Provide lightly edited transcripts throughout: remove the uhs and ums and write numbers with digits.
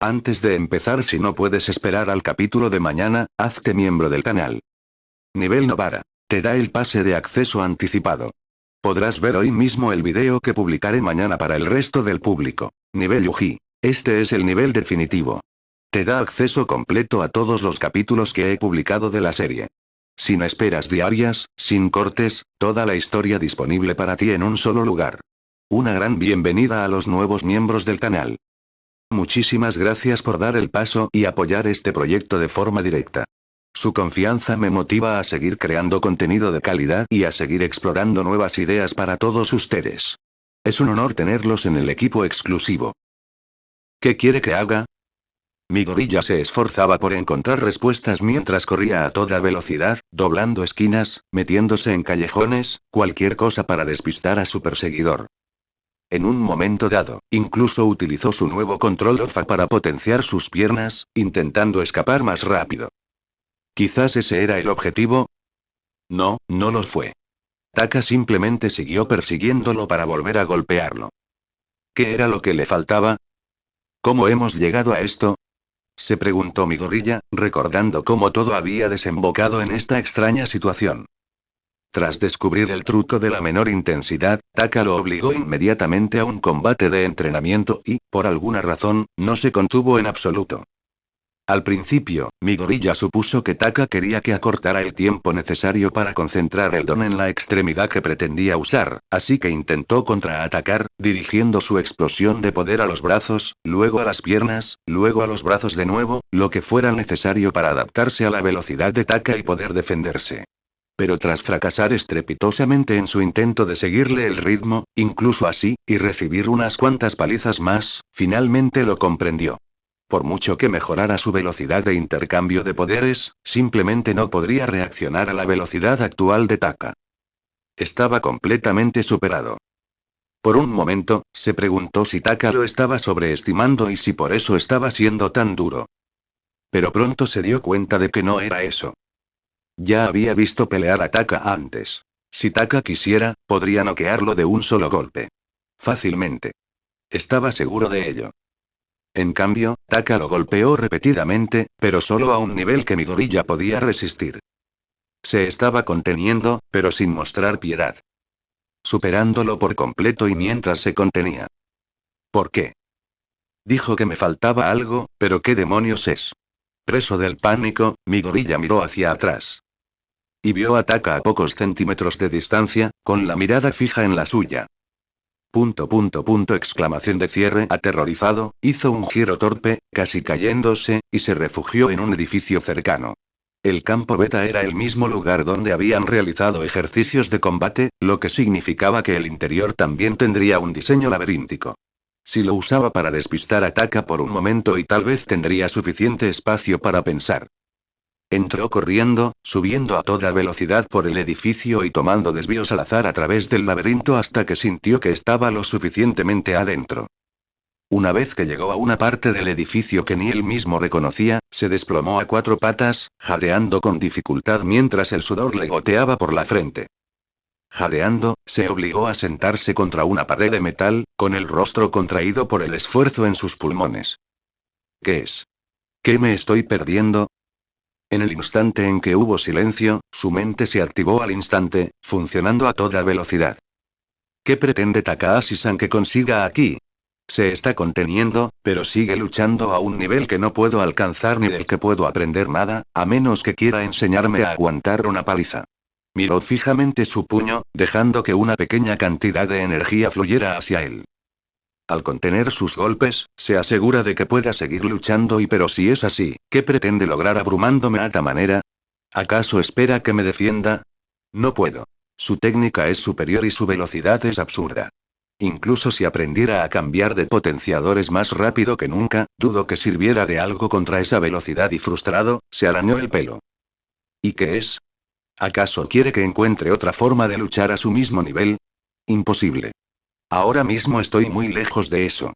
Antes de empezar, si no puedes esperar al capítulo de mañana, hazte miembro del canal. Nivel Novara. Te da el pase de acceso anticipado. Podrás ver hoy mismo el video que publicaré mañana para el resto del público. Nivel Yuji. Este es el nivel definitivo. Te da acceso completo a todos los capítulos que he publicado de la serie. Sin esperas diarias, sin cortes, toda la historia disponible para ti en un solo lugar. Una gran bienvenida a los nuevos miembros del canal. Muchísimas gracias por dar el paso y apoyar este proyecto de forma directa. Su confianza me motiva a seguir creando contenido de calidad y a seguir explorando nuevas ideas para todos ustedes. Es un honor tenerlos en el equipo exclusivo. ¿Qué quiere que haga? Mi gorilla se esforzaba por encontrar respuestas mientras corría a toda velocidad, doblando esquinas, metiéndose en callejones, cualquier cosa para despistar a su perseguidor. En un momento dado, incluso utilizó su nuevo control OFA para potenciar sus piernas, intentando escapar más rápido. ¿Quizás ese era el objetivo? No, no lo fue. Taka simplemente siguió persiguiéndolo para volver a golpearlo. ¿Qué era lo que le faltaba? ¿Cómo hemos llegado a esto? Se preguntó mi gorilla, recordando cómo todo había desembocado en esta extraña situación. Tras descubrir el truco de la menor intensidad, Taka lo obligó inmediatamente a un combate de entrenamiento y, por alguna razón, no se contuvo en absoluto. Al principio, mi gorilla supuso que Taka quería que acortara el tiempo necesario para concentrar el don en la extremidad que pretendía usar, así que intentó contraatacar, dirigiendo su explosión de poder a los brazos, luego a las piernas, luego a los brazos de nuevo, lo que fuera necesario para adaptarse a la velocidad de Taka y poder defenderse. Pero tras fracasar estrepitosamente en su intento de seguirle el ritmo, incluso así, y recibir unas cuantas palizas más, finalmente lo comprendió. Por mucho que mejorara su velocidad de intercambio de poderes, simplemente no podría reaccionar a la velocidad actual de Taka. Estaba completamente superado. Por un momento, se preguntó si Taka lo estaba sobreestimando y si por eso estaba siendo tan duro. Pero pronto se dio cuenta de que no era eso. Ya había visto pelear a Taka antes. Si Taka quisiera, podría noquearlo de un solo golpe. Fácilmente. Estaba seguro de ello. En cambio, Taka lo golpeó repetidamente, pero solo a un nivel que mi gorilla podía resistir. Se estaba conteniendo, pero sin mostrar piedad. Superándolo por completo y mientras se contenía. ¿Por qué? Dijo que me faltaba algo, pero ¿qué demonios es? Preso del pánico, mi gorilla miró hacia atrás. Y vio a Taka a pocos centímetros de distancia, con la mirada fija en la suya. Exclamación de cierre. Aterrorizado, hizo un giro torpe, casi cayéndose, y se refugió en un edificio cercano. El campo beta era el mismo lugar donde habían realizado ejercicios de combate, lo que significaba que el interior también tendría un diseño laberíntico. Si lo usaba para despistar a Taka por un momento y tal vez tendría suficiente espacio para pensar. Entró corriendo, subiendo a toda velocidad por el edificio y tomando desvíos al azar a través del laberinto hasta que sintió que estaba lo suficientemente adentro. Una vez que llegó a una parte del edificio que ni él mismo reconocía, se desplomó a cuatro patas, jadeando con dificultad mientras el sudor le goteaba por la frente. Jadeando, se obligó a sentarse contra una pared de metal, con el rostro contraído por el esfuerzo en sus pulmones. ¿Qué es? ¿Qué me estoy perdiendo? En el instante en que hubo silencio, su mente se activó al instante, funcionando a toda velocidad. ¿Qué pretende Takahashi-san que consiga aquí? Se está conteniendo, pero sigue luchando a un nivel que no puedo alcanzar ni del que puedo aprender nada, a menos que quiera enseñarme a aguantar una paliza. Miró fijamente su puño, dejando que una pequeña cantidad de energía fluyera hacia él. Al contener sus golpes, se asegura de que pueda seguir luchando pero si es así, ¿qué pretende lograr abrumándome a tal manera? ¿Acaso espera que me defienda? No puedo. Su técnica es superior y su velocidad es absurda. Incluso si aprendiera a cambiar de potenciadores más rápido que nunca, dudo que sirviera de algo contra esa velocidad y frustrado, se arañó el pelo. ¿Y qué es? ¿Acaso quiere que encuentre otra forma de luchar a su mismo nivel? Imposible. Ahora mismo estoy muy lejos de eso.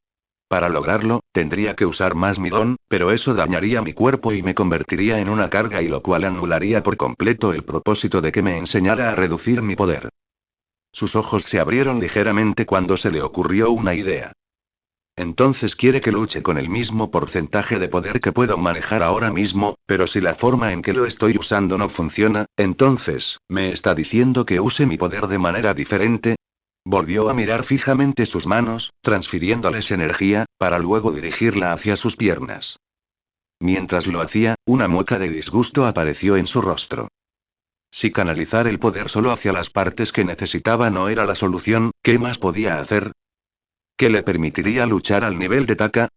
Para lograrlo, tendría que usar más mi don, pero eso dañaría mi cuerpo y me convertiría en una carga y lo cual anularía por completo el propósito de que me enseñara a reducir mi poder. Sus ojos se abrieron ligeramente cuando se le ocurrió una idea. Entonces quiere que luche con el mismo porcentaje de poder que puedo manejar ahora mismo, pero si la forma en que lo estoy usando no funciona, entonces, ¿me está diciendo que use mi poder de manera diferente? Volvió a mirar fijamente sus manos, transfiriéndoles energía, para luego dirigirla hacia sus piernas. Mientras lo hacía, una mueca de disgusto apareció en su rostro. Si canalizar el poder solo hacia las partes que necesitaba no era la solución, ¿qué más podía hacer? ¿Qué le permitiría luchar al nivel de Taka?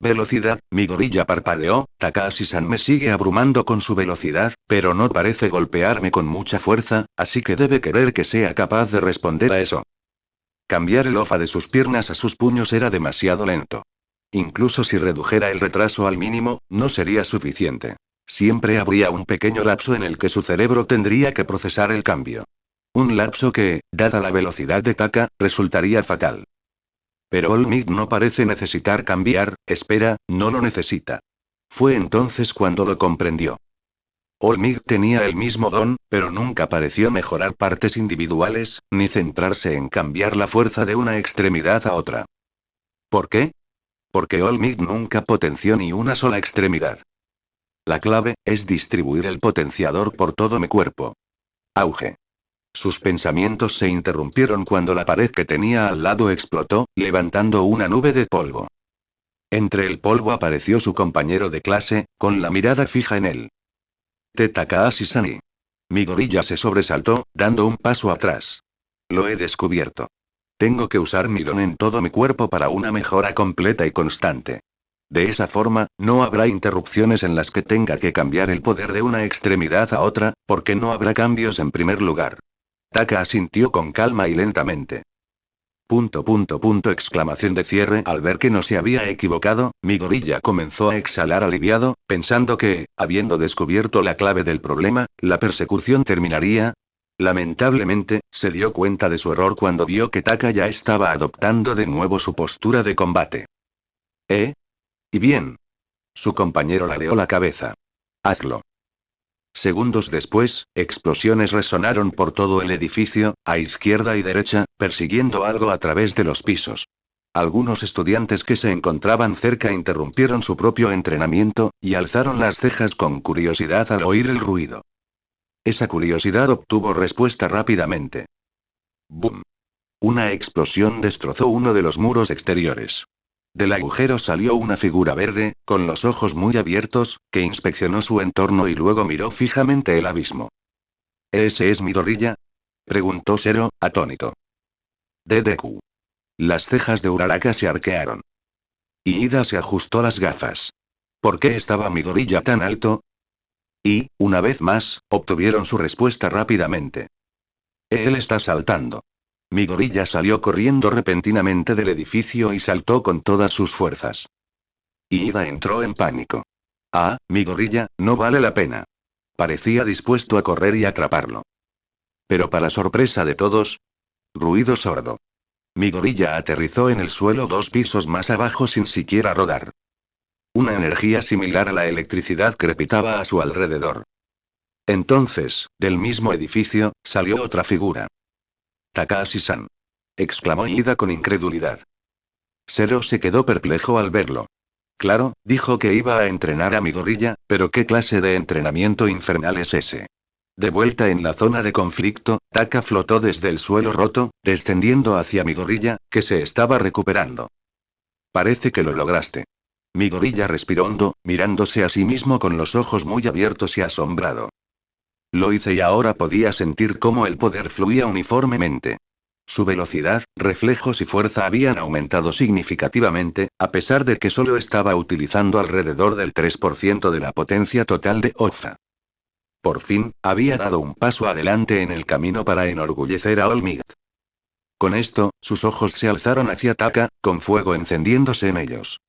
Velocidad, mi gorilla parpadeó. Takashi-san me sigue abrumando con su velocidad, pero no parece golpearme con mucha fuerza, así que debe querer que sea capaz de responder a eso. Cambiar el ofa de sus piernas a sus puños era demasiado lento. Incluso si redujera el retraso al mínimo, no sería suficiente. Siempre habría un pequeño lapso en el que su cerebro tendría que procesar el cambio. Un lapso que, dada la velocidad de Taka, resultaría fatal. Pero Olmig no parece necesitar cambiar, espera, no lo necesita. Fue entonces cuando lo comprendió. Olmig tenía el mismo don, pero nunca pareció mejorar partes individuales, ni centrarse en cambiar la fuerza de una extremidad a otra. ¿Por qué? Porque Olmig nunca potenció ni una sola extremidad. La clave es distribuir el potenciador por todo mi cuerpo. Auge. Sus pensamientos se interrumpieron cuando la pared que tenía al lado explotó, levantando una nube de polvo. Entre el polvo apareció su compañero de clase, con la mirada fija en él. Takashi-san. Mi gorilla se sobresaltó, dando un paso atrás. Lo he descubierto. Tengo que usar mi don en todo mi cuerpo para una mejora completa y constante. De esa forma, no habrá interrupciones en las que tenga que cambiar el poder de una extremidad a otra, porque no habrá cambios en primer lugar. Taka asintió con calma y lentamente. Exclamación de cierre. Al ver que no se había equivocado, mi gorilla comenzó a exhalar aliviado, pensando que, habiendo descubierto la clave del problema, la persecución terminaría. Lamentablemente, se dio cuenta de su error cuando vio que Taka ya estaba adoptando de nuevo su postura de combate. ¿Eh? Y bien. Su compañero ladeó la cabeza. Hazlo. Segundos después, explosiones resonaron por todo el edificio, a izquierda y derecha, persiguiendo algo a través de los pisos. Algunos estudiantes que se encontraban cerca interrumpieron su propio entrenamiento, y alzaron las cejas con curiosidad al oír el ruido. Esa curiosidad obtuvo respuesta rápidamente. ¡Bum! Una explosión destrozó uno de los muros exteriores. Del agujero salió una figura verde, con los ojos muy abiertos, que inspeccionó su entorno y luego miró fijamente el abismo. ¿Ese es mi gorilla? Preguntó Zero, atónito. DDQ. Las cejas de Uraraka se arquearon. Y Ida se ajustó las gafas. ¿Por qué estaba mi gorilla tan alto? Y, una vez más, obtuvieron su respuesta rápidamente. Él está saltando. Mi gorilla salió corriendo repentinamente del edificio y saltó con todas sus fuerzas. Y Ida entró en pánico. Ah, mi gorilla, no vale la pena. Parecía dispuesto a correr y atraparlo. Pero para sorpresa de todos, ruido sordo. Mi gorilla aterrizó en el suelo 2 pisos más abajo sin siquiera rodar. Una energía similar a la electricidad crepitaba a su alrededor. Entonces, del mismo edificio, salió otra figura. Takashi-san. Exclamó Ida con incredulidad. Zero se quedó perplejo al verlo. Claro, dijo que iba a entrenar a mi gorilla, pero ¿qué clase de entrenamiento infernal es ese? De vuelta en la zona de conflicto, Taka flotó desde el suelo roto, descendiendo hacia mi gorilla, que se estaba recuperando. Parece que lo lograste. Mi gorilla respiró hondo, mirándose a sí mismo con los ojos muy abiertos y asombrado. Lo hice y ahora podía sentir cómo el poder fluía uniformemente. Su velocidad, reflejos y fuerza habían aumentado significativamente, a pesar de que solo estaba utilizando alrededor del 3% de la potencia total de Ofa. Por fin, había dado un paso adelante en el camino para enorgullecer a Olmig. Con esto, sus ojos se alzaron hacia Taka, con fuego encendiéndose en ellos.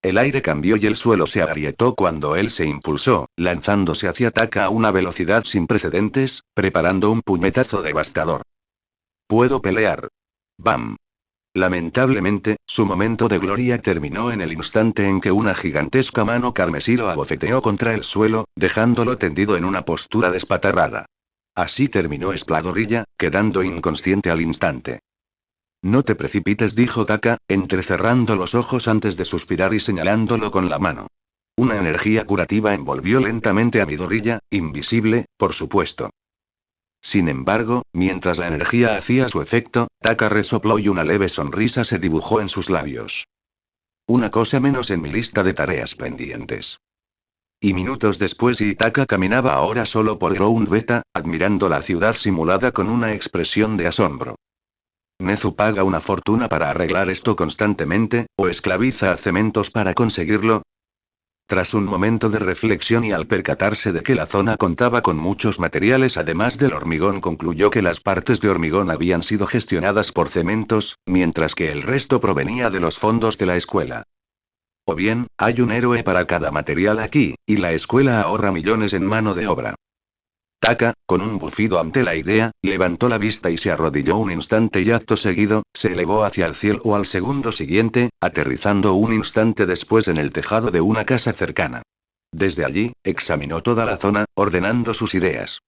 El aire cambió y el suelo se agrietó cuando él se impulsó, lanzándose hacia Taka a una velocidad sin precedentes, preparando un puñetazo devastador. Puedo pelear. ¡Bam! Lamentablemente, su momento de gloria terminó en el instante en que una gigantesca mano carmesí lo abofeteó contra el suelo, dejándolo tendido en una postura despatarrada. Así terminó Spladorilla, quedando inconsciente al instante. No te precipites, dijo Taka, entrecerrando los ojos antes de suspirar y señalándolo con la mano. Una energía curativa envolvió lentamente a Midoriya, invisible, por supuesto. Sin embargo, mientras la energía hacía su efecto, Taka resopló y una leve sonrisa se dibujó en sus labios. Una cosa menos en mi lista de tareas pendientes. Y minutos después Taka caminaba ahora solo por Ground Beta, admirando la ciudad simulada con una expresión de asombro. Nezu paga una fortuna para arreglar esto constantemente, o esclaviza a cementos para conseguirlo. Tras un momento de reflexión y al percatarse de que la zona contaba con muchos materiales además del hormigón, concluyó que las partes de hormigón habían sido gestionadas por cementos, mientras que el resto provenía de los fondos de la escuela. O bien, hay un héroe para cada material aquí, y la escuela ahorra millones en mano de obra. Taka, con un bufido ante la idea, levantó la vista y se arrodilló un instante y acto seguido, se elevó hacia el cielo al segundo siguiente, aterrizando un instante después en el tejado de una casa cercana. Desde allí, examinó toda la zona, ordenando sus ideas.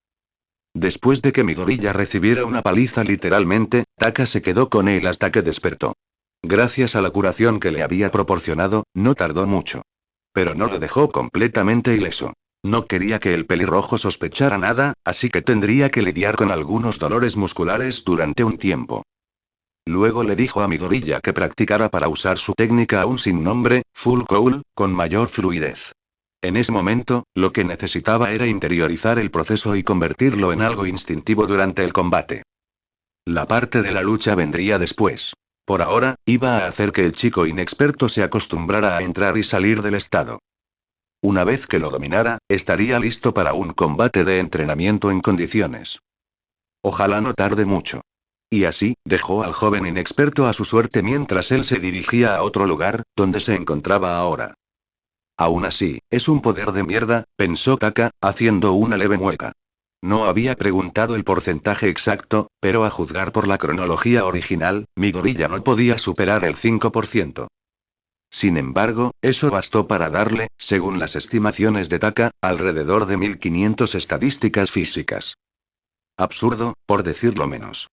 Después de que Midoriya recibiera una paliza literalmente, Taka se quedó con él hasta que despertó. Gracias a la curación que le había proporcionado, no tardó mucho. Pero no lo dejó completamente ileso. No quería que el pelirrojo sospechara nada, así que tendría que lidiar con algunos dolores musculares durante un tiempo. Luego le dijo a Midoriya que practicara para usar su técnica aún sin nombre, Full Cowl, con mayor fluidez. En ese momento, lo que necesitaba era interiorizar el proceso y convertirlo en algo instintivo durante el combate. La parte de la lucha vendría después. Por ahora, iba a hacer que el chico inexperto se acostumbrara a entrar y salir del estado. Una vez que lo dominara, estaría listo para un combate de entrenamiento en condiciones. Ojalá no tarde mucho. Y así, dejó al joven inexperto a su suerte mientras él se dirigía a otro lugar, donde se encontraba ahora. Aún así, es un poder de mierda, pensó Taka, haciendo una leve mueca. No había preguntado el porcentaje exacto, pero a juzgar por la cronología original, Midoriya no podía superar el 5%. Sin embargo, eso bastó para darle, según las estimaciones de Taka, alrededor de 1500 estadísticas físicas. Absurdo, por decirlo menos.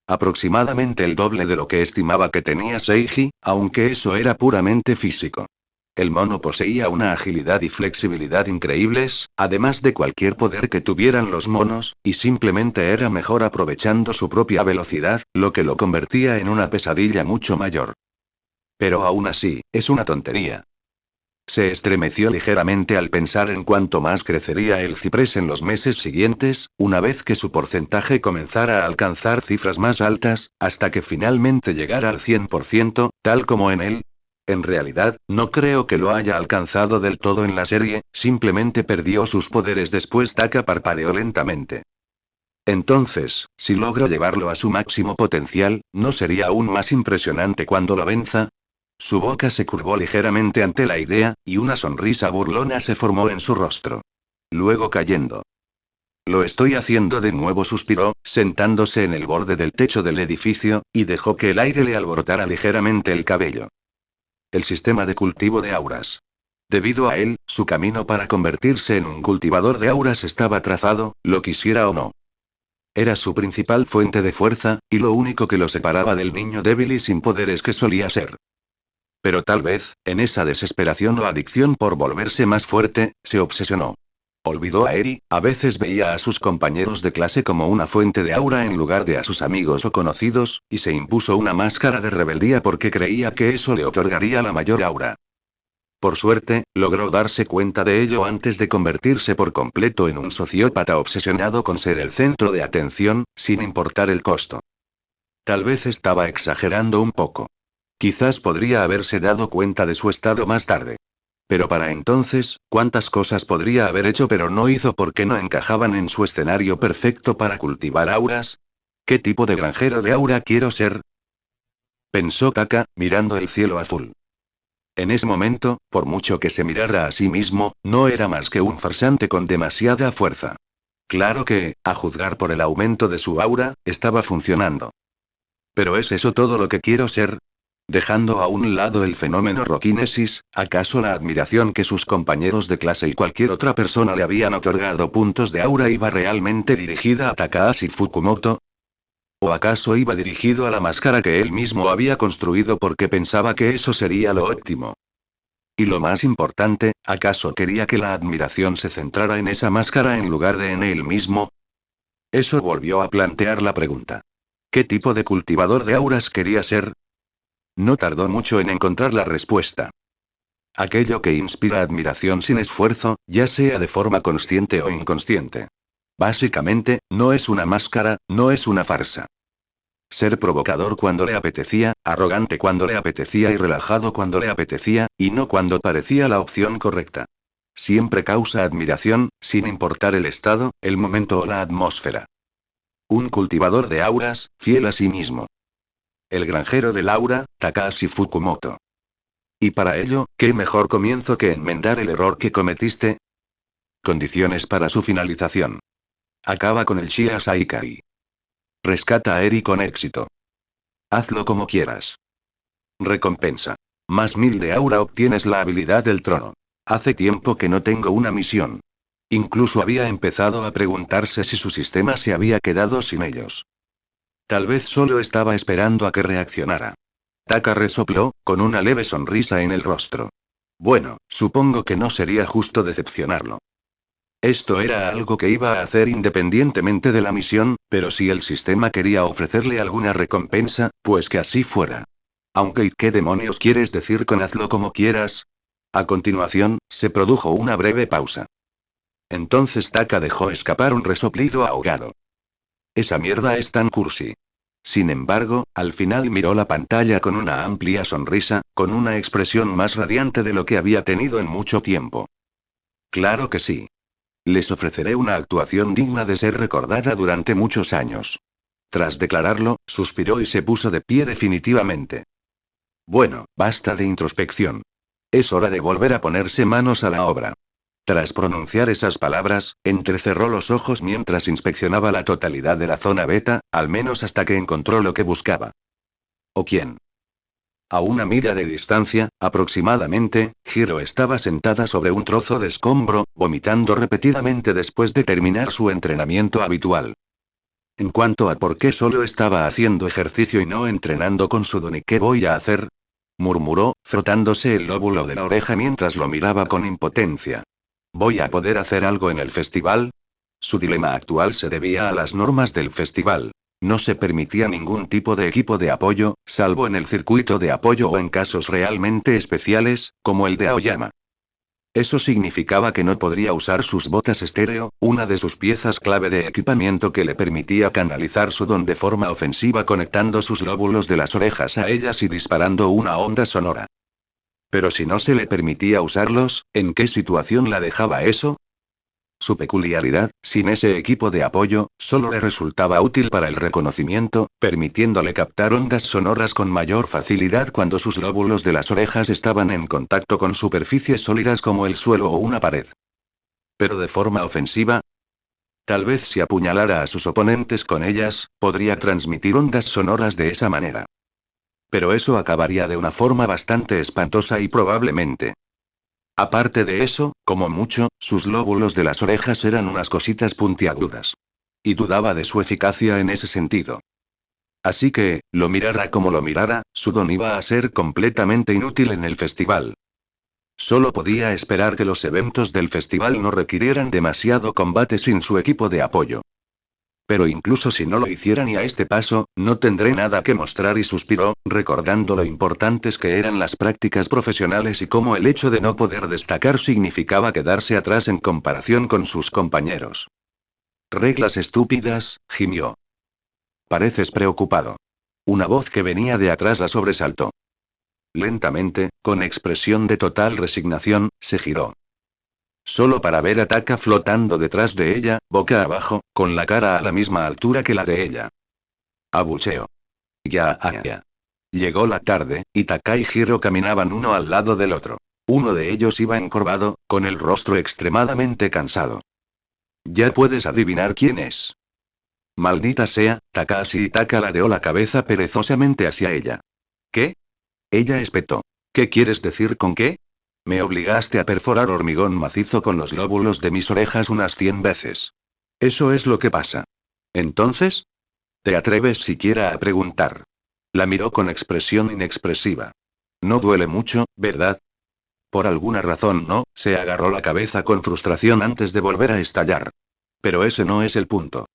Aproximadamente el doble de lo que estimaba que tenía Seiji, aunque eso era puramente físico. El mono poseía una agilidad y flexibilidad increíbles, además de cualquier poder que tuvieran los monos, y simplemente era mejor aprovechando su propia velocidad, lo que lo convertía en una pesadilla mucho mayor. Pero aún así, es una tontería. Se estremeció ligeramente al pensar en cuánto más crecería el ciprés en los meses siguientes, una vez que su porcentaje comenzara a alcanzar cifras más altas, hasta que finalmente llegara al 100%, tal como en él. En realidad, no creo que lo haya alcanzado del todo en la serie, simplemente perdió sus poderes después. Taka parpadeó lentamente. Entonces, si logro llevarlo a su máximo potencial, ¿no sería aún más impresionante cuando lo venza? Su boca se curvó ligeramente ante la idea, y una sonrisa burlona se formó en su rostro. Luego cayendo. Lo estoy haciendo de nuevo, suspiró, sentándose en el borde del techo del edificio, y dejó que el aire le alborotara ligeramente el cabello. El sistema de cultivo de auras. Debido a él, su camino para convertirse en un cultivador de auras estaba trazado, lo quisiera o no. Era su principal fuente de fuerza, y lo único que lo separaba del niño débil y sin poderes que solía ser. Pero tal vez, en esa desesperación o adicción por volverse más fuerte, se obsesionó. Olvidó a Eri, a veces veía a sus compañeros de clase como una fuente de aura en lugar de a sus amigos o conocidos, y se impuso una máscara de rebeldía porque creía que eso le otorgaría la mayor aura. Por suerte, logró darse cuenta de ello antes de convertirse por completo en un sociópata obsesionado con ser el centro de atención, sin importar el costo. Tal vez estaba exagerando un poco. Quizás podría haberse dado cuenta de su estado más tarde. Pero para entonces, ¿cuántas cosas podría haber hecho pero no hizo porque no encajaban en su escenario perfecto para cultivar auras? ¿Qué tipo de granjero de aura quiero ser? Pensó Taka, mirando el cielo azul. En ese momento, por mucho que se mirara a sí mismo, no era más que un farsante con demasiada fuerza. Claro que, a juzgar por el aumento de su aura, estaba funcionando. ¿Pero es eso todo lo que quiero ser? Dejando a un lado el fenómeno Rokinesis, ¿acaso la admiración que sus compañeros de clase y cualquier otra persona le habían otorgado puntos de aura iba realmente dirigida a Takahashi Fukumoto? ¿O acaso iba dirigido a la máscara que él mismo había construido porque pensaba que eso sería lo óptimo? Y lo más importante, ¿acaso quería que la admiración se centrara en esa máscara en lugar de en él mismo? Eso volvió a plantear la pregunta. ¿Qué tipo de cultivador de auras quería ser? No tardó mucho en encontrar la respuesta. Aquello que inspira admiración sin esfuerzo, ya sea de forma consciente o inconsciente. Básicamente, no es una máscara, no es una farsa. Ser provocador cuando le apetecía, arrogante cuando le apetecía y relajado cuando le apetecía, y no cuando parecía la opción correcta. Siempre causa admiración, sin importar el estado, el momento o la atmósfera. Un cultivador de auras, fiel a sí mismo. El granjero del aura, Takashi Fukumoto. Y para ello, ¿qué mejor comienzo que enmendar el error que cometiste? Condiciones para su finalización. Acaba con el Shia Saikai. Rescata a Eri con éxito. Hazlo como quieras. Recompensa. Más 1000 de aura obtienes la habilidad del trono. Hace tiempo que no tengo una misión. Incluso había empezado a preguntarse si su sistema se había quedado sin ellos. Tal vez solo estaba esperando a que reaccionara. Taka resopló, con una leve sonrisa en el rostro. Bueno, supongo que no sería justo decepcionarlo. Esto era algo que iba a hacer independientemente de la misión, pero si el sistema quería ofrecerle alguna recompensa, pues que así fuera. Aunque ¿y qué demonios quieres decir con hazlo como quieras? A continuación, se produjo una breve pausa. Entonces Taka dejó escapar un resoplido ahogado. Esa mierda es tan cursi. Sin embargo, al final miró la pantalla con una amplia sonrisa, con una expresión más radiante de lo que había tenido en mucho tiempo. Claro que sí. Les ofreceré una actuación digna de ser recordada durante muchos años. Tras declararlo, suspiró y se puso de pie definitivamente. Bueno, basta de introspección. Es hora de volver a ponerse manos a la obra. Tras pronunciar esas palabras, entrecerró los ojos mientras inspeccionaba la totalidad de la zona beta, al menos hasta que encontró lo que buscaba. ¿O quién? A una milla de distancia, aproximadamente, Hiro estaba sentada sobre un trozo de escombro, vomitando repetidamente después de terminar su entrenamiento habitual. En cuanto a por qué solo estaba haciendo ejercicio y no entrenando con su don, ¿qué voy a hacer? Murmuró, frotándose el lóbulo de la oreja mientras lo miraba con impotencia. ¿Voy a poder hacer algo en el festival? Su dilema actual se debía a las normas del festival. No se permitía ningún tipo de equipo de apoyo, salvo en el circuito de apoyo o en casos realmente especiales, como el de Aoyama. Eso significaba que no podría usar sus botas estéreo, una de sus piezas clave de equipamiento que le permitía canalizar su don de forma ofensiva conectando sus lóbulos de las orejas a ellas y disparando una onda sonora. Pero si no se le permitía usarlos, ¿en qué situación la dejaba eso? Su peculiaridad, sin ese equipo de apoyo, solo le resultaba útil para el reconocimiento, permitiéndole captar ondas sonoras con mayor facilidad cuando sus lóbulos de las orejas estaban en contacto con superficies sólidas como el suelo o una pared. Pero de forma ofensiva, tal vez si apuñalara a sus oponentes con ellas, podría transmitir ondas sonoras de esa manera. Pero eso acabaría de una forma bastante espantosa y probablemente. Aparte de eso, como mucho, sus lóbulos de las orejas eran unas cositas puntiagudas. Y dudaba de su eficacia en ese sentido. Así que, lo mirara como lo mirara, su don iba a ser completamente inútil en el festival. Solo podía esperar que los eventos del festival no requirieran demasiado combate sin su equipo de apoyo. Pero incluso si no lo hicieran y a este paso, no tendré nada que mostrar y suspiró, recordando lo importantes que eran las prácticas profesionales y cómo el hecho de no poder destacar significaba quedarse atrás en comparación con sus compañeros. Reglas estúpidas, gimió. Pareces preocupado. Una voz que venía de atrás la sobresaltó. Lentamente, con expresión de total resignación, se giró. Solo para ver a Taka flotando detrás de ella, boca abajo, con la cara a la misma altura que la de ella. Abucheo. Ya. Llegó la tarde, y Taka y Hiro caminaban uno al lado del otro. Uno de ellos iba encorvado, con el rostro extremadamente cansado. ¿Ya puedes adivinar quién es? Maldita sea, Takashi. Y Taka ladeó la cabeza perezosamente hacia ella. ¿Qué? Ella espetó. ¿Qué quieres decir con qué? Me obligaste a perforar hormigón macizo con los lóbulos de mis orejas unas 100 veces. Eso es lo que pasa. ¿Entonces? ¿Te atreves siquiera a preguntar? La miró con expresión inexpresiva. No duele mucho, ¿verdad? Por alguna razón no, se agarró la cabeza con frustración antes de volver a estallar. Pero ese no es el punto.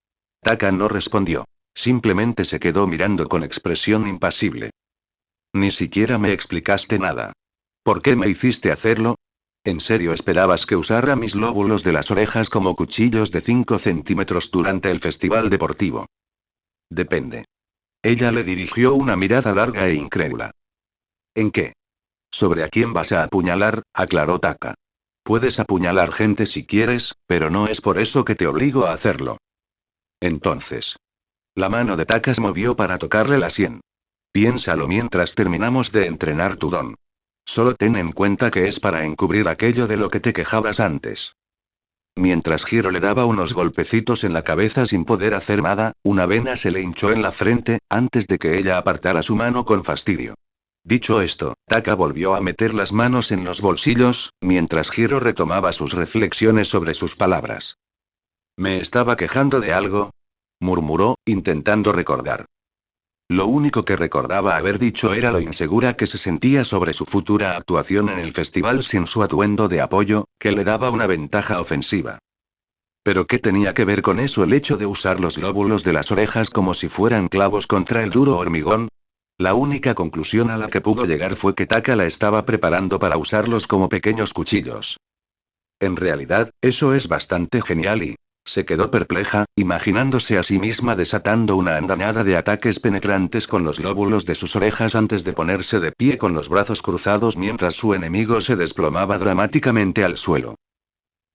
Taka no respondió. Simplemente se quedó mirando con expresión impasible. Ni siquiera me explicaste nada. ¿Por qué me hiciste hacerlo? ¿En serio esperabas que usara mis lóbulos de las orejas como cuchillos de 5 centímetros durante el festival deportivo? Depende. Ella le dirigió una mirada larga e incrédula. ¿En qué? Sobre a quién vas a apuñalar, aclaró Taka. Puedes apuñalar gente si quieres, pero no es por eso que te obligo a hacerlo. Entonces. La mano de Taka se movió para tocarle la sien. Piénsalo mientras terminamos de entrenar tu don. Solo ten en cuenta que es para encubrir aquello de lo que te quejabas antes. Mientras Hiro le daba unos golpecitos en la cabeza sin poder hacer nada, una vena se le hinchó en la frente, antes de que ella apartara su mano con fastidio. Dicho esto, Taka volvió a meter las manos en los bolsillos, mientras Hiro retomaba sus reflexiones sobre sus palabras. ¿Me estaba quejando de algo? Murmuró, intentando recordar. Lo único que recordaba haber dicho era lo insegura que se sentía sobre su futura actuación en el festival sin su atuendo de apoyo, que le daba una ventaja ofensiva. ¿Pero qué tenía que ver con eso el hecho de usar los lóbulos de las orejas como si fueran clavos contra el duro hormigón? La única conclusión a la que pudo llegar fue que Taka la estaba preparando para usarlos como pequeños cuchillos. En realidad, eso es bastante genial y... Se quedó perpleja, imaginándose a sí misma desatando una andanada de ataques penetrantes con los lóbulos de sus orejas antes de ponerse de pie con los brazos cruzados mientras su enemigo se desplomaba dramáticamente al suelo.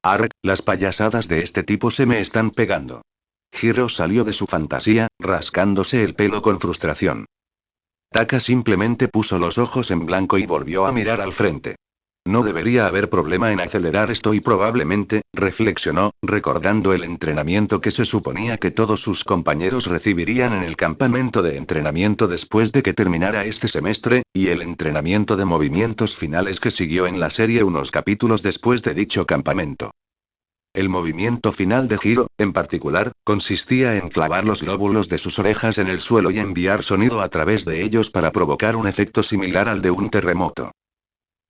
Ark, las payasadas de este tipo se me están pegando. Hiro salió de su fantasía, rascándose el pelo con frustración. Taka simplemente puso los ojos en blanco y volvió a mirar al frente. No debería haber problema en acelerar esto y probablemente, reflexionó, recordando el entrenamiento que se suponía que todos sus compañeros recibirían en el campamento de entrenamiento después de que terminara este semestre, y el entrenamiento de movimientos finales que siguió en la serie unos capítulos después de dicho campamento. El movimiento final de Hiro, en particular, consistía en clavar los lóbulos de sus orejas en el suelo y enviar sonido a través de ellos para provocar un efecto similar al de un terremoto.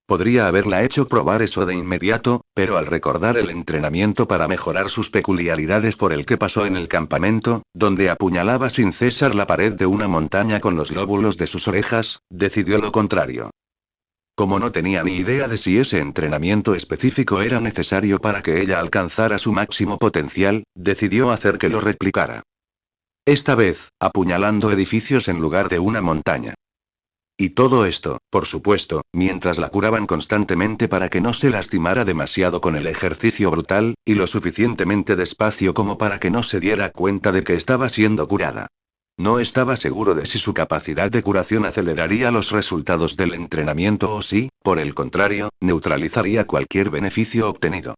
Podría haberla hecho probar eso de inmediato, pero al recordar el entrenamiento para mejorar sus peculiaridades por el que pasó en el campamento, donde apuñalaba sin cesar la pared de una montaña con los lóbulos de sus orejas, decidió lo contrario. Como no tenía ni idea de si ese entrenamiento específico era necesario para que ella alcanzara su máximo potencial, decidió hacer que lo replicara. Esta vez, apuñalando edificios en lugar de una montaña. Y todo esto, por supuesto, mientras la curaban constantemente para que no se lastimara demasiado con el ejercicio brutal, y lo suficientemente despacio como para que no se diera cuenta de que estaba siendo curada. No estaba seguro de si su capacidad de curación aceleraría los resultados del entrenamiento o si, por el contrario, neutralizaría cualquier beneficio obtenido.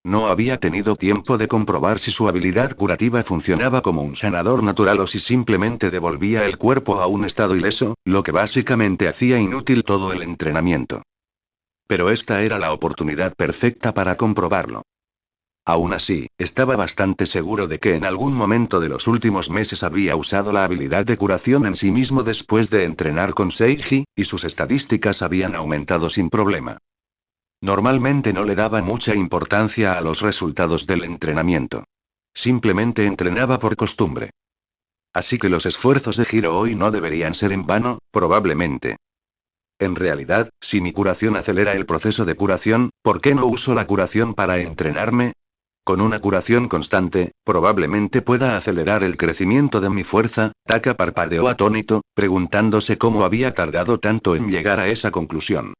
No había tenido tiempo de comprobar si su habilidad curativa funcionaba como un sanador natural o si simplemente devolvía el cuerpo a un estado ileso, lo que básicamente hacía inútil todo el entrenamiento. Pero esta era la oportunidad perfecta para comprobarlo. Aún así, estaba bastante seguro de que en algún momento de los últimos meses había usado la habilidad de curación en sí mismo después de entrenar con Seiji, y sus estadísticas habían aumentado sin problema. Normalmente no le daba mucha importancia a los resultados del entrenamiento. Simplemente entrenaba por costumbre. Así que los esfuerzos de Hiro hoy no deberían ser en vano, probablemente. En realidad, si mi curación acelera el proceso de curación, ¿por qué no uso la curación para entrenarme? Con una curación constante, probablemente pueda acelerar el crecimiento de mi fuerza. Taka parpadeó atónito, preguntándose cómo había tardado tanto en llegar a esa conclusión.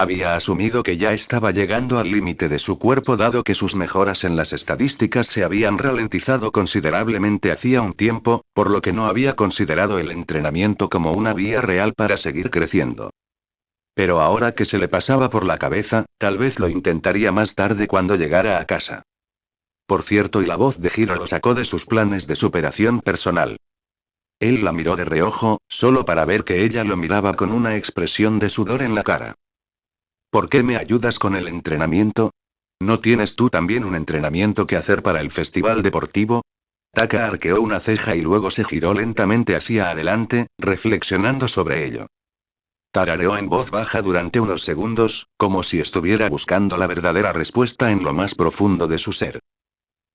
Había asumido que ya estaba llegando al límite de su cuerpo dado que sus mejoras en las estadísticas se habían ralentizado considerablemente hacía un tiempo, por lo que no había considerado el entrenamiento como una vía real para seguir creciendo. Pero ahora que se le pasaba por la cabeza, tal vez lo intentaría más tarde cuando llegara a casa. Por cierto, y la voz de Hiro lo sacó de sus planes de superación personal. Él la miró de reojo, solo para ver que ella lo miraba con una expresión de sudor en la cara. ¿Por qué me ayudas con el entrenamiento? ¿No tienes tú también un entrenamiento que hacer para el festival deportivo? Taka arqueó una ceja y luego se giró lentamente hacia adelante, reflexionando sobre ello. Tarareó en voz baja durante unos segundos, como si estuviera buscando la verdadera respuesta en lo más profundo de su ser.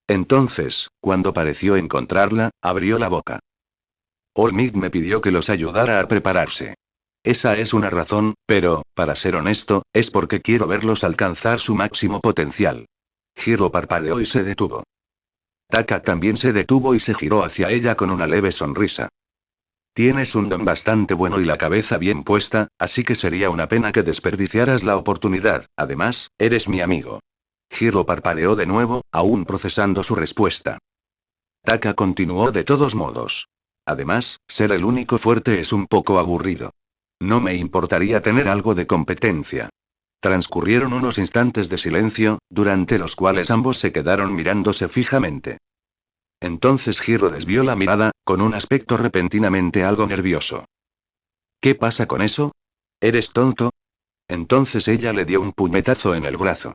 Entonces, cuando pareció encontrarla, abrió la boca. Olmig me pidió que los ayudara a prepararse. Esa es una razón, pero, para ser honesto, es porque quiero verlos alcanzar su máximo potencial. Hiro parpadeó y se detuvo. Taka también se detuvo y se giró hacia ella con una leve sonrisa. Tienes un don bastante bueno y la cabeza bien puesta, así que sería una pena que desperdiciaras la oportunidad. Además, eres mi amigo. Hiro parpadeó de nuevo, aún procesando su respuesta. Taka continuó de todos modos. Además, ser el único fuerte es un poco aburrido. No me importaría tener algo de competencia. Transcurrieron unos instantes de silencio, durante los cuales ambos se quedaron mirándose fijamente. Entonces Hiro desvió la mirada, con un aspecto repentinamente algo nervioso. ¿Qué pasa con eso? ¿Eres tonto? Entonces ella le dio un puñetazo en el brazo.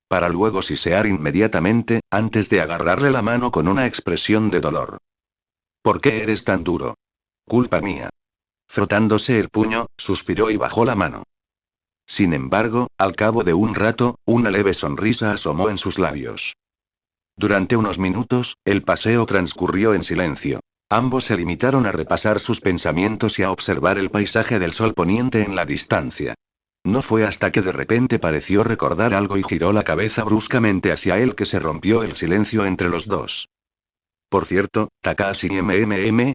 Para luego sisear inmediatamente, antes de agarrarle la mano con una expresión de dolor. ¿Por qué eres tan duro? Culpa mía. Frotándose el puño, suspiró y bajó la mano. Sin embargo, al cabo de un rato, una leve sonrisa asomó en sus labios. Durante unos minutos, el paseo transcurrió en silencio. Ambos se limitaron a repasar sus pensamientos y a observar el paisaje del sol poniente en la distancia. No fue hasta que de repente pareció recordar algo y giró la cabeza bruscamente hacia él que se rompió el silencio entre los dos. Por cierto, Takashi MMM.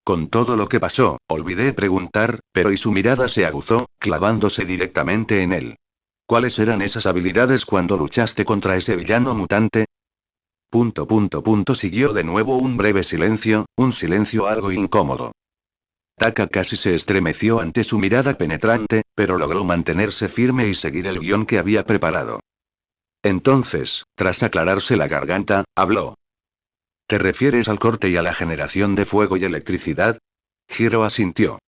Con todo lo que pasó, olvidé preguntar, pero y su mirada se aguzó, clavándose directamente en él. ¿Cuáles eran esas habilidades cuando luchaste contra ese villano mutante? Siguió de nuevo un breve silencio, un silencio algo incómodo. Taka casi se estremeció ante su mirada penetrante, pero logró mantenerse firme y seguir el guión que había preparado. Entonces, tras aclararse la garganta, habló. ¿Te refieres al corte y a la generación de fuego y electricidad? Hiro asintió.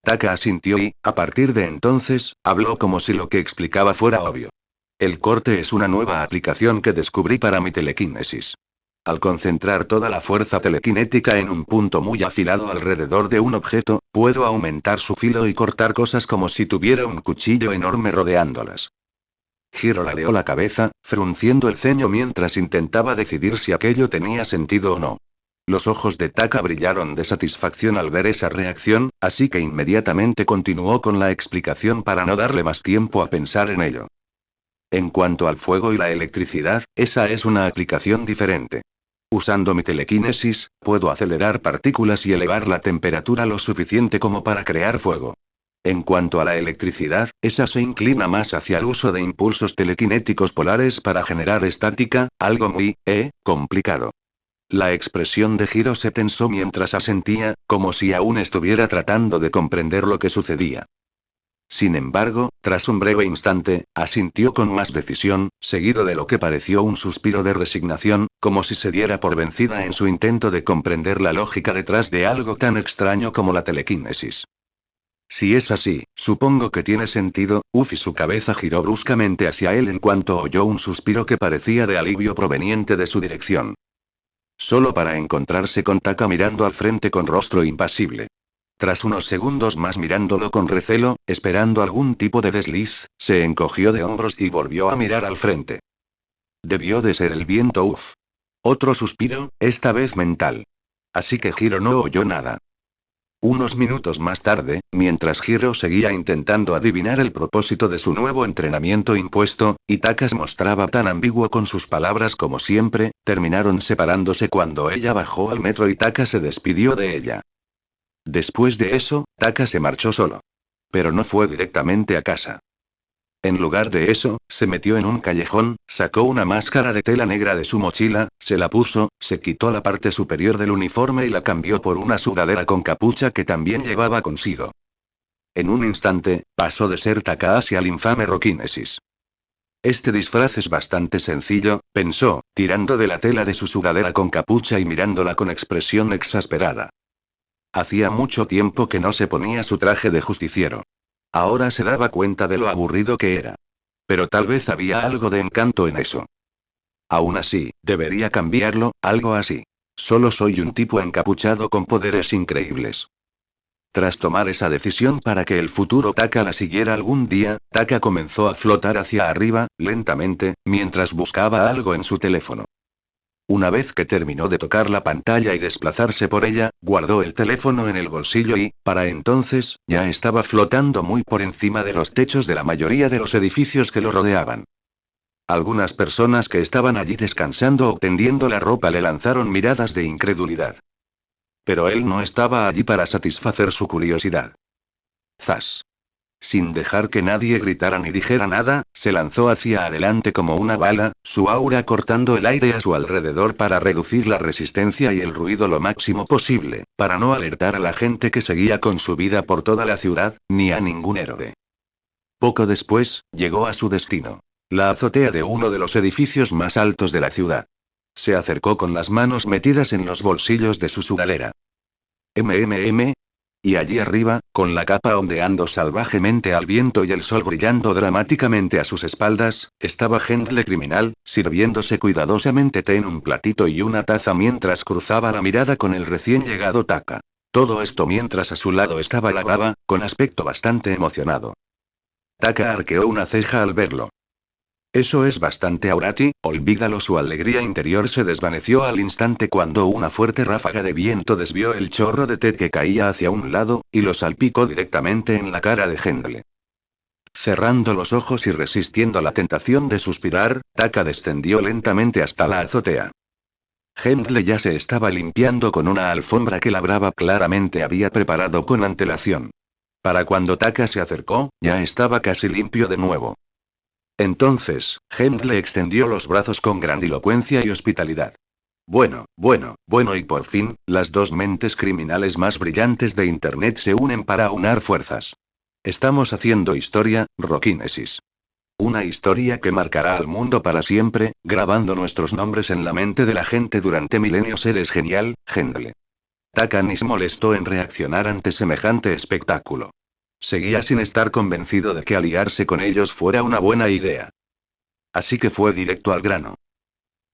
Taka asintió y, a partir de entonces, habló como si lo que explicaba fuera obvio. El corte es una nueva aplicación que descubrí para mi telequinesis. Al concentrar toda la fuerza telequinética en un punto muy afilado alrededor de un objeto, puedo aumentar su filo y cortar cosas como si tuviera un cuchillo enorme rodeándolas. Hiro ladeó la cabeza, frunciendo el ceño mientras intentaba decidir si aquello tenía sentido o no. Los ojos de Taka brillaron de satisfacción al ver esa reacción, así que inmediatamente continuó con la explicación para no darle más tiempo a pensar en ello. En cuanto al fuego y la electricidad, esa es una aplicación diferente. Usando mi telequinesis, puedo acelerar partículas y elevar la temperatura lo suficiente como para crear fuego. En cuanto a la electricidad, esa se inclina más hacia el uso de impulsos telequinéticos polares para generar estática, algo muy, complicado. La expresión de Hiro se tensó mientras asentía, como si aún estuviera tratando de comprender lo que sucedía. Sin embargo, tras un breve instante, asintió con más decisión, seguido de lo que pareció un suspiro de resignación, como si se diera por vencida en su intento de comprender la lógica detrás de algo tan extraño como la telequinesis. Si es así, supongo que tiene sentido, y su cabeza giró bruscamente hacia él en cuanto oyó un suspiro que parecía de alivio proveniente de su dirección. Solo para encontrarse con Taka mirando al frente con rostro impasible. Tras unos segundos más mirándolo con recelo, esperando algún tipo de desliz, se encogió de hombros y volvió a mirar al frente. Debió de ser el viento. Otro suspiro, esta vez mental. Así que Hiro no oyó nada. Unos minutos más tarde, mientras Hiro seguía intentando adivinar el propósito de su nuevo entrenamiento impuesto, y Taka se mostraba tan ambiguo con sus palabras como siempre, terminaron separándose cuando ella bajó al metro y Taka se despidió de ella. Después de eso, Taka se marchó solo. Pero no fue directamente a casa. En lugar de eso, se metió en un callejón, sacó una máscara de tela negra de su mochila, se la puso, se quitó la parte superior del uniforme y la cambió por una sudadera con capucha que también llevaba consigo. En un instante, pasó de ser Takahashi al infame Rokinesis. Este disfraz es bastante sencillo, pensó, tirando de la tela de su sudadera con capucha y mirándola con expresión exasperada. Hacía mucho tiempo que no se ponía su traje de justiciero. Ahora se daba cuenta de lo aburrido que era. Pero tal vez había algo de encanto en eso. Aún así, debería cambiarlo, algo así. Solo soy un tipo encapuchado con poderes increíbles. Tras tomar esa decisión para que el futuro Taka la siguiera algún día, Taka comenzó a flotar hacia arriba, lentamente, mientras buscaba algo en su teléfono. Una vez que terminó de tocar la pantalla y desplazarse por ella, guardó el teléfono en el bolsillo y, para entonces, ya estaba flotando muy por encima de los techos de la mayoría de los edificios que lo rodeaban. Algunas personas que estaban allí descansando o tendiendo la ropa le lanzaron miradas de incredulidad. Pero él no estaba allí para satisfacer su curiosidad. ¡Zas! Sin dejar que nadie gritara ni dijera nada, se lanzó hacia adelante como una bala, su aura cortando el aire a su alrededor para reducir la resistencia y el ruido lo máximo posible, para no alertar a la gente que seguía con su vida por toda la ciudad, ni a ningún héroe. Poco después, llegó a su destino. La azotea de uno de los edificios más altos de la ciudad. Se acercó con las manos metidas en los bolsillos de su sudadera. Y allí arriba, con la capa ondeando salvajemente al viento y el sol brillando dramáticamente a sus espaldas, estaba Hendle criminal, sirviéndose cuidadosamente té en un platito y una taza mientras cruzaba la mirada con el recién llegado Taka. Todo esto mientras a su lado estaba la baba, con aspecto bastante emocionado. Taka arqueó una ceja al verlo. Eso es bastante Aurati, olvídalo. Su alegría interior se desvaneció al instante cuando una fuerte ráfaga de viento desvió el chorro de té que caía hacia un lado, y lo salpicó directamente en la cara de Hendle. Cerrando los ojos y resistiendo la tentación de suspirar, Taka descendió lentamente hasta la azotea. Hendle ya se estaba limpiando con una alfombra que la brava claramente había preparado con antelación. Para cuando Taka se acercó, ya estaba casi limpio de nuevo. Entonces, Hendle extendió los brazos con grandilocuencia y hospitalidad. Bueno, y por fin, las dos mentes criminales más brillantes de Internet se unen para aunar fuerzas. Estamos haciendo historia, Rockinesis. Una historia que marcará al mundo para siempre, grabando nuestros nombres en la mente de la gente durante milenios. Eres genial, Hendle. Taka ni se molestó en reaccionar ante semejante espectáculo. Seguía sin estar convencido de que aliarse con ellos fuera una buena idea. Así que fue directo al grano.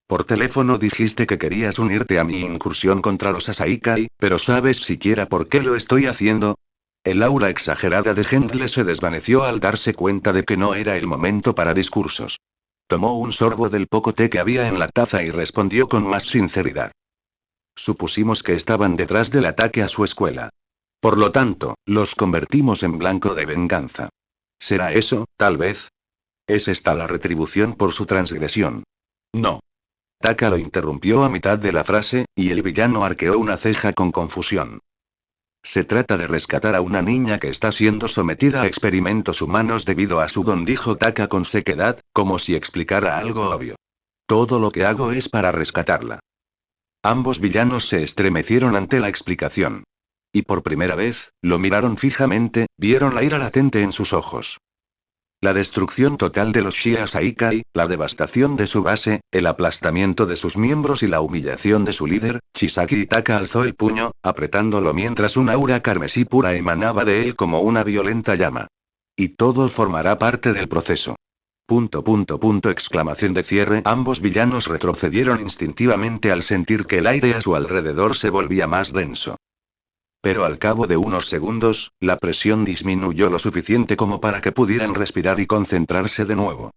Por teléfono dijiste que querías unirte a mi incursión contra los Asaikai, pero ¿sabes siquiera por qué lo estoy haciendo? El aura exagerada de Hendle se desvaneció al darse cuenta de que no era el momento para discursos. Tomó un sorbo del poco té que había en la taza y respondió con más sinceridad. Supusimos que estaban detrás del ataque a su escuela. Por lo tanto, los convertimos en blanco de venganza. ¿Será eso, tal vez? ¿Es esta la retribución por su transgresión? No. Taka lo interrumpió a mitad de la frase, y el villano arqueó una ceja con confusión. Se trata de rescatar a una niña que está siendo sometida a experimentos humanos debido a su don, dijo Taka con sequedad, como si explicara algo obvio. Todo lo que hago es para rescatarla. Ambos villanos se estremecieron ante la explicación. Y por primera vez, lo miraron fijamente, vieron la ira latente en sus ojos. La destrucción total de los Shia Saikai, la devastación de su base, el aplastamiento de sus miembros y la humillación de su líder, Chisaki. Taka alzó el puño, apretándolo mientras un aura carmesí pura emanaba de él como una violenta llama. Y todo formará parte del proceso. Exclamación de cierre. Ambos villanos retrocedieron instintivamente al sentir que el aire a su alrededor se volvía más denso. Pero al cabo de unos segundos, la presión disminuyó lo suficiente como para que pudieran respirar y concentrarse de nuevo.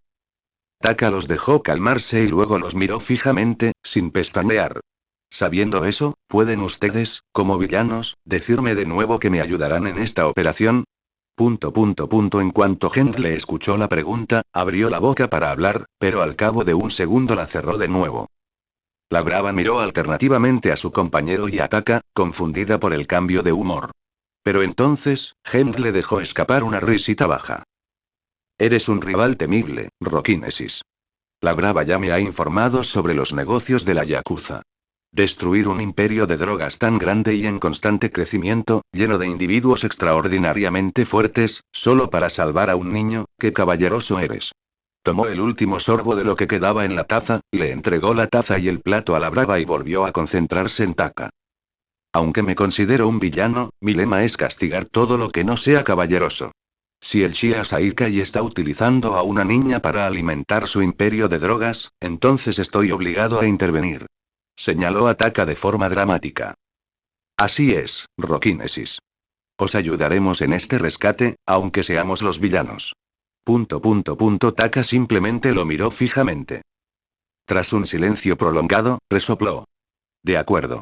Taka los dejó calmarse y luego los miró fijamente, sin pestañear. Sabiendo eso, ¿pueden ustedes, como villanos, decirme de nuevo que me ayudarán en esta operación? En cuanto Hendle escuchó la pregunta, abrió la boca para hablar, pero al cabo de un segundo la cerró de nuevo. La brava miró alternativamente a su compañero y a Taka, confundida por el cambio de humor. Pero entonces, Hendle dejó escapar una risita baja. Eres un rival temible, Rockinesis. La brava ya me ha informado sobre los negocios de la Yakuza. Destruir un imperio de drogas tan grande y en constante crecimiento, lleno de individuos extraordinariamente fuertes, solo para salvar a un niño, qué caballeroso eres. Tomó el último sorbo de lo que quedaba en la taza, le entregó la taza y el plato a la brava y volvió a concentrarse en Taka. Aunque me considero un villano, mi lema es castigar todo lo que no sea caballeroso. Si el Shia Saikai está utilizando a una niña para alimentar su imperio de drogas, entonces estoy obligado a intervenir. Señaló a Taka de forma dramática. Así es, Rokinesis. Os ayudaremos en este rescate, aunque seamos los villanos. Taka simplemente lo miró fijamente. Tras un silencio prolongado, resopló. De acuerdo.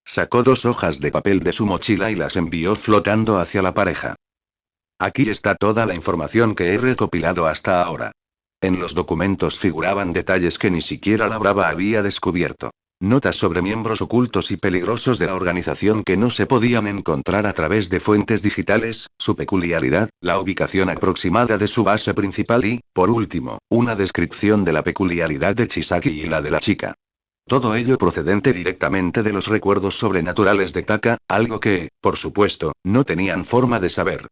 Sacó 2 hojas de papel de su mochila y las envió flotando hacia la pareja. Aquí está toda la información que he recopilado hasta ahora. En los documentos figuraban detalles que ni siquiera la Brava había descubierto. Notas sobre miembros ocultos y peligrosos de la organización que no se podían encontrar a través de fuentes digitales, su peculiaridad, la ubicación aproximada de su base principal y, por último, una descripción de la peculiaridad de Chisaki y la de la chica. Todo ello procedente directamente de los recuerdos sobrenaturales de Taka, algo que, por supuesto, no tenían forma de saber.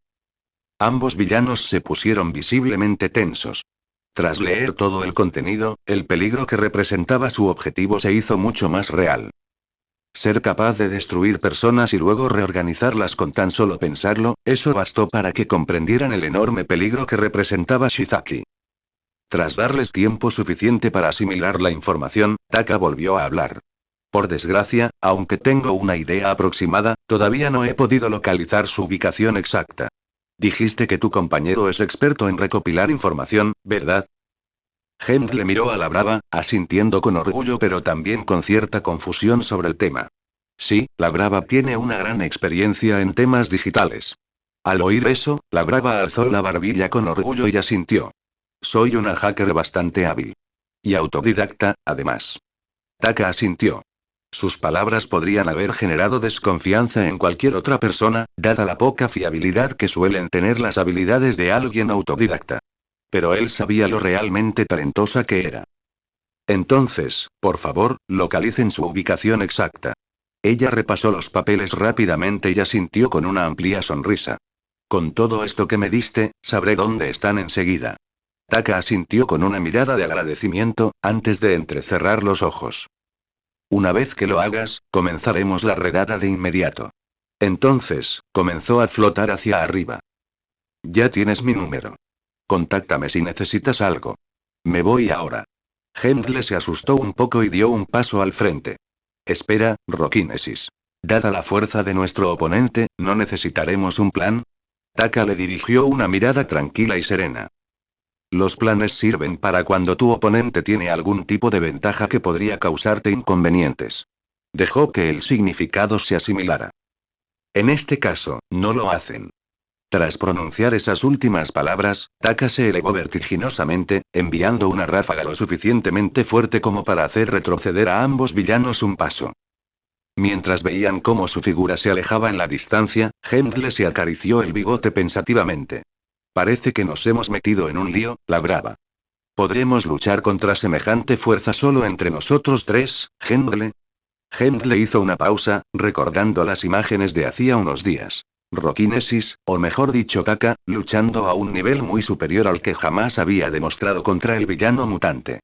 Ambos villanos se pusieron visiblemente tensos. Tras leer todo el contenido, el peligro que representaba su objetivo se hizo mucho más real. Ser capaz de destruir personas y luego reorganizarlas con tan solo pensarlo, eso bastó para que comprendieran el enorme peligro que representaba Shizaki. Tras darles tiempo suficiente para asimilar la información, Taka volvió a hablar. Por desgracia, aunque tengo una idea aproximada, todavía no he podido localizar su ubicación exacta. Dijiste que tu compañero es experto en recopilar información, ¿verdad? Henk le miró a la Brava, asintiendo con orgullo pero también con cierta confusión sobre el tema. Sí, la Brava tiene una gran experiencia en temas digitales. Al oír eso, la Brava alzó la barbilla con orgullo y asintió. Soy una hacker bastante hábil. Y autodidacta, además. Taka asintió. Sus palabras podrían haber generado desconfianza en cualquier otra persona, dada la poca fiabilidad que suelen tener las habilidades de alguien autodidacta. Pero él sabía lo realmente talentosa que era. Entonces, por favor, localicen su ubicación exacta. Ella repasó los papeles rápidamente y asintió con una amplia sonrisa. Con todo esto que me diste, sabré dónde están enseguida. Taka asintió con una mirada de agradecimiento, antes de entrecerrar los ojos. Una vez que lo hagas, comenzaremos la redada de inmediato. Entonces, comenzó a flotar hacia arriba. Ya tienes mi número. Contáctame si necesitas algo. Me voy ahora. Hendle se asustó un poco y dio un paso al frente. Espera, Rokinesis. Dada la fuerza de nuestro oponente, ¿no necesitaremos un plan? Taka le dirigió una mirada tranquila y serena. Los planes sirven para cuando tu oponente tiene algún tipo de ventaja que podría causarte inconvenientes. Dejó que el significado se asimilara. En este caso, no lo hacen. Tras pronunciar esas últimas palabras, Taka se elevó vertiginosamente, enviando una ráfaga lo suficientemente fuerte como para hacer retroceder a ambos villanos un paso. Mientras veían cómo su figura se alejaba en la distancia, Hendle se acarició el bigote pensativamente. Parece que nos hemos metido en un lío, la Brava. ¿Podremos luchar contra semejante fuerza solo entre nosotros 3, Hendle? Hendle hizo una pausa, recordando las imágenes de hacía unos días. Rokinesis, o mejor dicho Taka, luchando a un nivel muy superior al que jamás había demostrado contra el villano mutante.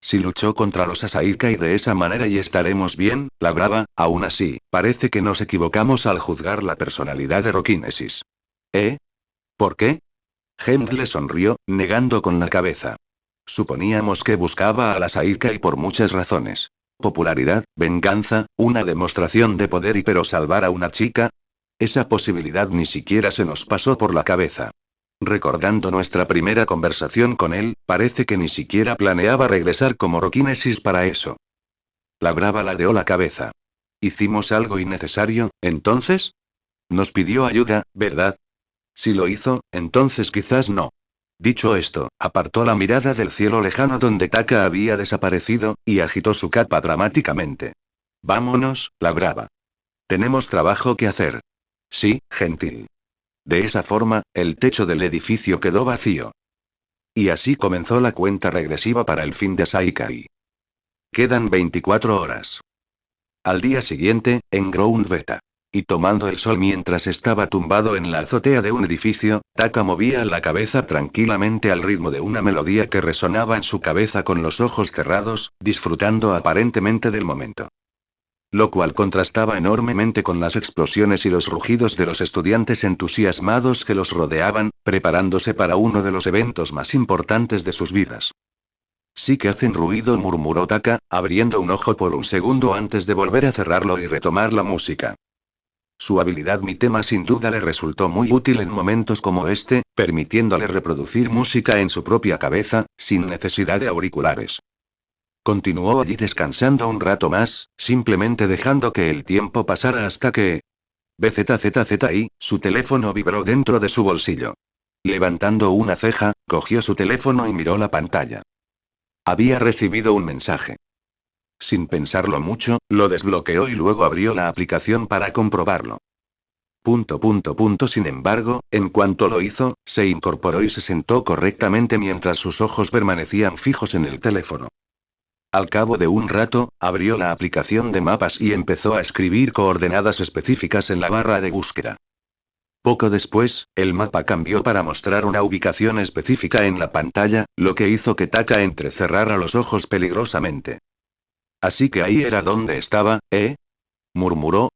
Si luchó contra los Asaika y de esa manera y estaremos bien, la Brava, aún así, parece que nos equivocamos al juzgar la personalidad de Rokinesis. ¿Eh? ¿Por qué? Hendle sonrió, negando con la cabeza. Suponíamos que buscaba a la Saika y por muchas razones. Popularidad, venganza, una demostración de poder y pero salvar a una chica. Esa posibilidad ni siquiera se nos pasó por la cabeza. Recordando nuestra primera conversación con él, parece que ni siquiera planeaba regresar como Rokinesis para eso. La Brava ladeó la cabeza. ¿Hicimos algo innecesario, entonces? Nos pidió ayuda, ¿verdad? Si lo hizo, entonces quizás no. Dicho esto, apartó la mirada del cielo lejano donde Taka había desaparecido, y agitó su capa dramáticamente. Vámonos, la Brava. Tenemos trabajo que hacer. Sí, gentil. De esa forma, el techo del edificio quedó vacío. Y así comenzó la cuenta regresiva para el fin de Saikai. Quedan 24 horas. Al día siguiente, en Ground Beta. Y tomando el sol mientras estaba tumbado en la azotea de un edificio, Taka movía la cabeza tranquilamente al ritmo de una melodía que resonaba en su cabeza con los ojos cerrados, disfrutando aparentemente del momento. Lo cual contrastaba enormemente con las explosiones y los rugidos de los estudiantes entusiasmados que los rodeaban, preparándose para uno de los eventos más importantes de sus vidas. Sí que hacen ruido, murmuró Taka, abriendo un ojo por un segundo antes de volver a cerrarlo y retomar la música. Su habilidad mi tema sin duda le resultó muy útil en momentos como este, permitiéndole reproducir música en su propia cabeza, sin necesidad de auriculares. Continuó allí descansando un rato más, simplemente dejando que el tiempo pasara hasta que... BZZZI, su teléfono vibró dentro de su bolsillo. Levantando una ceja, cogió su teléfono y miró la pantalla. Había recibido un mensaje. Sin pensarlo mucho, lo desbloqueó y luego abrió la aplicación para comprobarlo. Sin embargo, en cuanto lo hizo, se incorporó y se sentó correctamente mientras sus ojos permanecían fijos en el teléfono. Al cabo de un rato, abrió la aplicación de mapas y empezó a escribir coordenadas específicas en la barra de búsqueda. Poco después, el mapa cambió para mostrar una ubicación específica en la pantalla, lo que hizo que Taka entrecerrara los ojos peligrosamente. Así que ahí era donde estaba, ¿eh? Murmuró.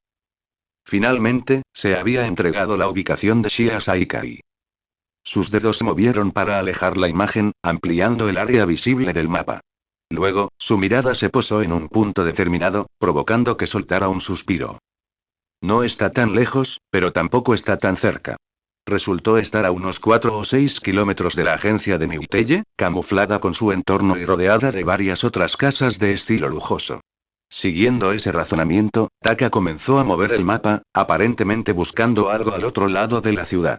Finalmente, se había entregado la ubicación de Shia Saikai. Sus dedos se movieron para alejar la imagen, ampliando el área visible del mapa. Luego, su mirada se posó en un punto determinado, provocando que soltara un suspiro. No está tan lejos, pero tampoco está tan cerca. Resultó estar a unos 4 o 6 kilómetros de la agencia de Newtelle, camuflada con su entorno y rodeada de varias otras casas de estilo lujoso. Siguiendo ese razonamiento, Taka comenzó a mover el mapa, aparentemente buscando algo al otro lado de la ciudad.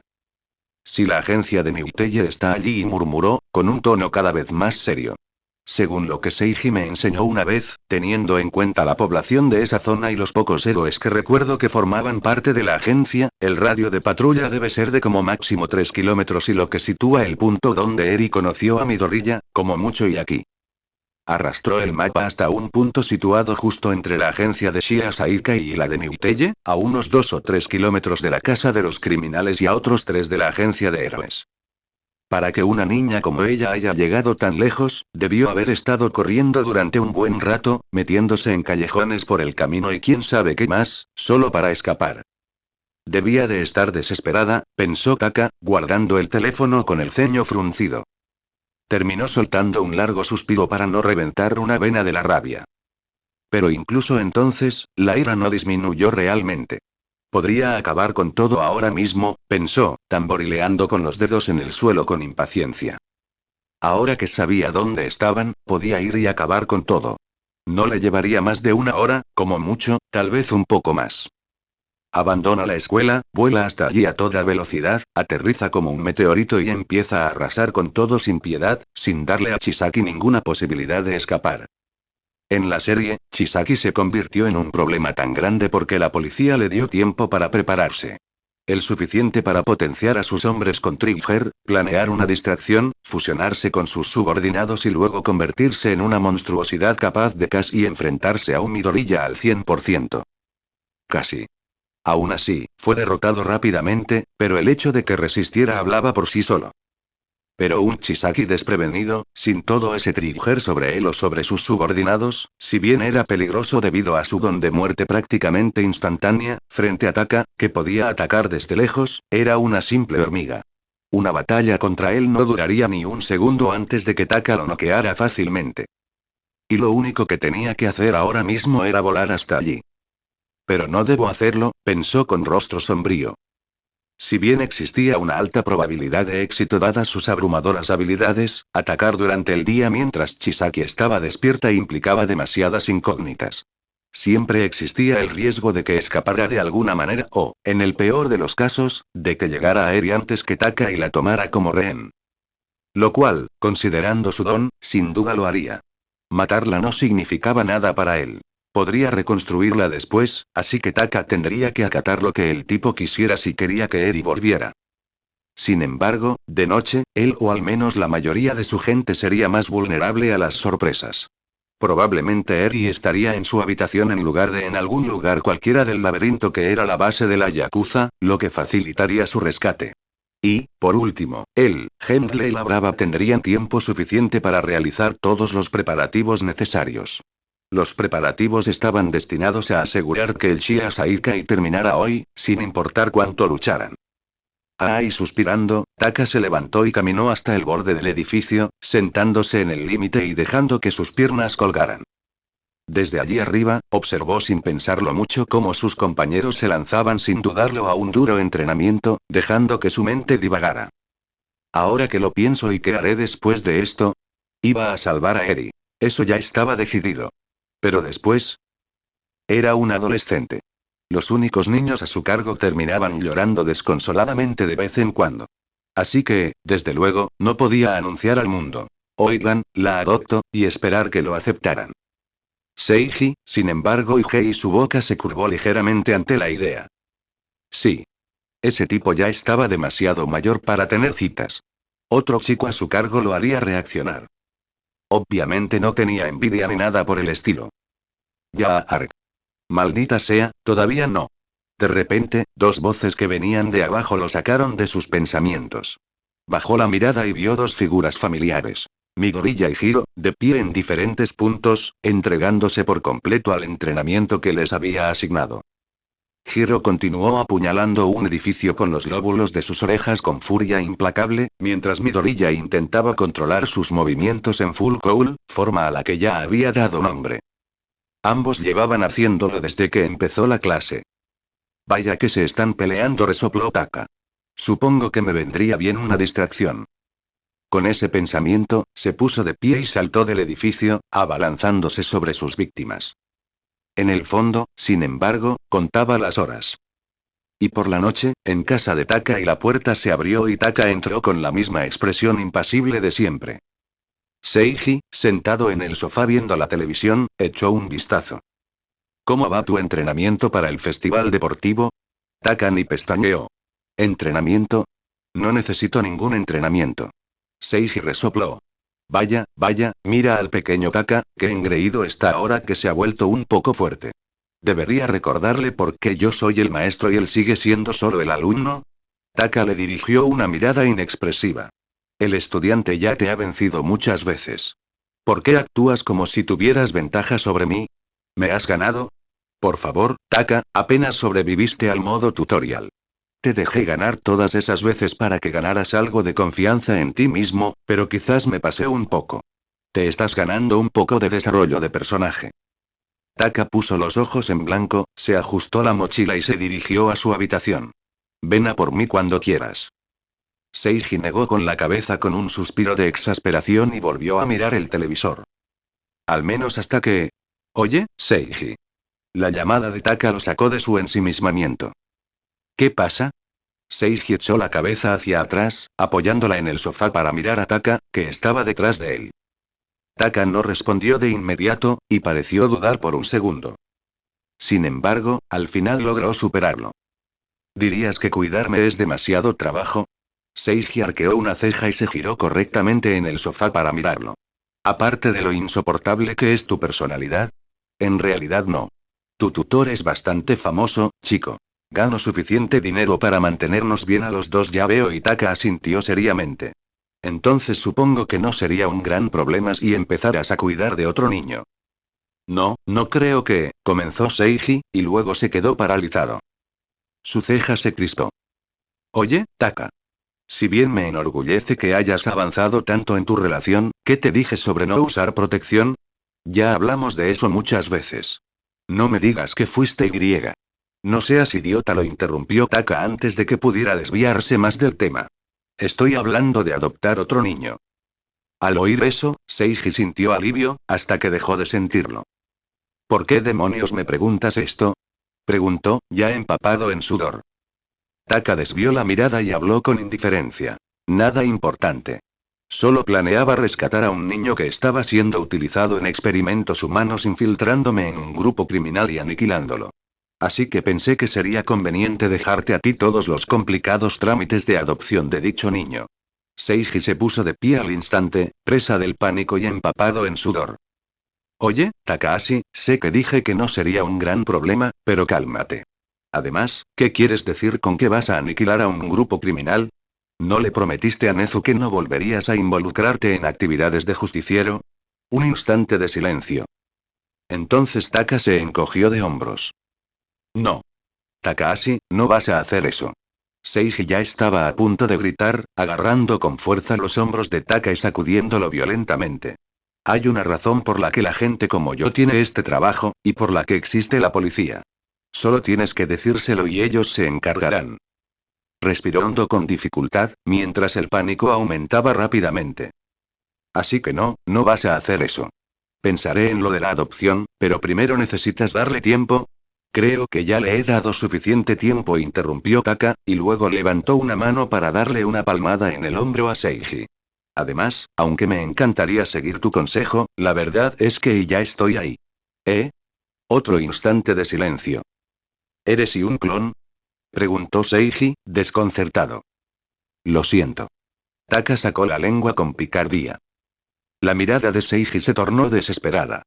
Si la agencia de Newtelle está allí, murmuró, con un tono cada vez más serio. Según lo que Seiji me enseñó una vez, teniendo en cuenta la población de esa zona y los pocos héroes que recuerdo que formaban parte de la agencia, el radio de patrulla debe ser de como máximo 3 kilómetros y lo que sitúa el punto donde Eri conoció a Midoriya, como mucho y aquí. Arrastró el mapa hasta un punto situado justo entre la agencia de Shia Saikai y la de Newtelle, a unos 2 o 3 kilómetros de la casa de los criminales y a otros 3 de la agencia de héroes. Para que una niña como ella haya llegado tan lejos, debió haber estado corriendo durante un buen rato, metiéndose en callejones por el camino y quién sabe qué más, solo para escapar. Debía de estar desesperada, pensó Taka, guardando el teléfono con el ceño fruncido. Terminó soltando un largo suspiro para no reventar una vena de la rabia. Pero incluso entonces, la ira no disminuyó realmente. Podría acabar con todo ahora mismo, pensó, tamborileando con los dedos en el suelo con impaciencia. Ahora que sabía dónde estaban, podía ir y acabar con todo. No le llevaría más de una hora, como mucho, tal vez un poco más. Abandona la escuela, vuela hasta allí a toda velocidad, aterriza como un meteorito y empieza a arrasar con todo sin piedad, sin darle a Chisaki ninguna posibilidad de escapar. En la serie, Chisaki se convirtió en un problema tan grande porque la policía le dio tiempo para prepararse. El suficiente para potenciar a sus hombres con Trigger, planear una distracción, fusionarse con sus subordinados y luego convertirse en una monstruosidad capaz de casi enfrentarse a un Midoriya al 100%. Casi. Aún así, fue derrotado rápidamente, pero el hecho de que resistiera hablaba por sí solo. Pero un Chisaki desprevenido, sin todo ese trigger sobre él o sobre sus subordinados, si bien era peligroso debido a su don de muerte prácticamente instantánea, frente a Taka, que podía atacar desde lejos, era una simple hormiga. Una batalla contra él no duraría ni un segundo antes de que Taka lo noqueara fácilmente. Y lo único que tenía que hacer ahora mismo era volar hasta allí. Pero no debo hacerlo, pensó con rostro sombrío. Si bien existía una alta probabilidad de éxito dadas sus abrumadoras habilidades, atacar durante el día mientras Chisaki estaba despierta implicaba demasiadas incógnitas. Siempre existía el riesgo de que escapara de alguna manera o, en el peor de los casos, de que llegara a Eri antes que Taka y la tomara como rehén. Lo cual, considerando su don, sin duda lo haría. Matarla no significaba nada para él. Podría reconstruirla después, así que Taka tendría que acatar lo que el tipo quisiera si quería que Eri volviera. Sin embargo, de noche, él o al menos la mayoría de su gente sería más vulnerable a las sorpresas. Probablemente Eri estaría en su habitación en lugar de en algún lugar cualquiera del laberinto que era la base de la Yakuza, lo que facilitaría su rescate. Y, por último, él, Henley y la Brava tendrían tiempo suficiente para realizar todos los preparativos necesarios. Los preparativos estaban destinados a asegurar que el Shia Saikai terminara hoy, sin importar cuánto lucharan. Y suspirando, Taka se levantó y caminó hasta el borde del edificio, sentándose en el límite y dejando que sus piernas colgaran. Desde allí arriba, observó sin pensarlo mucho cómo sus compañeros se lanzaban sin dudarlo a un duro entrenamiento, dejando que su mente divagara. Ahora que lo pienso, ¿y qué haré después de esto? Iba a salvar a Eri. Eso ya estaba decidido. Pero después... Era un adolescente. Los únicos niños a su cargo terminaban llorando desconsoladamente de vez en cuando. Así que, desde luego, no podía anunciar al mundo. Oigan, la adopto, y esperar que lo aceptaran. Seiji, sin embargo, y su boca se curvó ligeramente ante la idea. Sí. Ese tipo ya estaba demasiado mayor para tener citas. Otro chico a su cargo lo haría reaccionar. Obviamente no tenía envidia ni nada por el estilo. Ya, Ark. Maldita sea, todavía no. De repente, dos voces que venían de abajo lo sacaron de sus pensamientos. Bajó la mirada y vio dos figuras familiares. Midoriya y Hiro, de pie en diferentes puntos, entregándose por completo al entrenamiento que les había asignado. Hiro continuó apuñalando un edificio con los lóbulos de sus orejas con furia implacable, mientras Midoriya intentaba controlar sus movimientos en Full Cowl, forma a la que ya había dado nombre. Ambos llevaban haciéndolo desde que empezó la clase. Vaya que se están peleando, resopló Taka. Supongo que me vendría bien una distracción. Con ese pensamiento, se puso de pie y saltó del edificio, abalanzándose sobre sus víctimas. En el fondo, sin embargo, contaba las horas. Y por la noche, en casa de Taka y la puerta se abrió y Taka entró con la misma expresión impasible de siempre. Seiji, sentado en el sofá viendo la televisión, echó un vistazo. ¿Cómo va tu entrenamiento para el festival deportivo? Taka ni pestañeó. ¿Entrenamiento? No necesito ningún entrenamiento. Seiji resopló. Vaya, vaya, mira al pequeño Taka, qué engreído está ahora que se ha vuelto un poco fuerte. ¿Debería recordarle por qué yo soy el maestro y él sigue siendo solo el alumno? Taka le dirigió una mirada inexpresiva. El estudiante ya te ha vencido muchas veces. ¿Por qué actúas como si tuvieras ventaja sobre mí? ¿Me has ganado? Por favor, Taka, apenas sobreviviste al modo tutorial. Te dejé ganar todas esas veces para que ganaras algo de confianza en ti mismo, pero quizás me pasé un poco. Te estás ganando un poco de desarrollo de personaje. Taka puso los ojos en blanco, se ajustó la mochila y se dirigió a su habitación. Ven a por mí cuando quieras. Seiji negó con la cabeza con un suspiro de exasperación y volvió a mirar el televisor. Al menos hasta que... Oye, Seiji. La llamada de Taka lo sacó de su ensimismamiento. ¿Qué pasa? Seiji echó la cabeza hacia atrás, apoyándola en el sofá para mirar a Taka, que estaba detrás de él. Taka no respondió de inmediato, y pareció dudar por un segundo. Sin embargo, al final logró superarlo. ¿Dirías que cuidarme es demasiado trabajo? Seiji arqueó una ceja y se giró correctamente en el sofá para mirarlo. Aparte de lo insoportable que es tu personalidad. En realidad no. Tu tutor es bastante famoso, chico. Gano suficiente dinero para mantenernos bien a los dos, ya veo, y Taka asintió seriamente. Entonces supongo que no sería un gran problema si empezaras a cuidar de otro niño. No, no creo que, comenzó Seiji, y luego se quedó paralizado. Su ceja se crispó. Oye, Taka. Si bien me enorgullece que hayas avanzado tanto en tu relación, ¿qué te dije sobre no usar protección? Ya hablamos de eso muchas veces. No me digas que fuiste Y. No seas idiota, lo interrumpió Taka antes de que pudiera desviarse más del tema. Estoy hablando de adoptar otro niño. Al oír eso, Seiji sintió alivio, hasta que dejó de sentirlo. ¿Por qué demonios me preguntas esto? Preguntó, ya empapado en sudor. Taka desvió la mirada y habló con indiferencia. Nada importante. Solo planeaba rescatar a un niño que estaba siendo utilizado en experimentos humanos, infiltrándome en un grupo criminal y aniquilándolo. Así que pensé que sería conveniente dejarte a ti todos los complicados trámites de adopción de dicho niño. Seiji se puso de pie al instante, presa del pánico y empapado en sudor. Oye, Takahashi, sé que dije que no sería un gran problema, pero cálmate. Además, ¿qué quieres decir con que vas a aniquilar a un grupo criminal? ¿No le prometiste a Nezu que no volverías a involucrarte en actividades de justiciero? Un instante de silencio. Entonces Taka se encogió de hombros. No. Takahashi, no vas a hacer eso. Seiji ya estaba a punto de gritar, agarrando con fuerza los hombros de Taka y sacudiéndolo violentamente. Hay una razón por la que la gente como yo tiene este trabajo, y por la que existe la policía. Solo tienes que decírselo y ellos se encargarán. Respiró hondo con dificultad, mientras el pánico aumentaba rápidamente. Así que no vas a hacer eso. Pensaré en lo de la adopción, pero primero necesitas darle tiempo. Creo que ya le he dado suficiente tiempo, interrumpió Taka, y luego levantó una mano para darle una palmada en el hombro a Seiji. Además, aunque me encantaría seguir tu consejo, la verdad es que ya estoy ahí. ¿Eh? Otro instante de silencio. ¿Eres y un clon? Preguntó Seiji, desconcertado. Lo siento. Taka sacó la lengua con picardía. La mirada de Seiji se tornó desesperada.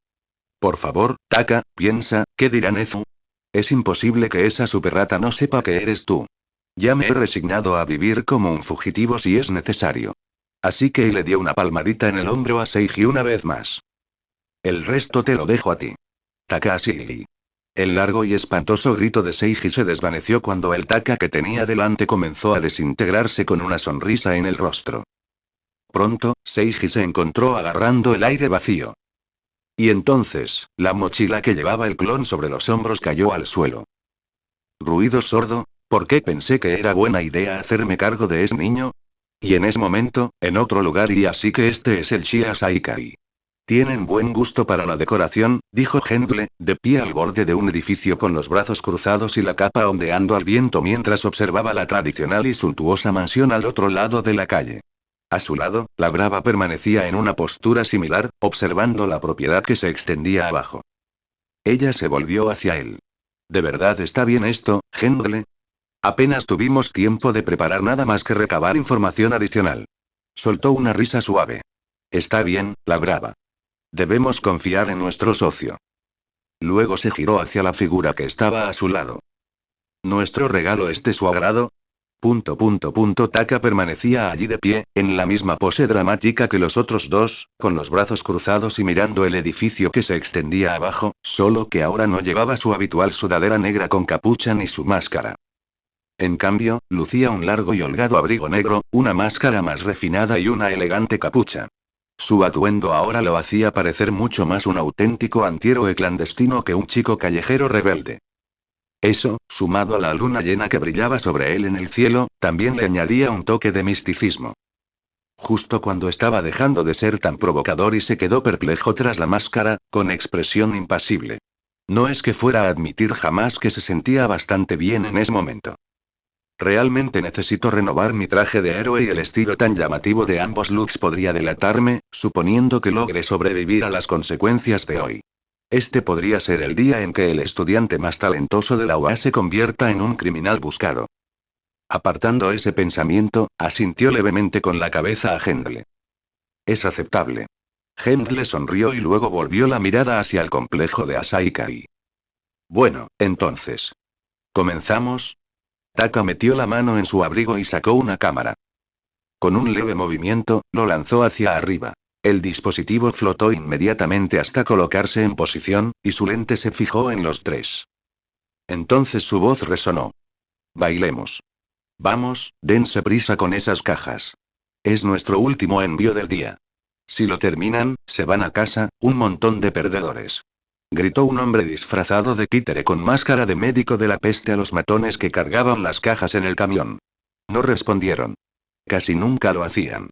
Por favor, Taka, piensa, ¿qué dirá Nezu? Es imposible que esa superrata no sepa que eres tú. Ya me he resignado a vivir como un fugitivo si es necesario. Así que le dio una palmadita en el hombro a Seiji una vez más. El resto te lo dejo a ti. Takashi. El largo y espantoso grito de Seiji se desvaneció cuando el Taka que tenía delante comenzó a desintegrarse con una sonrisa en el rostro. Pronto, Seiji se encontró agarrando el aire vacío. Y entonces, la mochila que llevaba el clon sobre los hombros cayó al suelo. Ruido sordo, ¿por qué pensé que era buena idea hacerme cargo de ese niño? Y en ese momento, en otro lugar y así que este es el Shia Saikai. Tienen buen gusto para la decoración, dijo Hendle, de pie al borde de un edificio con los brazos cruzados y la capa ondeando al viento mientras observaba la tradicional y suntuosa mansión al otro lado de la calle. A su lado, la brava permanecía en una postura similar, observando la propiedad que se extendía abajo. Ella se volvió hacia él. ¿De verdad está bien esto, Hendle? Apenas tuvimos tiempo de preparar nada más que recabar información adicional. Soltó una risa suave. Está bien, la brava. Debemos confiar en nuestro socio. Luego se giró hacia la figura que estaba a su lado. ¿Nuestro regalo es de su agrado? Taka permanecía allí de pie, en la misma pose dramática que los otros dos, con los brazos cruzados y mirando el edificio que se extendía abajo, solo que ahora no llevaba su habitual sudadera negra con capucha ni su máscara. En cambio, lucía un largo y holgado abrigo negro, una máscara más refinada y una elegante capucha. Su atuendo ahora lo hacía parecer mucho más un auténtico antihéroe clandestino que un chico callejero rebelde. Eso, sumado a la luna llena que brillaba sobre él en el cielo, también le añadía un toque de misticismo. Justo cuando estaba dejando de ser tan provocador y se quedó perplejo tras la máscara, con expresión impasible. No es que fuera a admitir jamás que se sentía bastante bien en ese momento. Realmente necesito renovar mi traje de héroe y el estilo tan llamativo de ambos looks podría delatarme, suponiendo que logre sobrevivir a las consecuencias de hoy. Este podría ser el día en que el estudiante más talentoso de la UA se convierta en un criminal buscado. Apartando ese pensamiento, asintió levemente con la cabeza a Hendle. Es aceptable. Hendle sonrió y luego volvió la mirada hacia el complejo de Asaikai. Bueno, entonces. ¿Comenzamos? Taka metió la mano en su abrigo y sacó una cámara. Con un leve movimiento, lo lanzó hacia arriba. El dispositivo flotó inmediatamente hasta colocarse en posición, y su lente se fijó en los tres. Entonces su voz resonó. Bailemos. Vamos, dense prisa con esas cajas. Es nuestro último envío del día. Si lo terminan, se van a casa, un montón de perdedores. Gritó un hombre disfrazado de títere con máscara de médico de la peste a los matones que cargaban las cajas en el camión. No respondieron. Casi nunca lo hacían.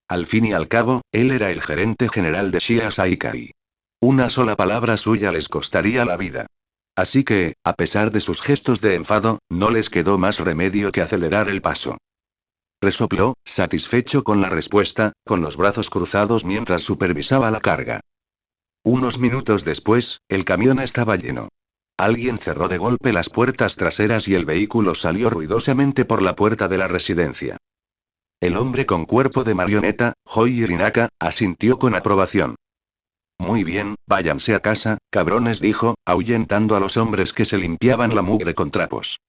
Al fin y al cabo, él era el gerente general de Shia Saikai. Una sola palabra suya les costaría la vida. Así que, a pesar de sus gestos de enfado, no les quedó más remedio que acelerar el paso. Resopló, satisfecho con la respuesta, con los brazos cruzados mientras supervisaba la carga. Unos minutos después, el camión estaba lleno. Alguien cerró de golpe las puertas traseras y el vehículo salió ruidosamente por la puerta de la residencia. El hombre con cuerpo de marioneta, Hoi Irinaka, asintió con aprobación. Muy bien, váyanse a casa, cabrones, dijo, ahuyentando a los hombres que se limpiaban la mugre con trapos.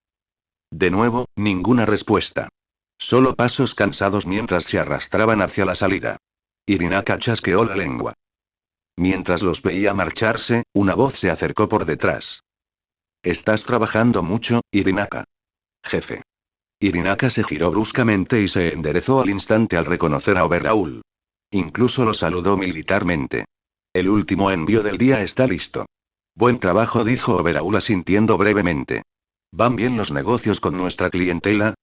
De nuevo, ninguna respuesta. Solo pasos cansados mientras se arrastraban hacia la salida. Irinaka chasqueó la lengua. Mientras los veía marcharse, una voz se acercó por detrás. Estás trabajando mucho, Irinaka. Jefe. Hirinaka se giró bruscamente y se enderezó al instante al reconocer a Overhaul. Incluso lo saludó militarmente. El último envío del día está listo. Buen trabajo, dijo Overhaul asintiendo brevemente. ¿Van bien los negocios con nuestra clientela?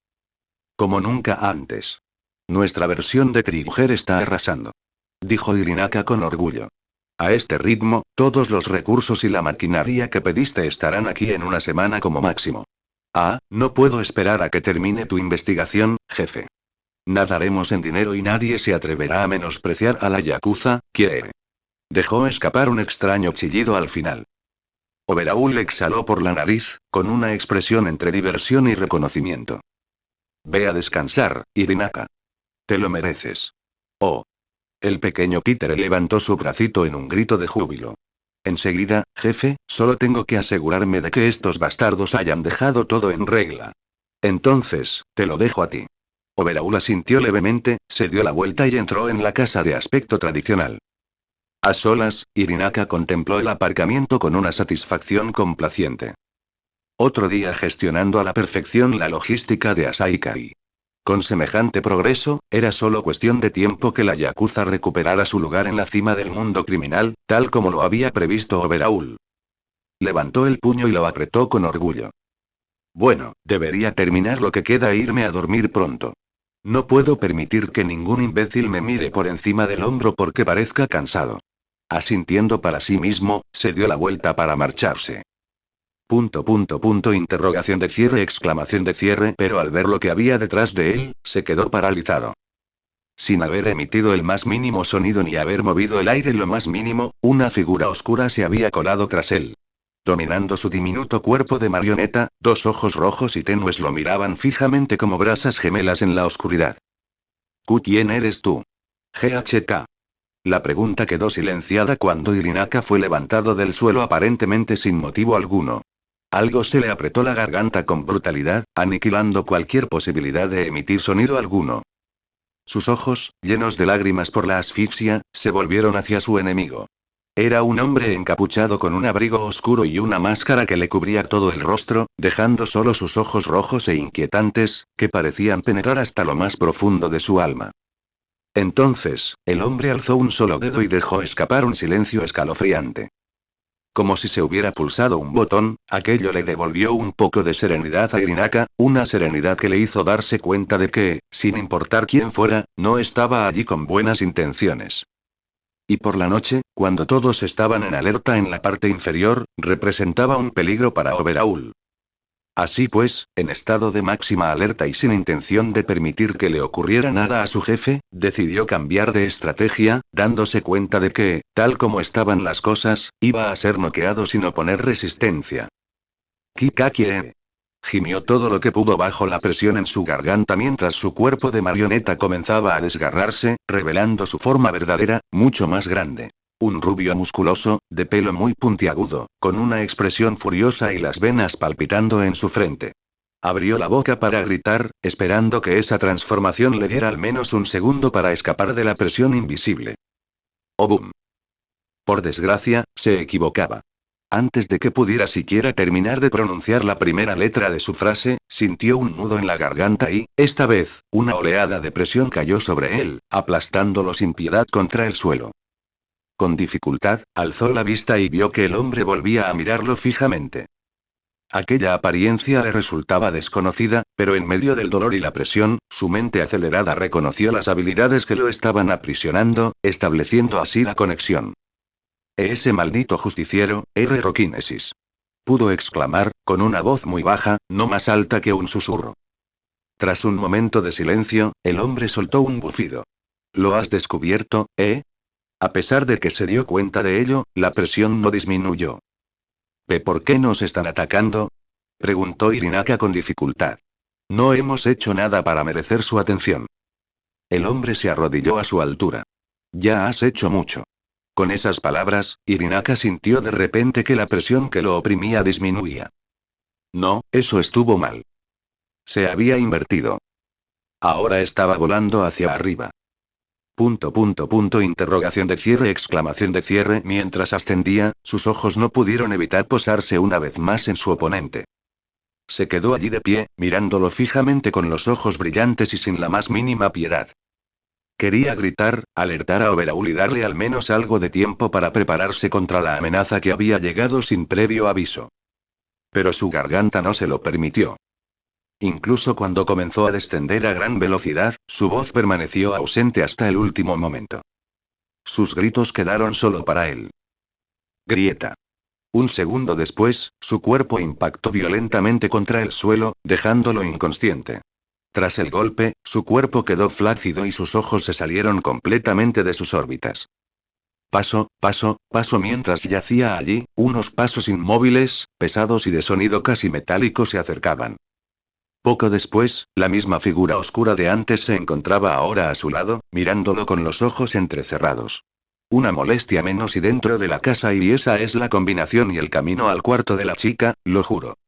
Como nunca antes. Nuestra versión de Trigger está arrasando. Dijo Hirinaka con orgullo. A este ritmo, todos los recursos y la maquinaria que pediste estarán aquí en una semana como máximo. Ah, no puedo esperar a que termine tu investigación, jefe. Nadaremos en dinero y nadie se atreverá a menospreciar a la Yakuza, quiere. Dejó escapar un extraño chillido al final. Overhaul exhaló por la nariz, con una expresión entre diversión y reconocimiento. Ve a descansar, Hirinaka. Te lo mereces. Oh. El pequeño títere levantó su bracito en un grito de júbilo. Enseguida, jefe, solo tengo que asegurarme de que estos bastardos hayan dejado todo en regla. Entonces, te lo dejo a ti. Overhaul asintió levemente, se dio la vuelta y entró en la casa de aspecto tradicional. A solas, Hirinaka contempló el aparcamiento con una satisfacción complaciente. Otro día gestionando a la perfección la logística de Asaikai. Con semejante progreso, era solo cuestión de tiempo que la Yakuza recuperara su lugar en la cima del mundo criminal, tal como lo había previsto Overhaul. Levantó el puño y lo apretó con orgullo. Bueno, debería terminar lo que queda e irme a dormir pronto. No puedo permitir que ningún imbécil me mire por encima del hombro porque parezca cansado. Asintiendo para sí mismo, se dio la vuelta para marcharse. Interrogación de cierre, exclamación de cierre, pero al ver lo que había detrás de él, se quedó paralizado. Sin haber emitido el más mínimo sonido ni haber movido el aire lo más mínimo, una figura oscura se había colado tras él. Dominando su diminuto cuerpo de marioneta, dos ojos rojos y tenues lo miraban fijamente como brasas gemelas en la oscuridad. ¿Quién eres tú? GHK. La pregunta quedó silenciada cuando Hirinaka fue levantado del suelo aparentemente sin motivo alguno. Algo se le apretó la garganta con brutalidad, aniquilando cualquier posibilidad de emitir sonido alguno. Sus ojos, llenos de lágrimas por la asfixia, se volvieron hacia su enemigo. Era un hombre encapuchado con un abrigo oscuro y una máscara que le cubría todo el rostro, dejando solo sus ojos rojos e inquietantes, que parecían penetrar hasta lo más profundo de su alma. Entonces, el hombre alzó un solo dedo y dejó escapar un silencio escalofriante. Como si se hubiera pulsado un botón, aquello le devolvió un poco de serenidad a Hirinaka, una serenidad que le hizo darse cuenta de que, sin importar quién fuera, no estaba allí con buenas intenciones. Y por la noche, cuando todos estaban en alerta en la parte inferior, representaba un peligro para Overhaul. Así pues, en estado de máxima alerta y sin intención de permitir que le ocurriera nada a su jefe, decidió cambiar de estrategia, dándose cuenta de que, tal como estaban las cosas, iba a ser noqueado sin oponer resistencia. Kikakie. Gimió todo lo que pudo bajo la presión en su garganta mientras su cuerpo de marioneta comenzaba a desgarrarse, revelando su forma verdadera, mucho más grande. Un rubio musculoso, de pelo muy puntiagudo, con una expresión furiosa y las venas palpitando en su frente. Abrió la boca para gritar, esperando que esa transformación le diera al menos un segundo para escapar de la presión invisible. ¡Oh, boom! Por desgracia, se equivocaba. Antes de que pudiera siquiera terminar de pronunciar la primera letra de su frase, sintió un nudo en la garganta y, esta vez, una oleada de presión cayó sobre él, aplastándolo sin piedad contra el suelo. Con dificultad, alzó la vista y vio que el hombre volvía a mirarlo fijamente. Aquella apariencia le resultaba desconocida, pero en medio del dolor y la presión, su mente acelerada reconoció las habilidades que lo estaban aprisionando, estableciendo así la conexión. Ese maldito justiciero, Roquinesis. Pudo exclamar, con una voz muy baja, no más alta que un susurro. Tras un momento de silencio, el hombre soltó un bufido. ¿Lo has descubierto, A pesar de que se dio cuenta de ello, la presión no disminuyó. ¿Por qué nos están atacando? Preguntó Hirinaka con dificultad. No hemos hecho nada para merecer su atención. El hombre se arrodilló a su altura. Ya has hecho mucho. Con esas palabras, Hirinaka sintió de repente que la presión que lo oprimía disminuía. No, eso estuvo mal. Se había invertido. Ahora estaba volando hacia arriba. Interrogación de cierre, exclamación de cierre. Mientras ascendía, sus ojos no pudieron evitar posarse una vez más en su oponente. Se quedó allí de pie, mirándolo fijamente con los ojos brillantes y sin la más mínima piedad. Quería gritar, alertar a Overhaul y darle al menos algo de tiempo para prepararse contra la amenaza que había llegado sin previo aviso. Pero su garganta no se lo permitió. Incluso cuando comenzó a descender a gran velocidad, su voz permaneció ausente hasta el último momento. Sus gritos quedaron solo para él. Grieta. Un segundo después, su cuerpo impactó violentamente contra el suelo, dejándolo inconsciente. Tras el golpe, su cuerpo quedó flácido y sus ojos se salieron completamente de sus órbitas. Paso, paso, paso mientras yacía allí, unos pasos inmóviles, pesados y de sonido casi metálico se acercaban. Poco después, la misma figura oscura de antes se encontraba ahora a su lado, mirándolo con los ojos entrecerrados. Una molestia menos y dentro de la casa y esa es la combinación y el camino al cuarto de la chica, lo juro.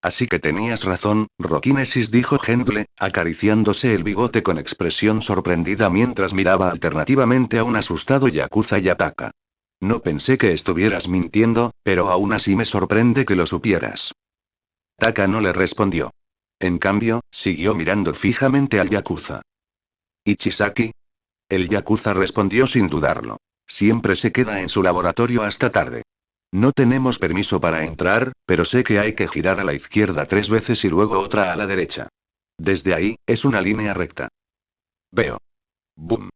Así que tenías razón, Roquinesis, dijo Hendle, acariciándose el bigote con expresión sorprendida mientras miraba alternativamente a un asustado Yakuza y a Taka. No pensé que estuvieras mintiendo, pero aún así me sorprende que lo supieras. Taka no le respondió. En cambio, siguió mirando fijamente al Yakuza. ¿Ichisaki? El Yakuza respondió sin dudarlo. Siempre se queda en su laboratorio hasta tarde. No tenemos permiso para entrar, pero sé que hay que girar a la izquierda 3 veces y luego otra a la derecha. Desde ahí, es una línea recta. Veo. Boom.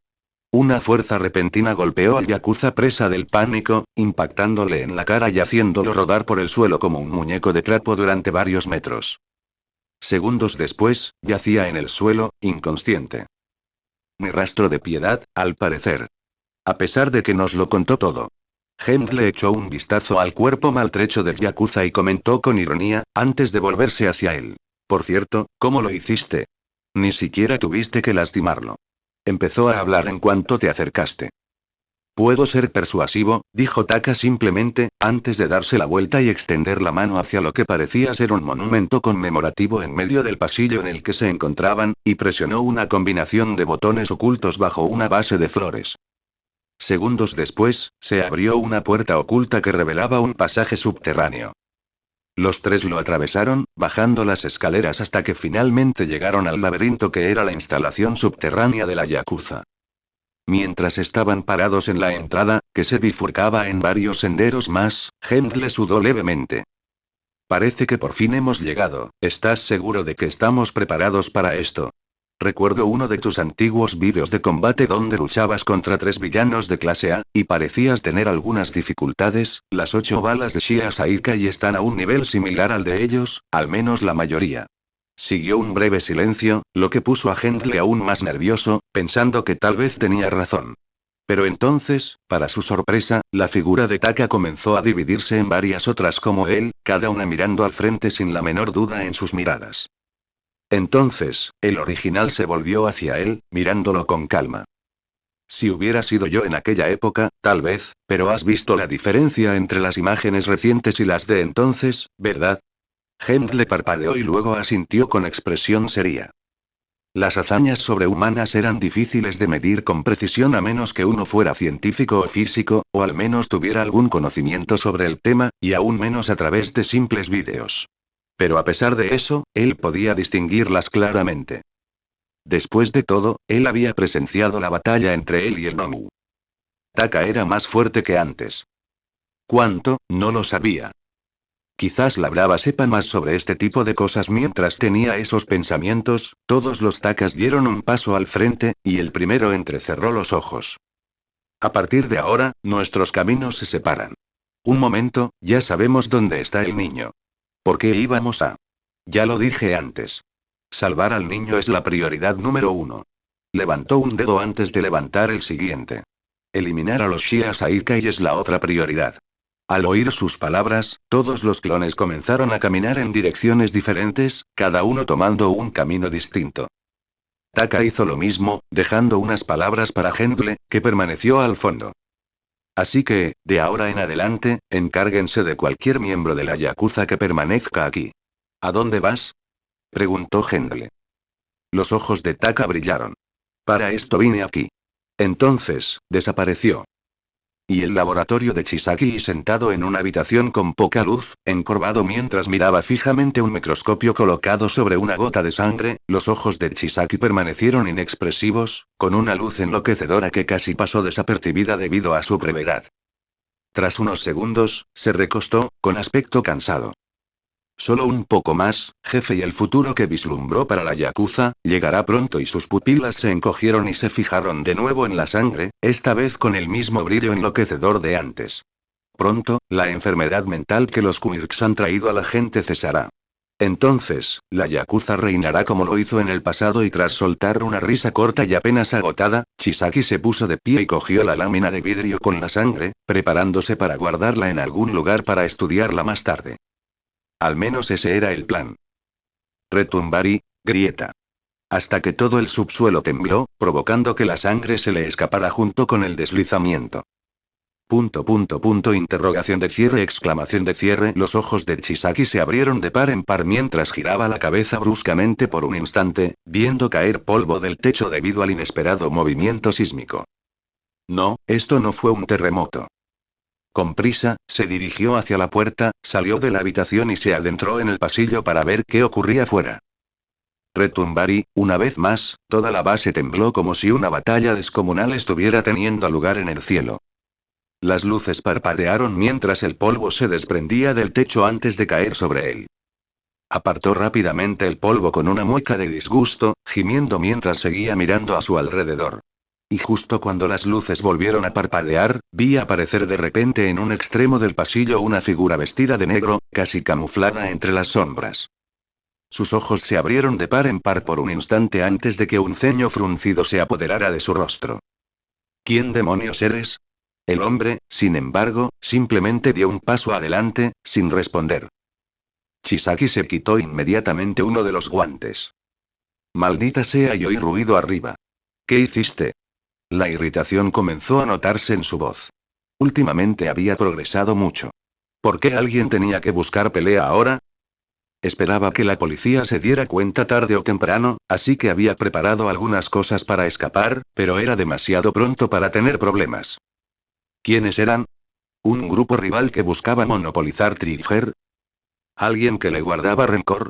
Una fuerza repentina golpeó al Yakuza presa del pánico, impactándole en la cara y haciéndolo rodar por el suelo como un muñeco de trapo durante varios metros. Segundos después, yacía en el suelo, inconsciente. Ni rastro de piedad, al parecer. A pesar de que nos lo contó todo. Hendle echó un vistazo al cuerpo maltrecho del Yakuza y comentó con ironía, antes de volverse hacia él. Por cierto, ¿cómo lo hiciste? Ni siquiera tuviste que lastimarlo. Empezó a hablar en cuanto te acercaste. Puedo ser persuasivo, dijo Taka simplemente, antes de darse la vuelta y extender la mano hacia lo que parecía ser un monumento conmemorativo en medio del pasillo en el que se encontraban, y presionó una combinación de botones ocultos bajo una base de flores. Segundos después, se abrió una puerta oculta que revelaba un pasaje subterráneo. Los tres lo atravesaron, bajando las escaleras hasta que finalmente llegaron al laberinto que era la instalación subterránea de la Yakuza. Mientras estaban parados en la entrada, que se bifurcaba en varios senderos más, Hendle sudó levemente. Parece que por fin hemos llegado. ¿Estás seguro de que estamos preparados para esto? Recuerdo uno de tus antiguos vídeos de combate donde luchabas contra 3 villanos de clase A, y parecías tener algunas dificultades. Las 8 balas de Shia Saikai están a un nivel similar al de ellos, al menos la mayoría. Siguió un breve silencio, lo que puso a Hendle aún más nervioso, pensando que tal vez tenía razón. Pero entonces, para su sorpresa, la figura de Taka comenzó a dividirse en varias otras como él, cada una mirando al frente sin la menor duda en sus miradas. Entonces, el original se volvió hacia él, mirándolo con calma. Si hubiera sido yo en aquella época, tal vez, pero has visto la diferencia entre las imágenes recientes y las de entonces, ¿verdad? Hendle parpadeó y luego asintió con expresión seria. Las hazañas sobrehumanas eran difíciles de medir con precisión a menos que uno fuera científico o físico, o al menos tuviera algún conocimiento sobre el tema, y aún menos a través de simples vídeos. Pero a pesar de eso, él podía distinguirlas claramente. Después de todo, él había presenciado la batalla entre él y el Nomu. Taka era más fuerte que antes. ¿Cuánto? No lo sabía. Quizás la brava sepa más sobre este tipo de cosas. Mientras tenía esos pensamientos, todos los Takas dieron un paso al frente, y el primero entrecerró los ojos. A partir de ahora, nuestros caminos se separan. Un momento, ya sabemos dónde está el niño. ¿Por qué íbamos a? Ya lo dije antes. Salvar al niño es la prioridad número 1. Levantó un dedo antes de levantar el siguiente. Eliminar a los Shia Saikai es la otra prioridad. Al oír sus palabras, todos los clones comenzaron a caminar en direcciones diferentes, cada uno tomando un camino distinto. Taka hizo lo mismo, dejando unas palabras para Hendle, que permaneció al fondo. Así que, de ahora en adelante, encárguense de cualquier miembro de la Yakuza que permanezca aquí. ¿A dónde vas? Preguntó Hendle. Los ojos de Taka brillaron. Para esto vine aquí. Entonces, desapareció. Y el laboratorio de Chisaki sentado en una habitación con poca luz, encorvado mientras miraba fijamente un microscopio colocado sobre una gota de sangre, los ojos de Chisaki permanecieron inexpresivos, con una luz enloquecedora que casi pasó desapercibida debido a su brevedad. Tras unos segundos, se recostó, con aspecto cansado. Solo un poco más, jefe, y el futuro que vislumbró para la Yakuza llegará pronto, y sus pupilas se encogieron y se fijaron de nuevo en la sangre, esta vez con el mismo brillo enloquecedor de antes. Pronto, la enfermedad mental que los quirks han traído a la gente cesará. Entonces, la Yakuza reinará como lo hizo en el pasado. Y tras soltar una risa corta y apenas agotada, Chisaki se puso de pie y cogió la lámina de vidrio con la sangre, preparándose para guardarla en algún lugar para estudiarla más tarde. Al menos ese era el plan. Retumbar y grieta. Hasta que todo el subsuelo tembló, provocando que la sangre se le escapara junto con el deslizamiento. Interrogación de cierre, exclamación de cierre. Los ojos de Chisaki se abrieron de par en par mientras giraba la cabeza bruscamente por un instante, viendo caer polvo del techo debido al inesperado movimiento sísmico. No, esto no fue un terremoto. Con prisa, se dirigió hacia la puerta, salió de la habitación y se adentró en el pasillo para ver qué ocurría fuera. Retumbar y, una vez más, toda la base tembló como si una batalla descomunal estuviera teniendo lugar en el cielo. Las luces parpadearon mientras el polvo se desprendía del techo antes de caer sobre él. Apartó rápidamente el polvo con una mueca de disgusto, gimiendo mientras seguía mirando a su alrededor. Y justo cuando las luces volvieron a parpadear, vi aparecer de repente en un extremo del pasillo una figura vestida de negro, casi camuflada entre las sombras. Sus ojos se abrieron de par en par por un instante antes de que un ceño fruncido se apoderara de su rostro. ¿Quién demonios eres? El hombre, sin embargo, simplemente dio un paso adelante, sin responder. Chisaki se quitó inmediatamente uno de los guantes. Maldita sea, y oí ruido arriba. ¿Qué hiciste? La irritación comenzó a notarse en su voz. Últimamente había progresado mucho. ¿Por qué alguien tenía que buscar pelea ahora? Esperaba que la policía se diera cuenta tarde o temprano, así que había preparado algunas cosas para escapar, pero era demasiado pronto para tener problemas. ¿Quiénes eran? ¿Un grupo rival que buscaba monopolizar Trigger? ¿Alguien que le guardaba rencor?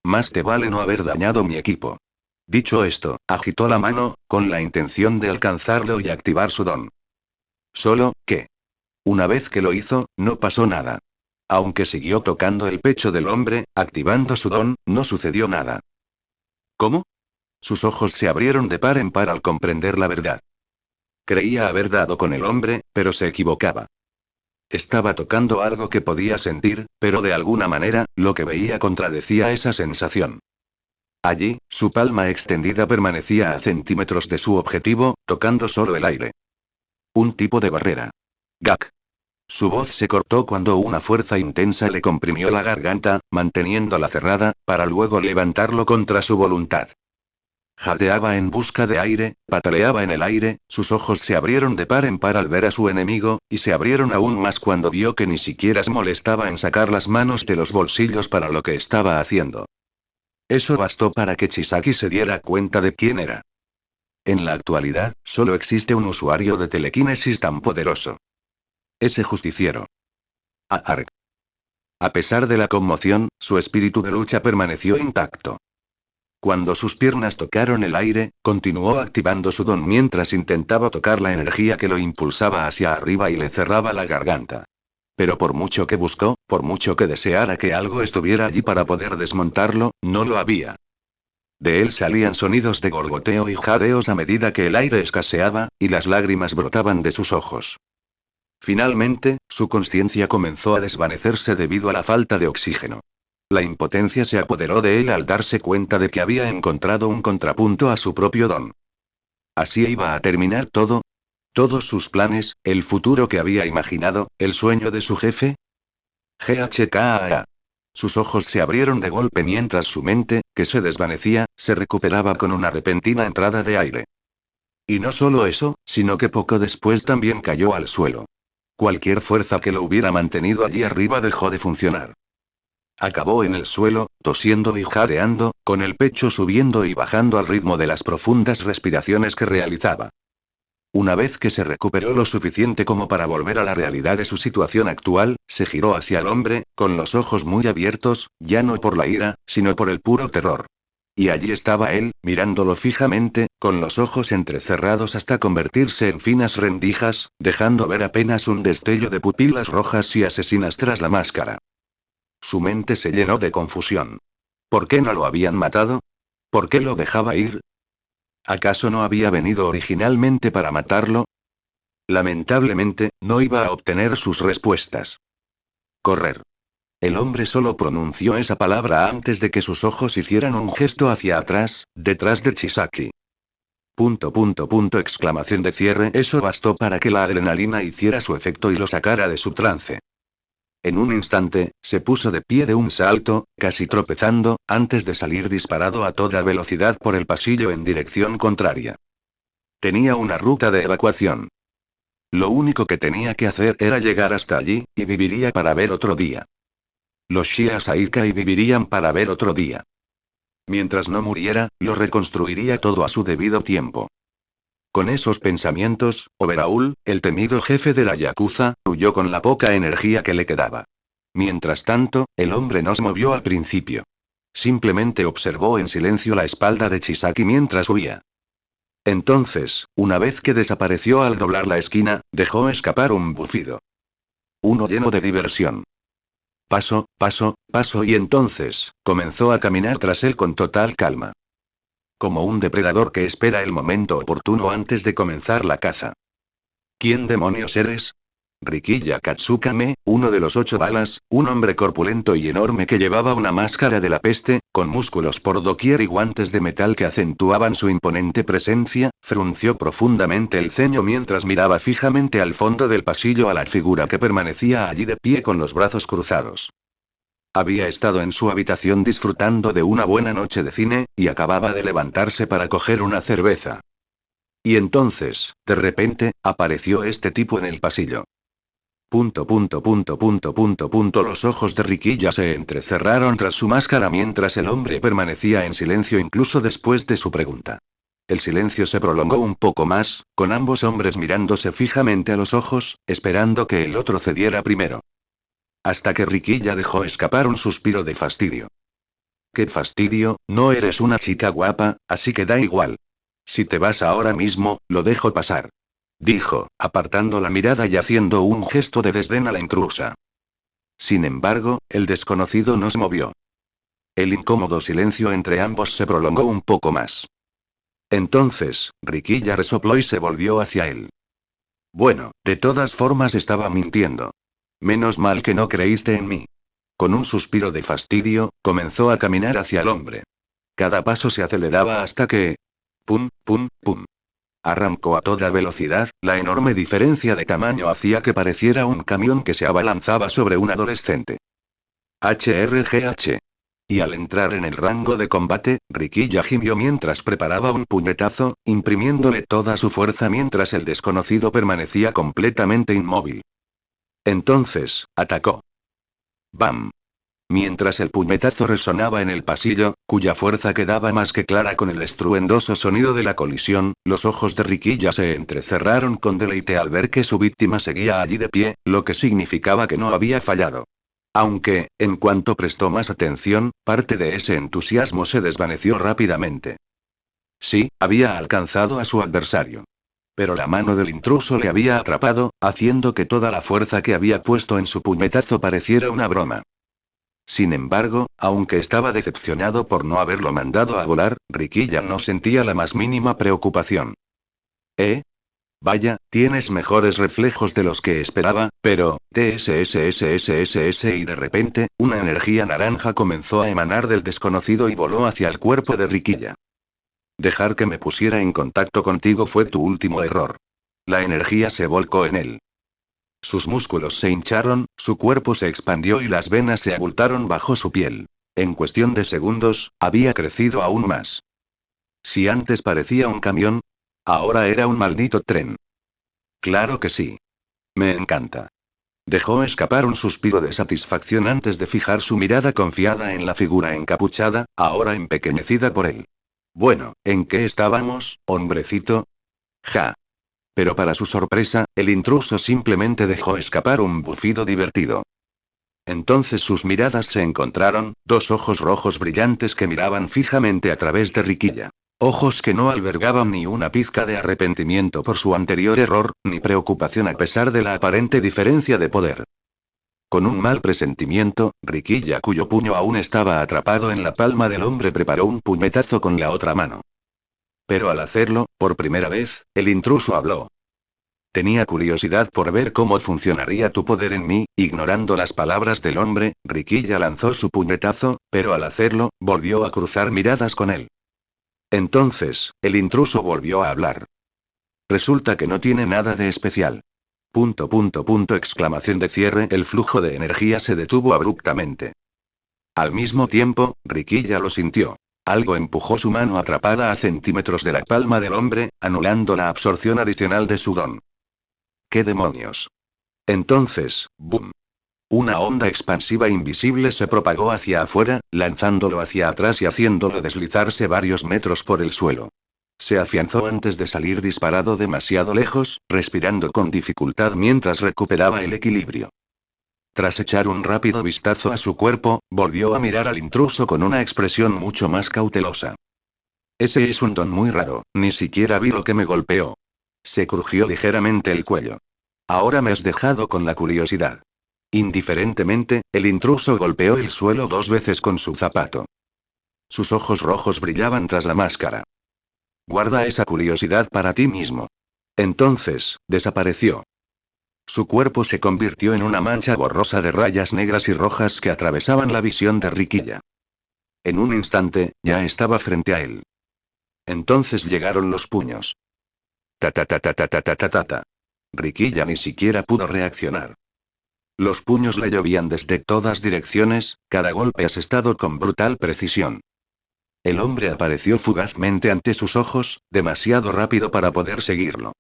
Más te vale no haber dañado mi equipo. Dicho esto, agitó la mano, con la intención de alcanzarlo y activar su don. Solo que, una vez que lo hizo, no pasó nada. Aunque siguió tocando el pecho del hombre, activando su don, no sucedió nada. ¿Cómo? Sus ojos se abrieron de par en par al comprender la verdad. Creía haber dado con el hombre, pero se equivocaba. Estaba tocando algo que podía sentir, pero de alguna manera, lo que veía contradecía esa sensación. Allí, su palma extendida permanecía a centímetros de su objetivo, tocando solo el aire. Un tipo de barrera. Gak. Su voz se cortó cuando una fuerza intensa le comprimió la garganta, manteniéndola cerrada, para luego levantarlo contra su voluntad. Jadeaba en busca de aire, pataleaba en el aire, sus ojos se abrieron de par en par al ver a su enemigo, y se abrieron aún más cuando vio que ni siquiera se molestaba en sacar las manos de los bolsillos para lo que estaba haciendo. Eso bastó para que Chisaki se diera cuenta de quién era. En la actualidad, solo existe un usuario de telequinesis tan poderoso. Ese justiciero. Aark. A pesar de la conmoción, su espíritu de lucha permaneció intacto. Cuando sus piernas tocaron el aire, continuó activando su don mientras intentaba tocar la energía que lo impulsaba hacia arriba y le cerraba la garganta. Pero por mucho que buscó, por mucho que deseara que algo estuviera allí para poder desmontarlo, no lo había. De él salían sonidos de gorgoteo y jadeos a medida que el aire escaseaba, y las lágrimas brotaban de sus ojos. Finalmente, su conciencia comenzó a desvanecerse debido a la falta de oxígeno. La impotencia se apoderó de él al darse cuenta de que había encontrado un contrapunto a su propio don. ¿Así iba a terminar todo? ¿Todos sus planes, el futuro que había imaginado, el sueño de su jefe? GHKA. Sus ojos se abrieron de golpe mientras su mente, que se desvanecía, se recuperaba con una repentina entrada de aire. Y no solo eso, sino que poco después también cayó al suelo. Cualquier fuerza que lo hubiera mantenido allí arriba dejó de funcionar. Acabó en el suelo, tosiendo y jadeando, con el pecho subiendo y bajando al ritmo de las profundas respiraciones que realizaba. Una vez que se recuperó lo suficiente como para volver a la realidad de su situación actual, se giró hacia el hombre, con los ojos muy abiertos, ya no por la ira, sino por el puro terror. Y allí estaba él, mirándolo fijamente, con los ojos entrecerrados hasta convertirse en finas rendijas, dejando ver apenas un destello de pupilas rojas y asesinas tras la máscara. Su mente se llenó de confusión. ¿Por qué no lo habían matado? ¿Por qué lo dejaba ir? ¿Acaso no había venido originalmente para matarlo? Lamentablemente, no iba a obtener sus respuestas. Correr. El hombre solo pronunció esa palabra antes de que sus ojos hicieran un gesto hacia atrás, detrás de Chisaki. Exclamación de cierre. Eso bastó para que la adrenalina hiciera su efecto y lo sacara de su trance. En un instante, se puso de pie de un salto, casi tropezando, antes de salir disparado a toda velocidad por el pasillo en dirección contraria. Tenía una ruta de evacuación. Lo único que tenía que hacer era llegar hasta allí, y viviría para ver otro día. Los Shia Saika y vivirían para ver otro día. Mientras no muriera, lo reconstruiría todo a su debido tiempo. Con esos pensamientos, Overhaul, el temido jefe de la Yakuza, huyó con la poca energía que le quedaba. Mientras tanto, el hombre no se movió al principio. Simplemente observó en silencio la espalda de Chisaki mientras huía. Entonces, una vez que desapareció al doblar la esquina, dejó escapar un bufido. Uno lleno de diversión. Paso, paso, paso y entonces, comenzó a caminar tras él con total calma. Como un depredador que espera el momento oportuno antes de comenzar la caza. ¿Quién demonios eres? Rikiya Katsukame, uno de los 8 balas, un hombre corpulento y enorme que llevaba una máscara de la peste, con músculos por doquier y guantes de metal que acentuaban su imponente presencia, frunció profundamente el ceño mientras miraba fijamente al fondo del pasillo a la figura que permanecía allí de pie con los brazos cruzados. Había estado en su habitación disfrutando de una buena noche de cine, y acababa de levantarse para coger una cerveza. Y entonces, de repente, apareció este tipo en el pasillo. Los ojos de Rikiya se entrecerraron tras su máscara mientras el hombre permanecía en silencio incluso después de su pregunta. El silencio se prolongó un poco más, con ambos hombres mirándose fijamente a los ojos, esperando que el otro cediera primero. Hasta que Rikiya dejó escapar un suspiro de fastidio. ¡Qué fastidio! No eres una chica guapa, así que da igual. Si te vas ahora mismo, lo dejo pasar. Dijo, apartando la mirada y haciendo un gesto de desdén a la intrusa. Sin embargo, el desconocido no se movió. El incómodo silencio entre ambos se prolongó un poco más. Entonces, Rikiya resopló y se volvió hacia él. Bueno, de todas formas estaba mintiendo. Menos mal que no creíste en mí. Con un suspiro de fastidio, comenzó a caminar hacia el hombre. Cada paso se aceleraba hasta que... ¡Pum, pum, pum! Arrancó a toda velocidad, la enorme diferencia de tamaño hacía que pareciera un camión que se abalanzaba sobre un adolescente. HRGH. Y al entrar en el rango de combate, Rikiya gimió mientras preparaba un puñetazo, imprimiéndole toda su fuerza mientras el desconocido permanecía completamente inmóvil. Entonces, atacó. ¡Bam! Mientras el puñetazo resonaba en el pasillo, cuya fuerza quedaba más que clara con el estruendoso sonido de la colisión, los ojos de Rikiya se entrecerraron con deleite al ver que su víctima seguía allí de pie, lo que significaba que no había fallado. Aunque, en cuanto prestó más atención, parte de ese entusiasmo se desvaneció rápidamente. Sí, había alcanzado a su adversario. Pero la mano del intruso le había atrapado, haciendo que toda la fuerza que había puesto en su puñetazo pareciera una broma. Sin embargo, aunque estaba decepcionado por no haberlo mandado a volar, Rikiya no sentía la más mínima preocupación. Vaya, tienes mejores reflejos de los que esperaba, pero, TSSSSSS y de repente, una energía naranja comenzó a emanar del desconocido y voló hacia el cuerpo de Rikiya. Dejar que me pusiera en contacto contigo fue tu último error. La energía se volcó en él. Sus músculos se hincharon, su cuerpo se expandió y las venas se abultaron bajo su piel. En cuestión de segundos, había crecido aún más. Si antes parecía un camión, ahora era un maldito tren. Claro que sí. Me encanta. Dejó escapar un suspiro de satisfacción antes de fijar su mirada confiada en la figura encapuchada, ahora empequeñecida por él. Bueno, ¿en qué estábamos, hombrecito? Ja. Pero para su sorpresa, el intruso simplemente dejó escapar un bufido divertido. Entonces sus miradas se encontraron, dos ojos rojos brillantes que miraban fijamente a través de Riquilla. Ojos que no albergaban ni una pizca de arrepentimiento por su anterior error, ni preocupación a pesar de la aparente diferencia de poder. Con un mal presentimiento, Riquilla, cuyo puño aún estaba atrapado en la palma del hombre, preparó un puñetazo con la otra mano. Pero al hacerlo, por primera vez, el intruso habló. Tenía curiosidad por ver cómo funcionaría tu poder en mí. Ignorando las palabras del hombre, Riquilla lanzó su puñetazo, pero al hacerlo, volvió a cruzar miradas con él. Entonces, el intruso volvió a hablar. Resulta que no tiene nada de especial. Exclamación de cierre. El flujo de energía se detuvo abruptamente. Al mismo tiempo, Riquilla lo sintió. Algo empujó su mano atrapada a centímetros de la palma del hombre, anulando la absorción adicional de su don. ¿Qué demonios? Entonces, ¡boom! Una onda expansiva invisible se propagó hacia afuera, lanzándolo hacia atrás y haciéndolo deslizarse varios metros por el suelo. Se afianzó antes de salir disparado demasiado lejos, respirando con dificultad mientras recuperaba el equilibrio. Tras echar un rápido vistazo a su cuerpo, volvió a mirar al intruso con una expresión mucho más cautelosa. Ese es un don muy raro, ni siquiera vi lo que me golpeó. Se crujió ligeramente el cuello. Ahora me has dejado con la curiosidad. Indiferentemente, el intruso golpeó el suelo 2 veces con su zapato. Sus ojos rojos brillaban tras la máscara. Guarda esa curiosidad para ti mismo. Entonces, desapareció. Su cuerpo se convirtió en una mancha borrosa de rayas negras y rojas que atravesaban la visión de Riquilla. En un instante, ya estaba frente a él. Entonces llegaron los puños. Ta ta ta ta ta ta ta ta ta ta. Riquilla ni siquiera pudo reaccionar. Los puños le llovían desde todas direcciones, cada golpe asestado con brutal precisión. El hombre apareció fugazmente ante sus ojos, demasiado rápido para poder seguirlo.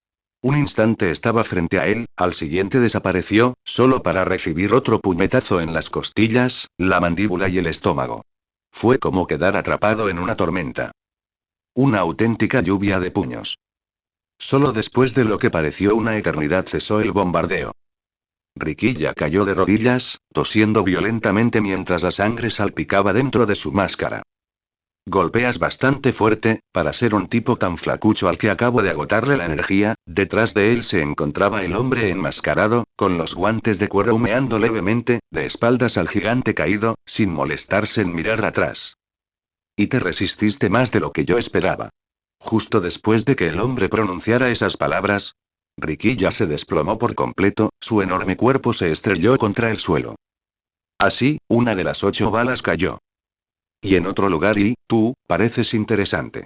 Un instante estaba frente a él, al siguiente desapareció, solo para recibir otro puñetazo en las costillas, la mandíbula y el estómago. Fue como quedar atrapado en una tormenta. Una auténtica lluvia de puños. Solo después de lo que pareció una eternidad cesó el bombardeo. Riquilla cayó de rodillas, tosiendo violentamente mientras la sangre salpicaba dentro de su máscara. Golpeas bastante fuerte, para ser un tipo tan flacucho al que acabo de agotarle la energía. Detrás de él se encontraba el hombre enmascarado, con los guantes de cuero humeando levemente, de espaldas al gigante caído, sin molestarse en mirar atrás. Y te resististe más de lo que yo esperaba. Justo después de que el hombre pronunciara esas palabras, Riquilla se desplomó por completo, su enorme cuerpo se estrelló contra el suelo. Así, una de las 8 balas cayó. Y en otro lugar tú, pareces interesante.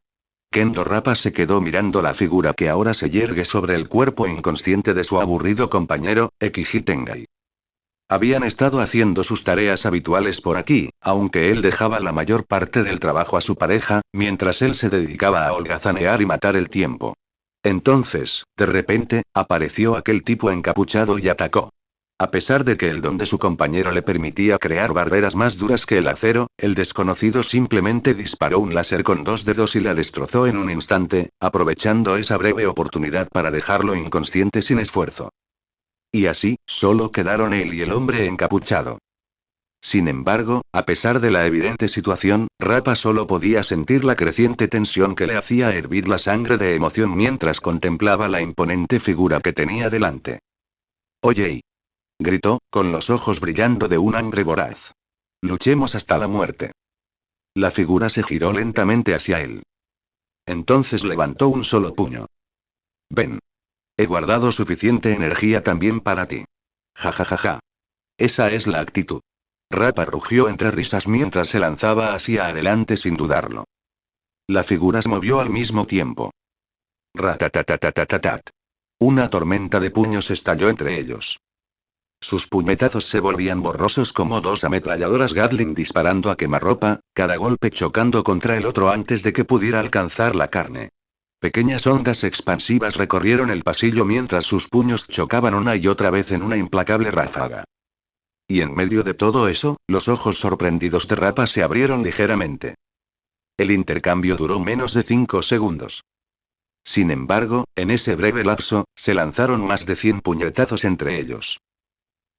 Kendo Rappa se quedó mirando la figura que ahora se yergue sobre el cuerpo inconsciente de su aburrido compañero, Ekiji Tengai. Habían estado haciendo sus tareas habituales por aquí, aunque él dejaba la mayor parte del trabajo a su pareja, mientras él se dedicaba a holgazanear y matar el tiempo. Entonces, de repente, apareció aquel tipo encapuchado y atacó. A pesar de que el don de su compañero le permitía crear barreras más duras que el acero, el desconocido simplemente disparó un láser con 2 dedos y la destrozó en un instante, aprovechando esa breve oportunidad para dejarlo inconsciente sin esfuerzo. Y así, solo quedaron él y el hombre encapuchado. Sin embargo, a pesar de la evidente situación, Rappa solo podía sentir la creciente tensión que le hacía hervir la sangre de emoción mientras contemplaba la imponente figura que tenía delante. «Oye», gritó, con los ojos brillando de un hambre voraz. «Luchemos hasta la muerte». La figura se giró lentamente hacia él. Entonces levantó un solo puño. «Ven. He guardado suficiente energía también para ti». «Ja ja ja ja. Esa es la actitud». Rappa rugió entre risas mientras se lanzaba hacia adelante sin dudarlo. La figura se movió al mismo tiempo. Ratatatatatat. Una tormenta de puños estalló entre ellos. Sus puñetazos se volvían borrosos como 2 ametralladoras Gatling disparando a quemarropa, cada golpe chocando contra el otro antes de que pudiera alcanzar la carne. Pequeñas ondas expansivas recorrieron el pasillo mientras sus puños chocaban una y otra vez en una implacable ráfaga. Y en medio de todo eso, los ojos sorprendidos de Rappa se abrieron ligeramente. El intercambio duró menos de 5 segundos. Sin embargo, en ese breve lapso, se lanzaron más de 100 puñetazos entre ellos.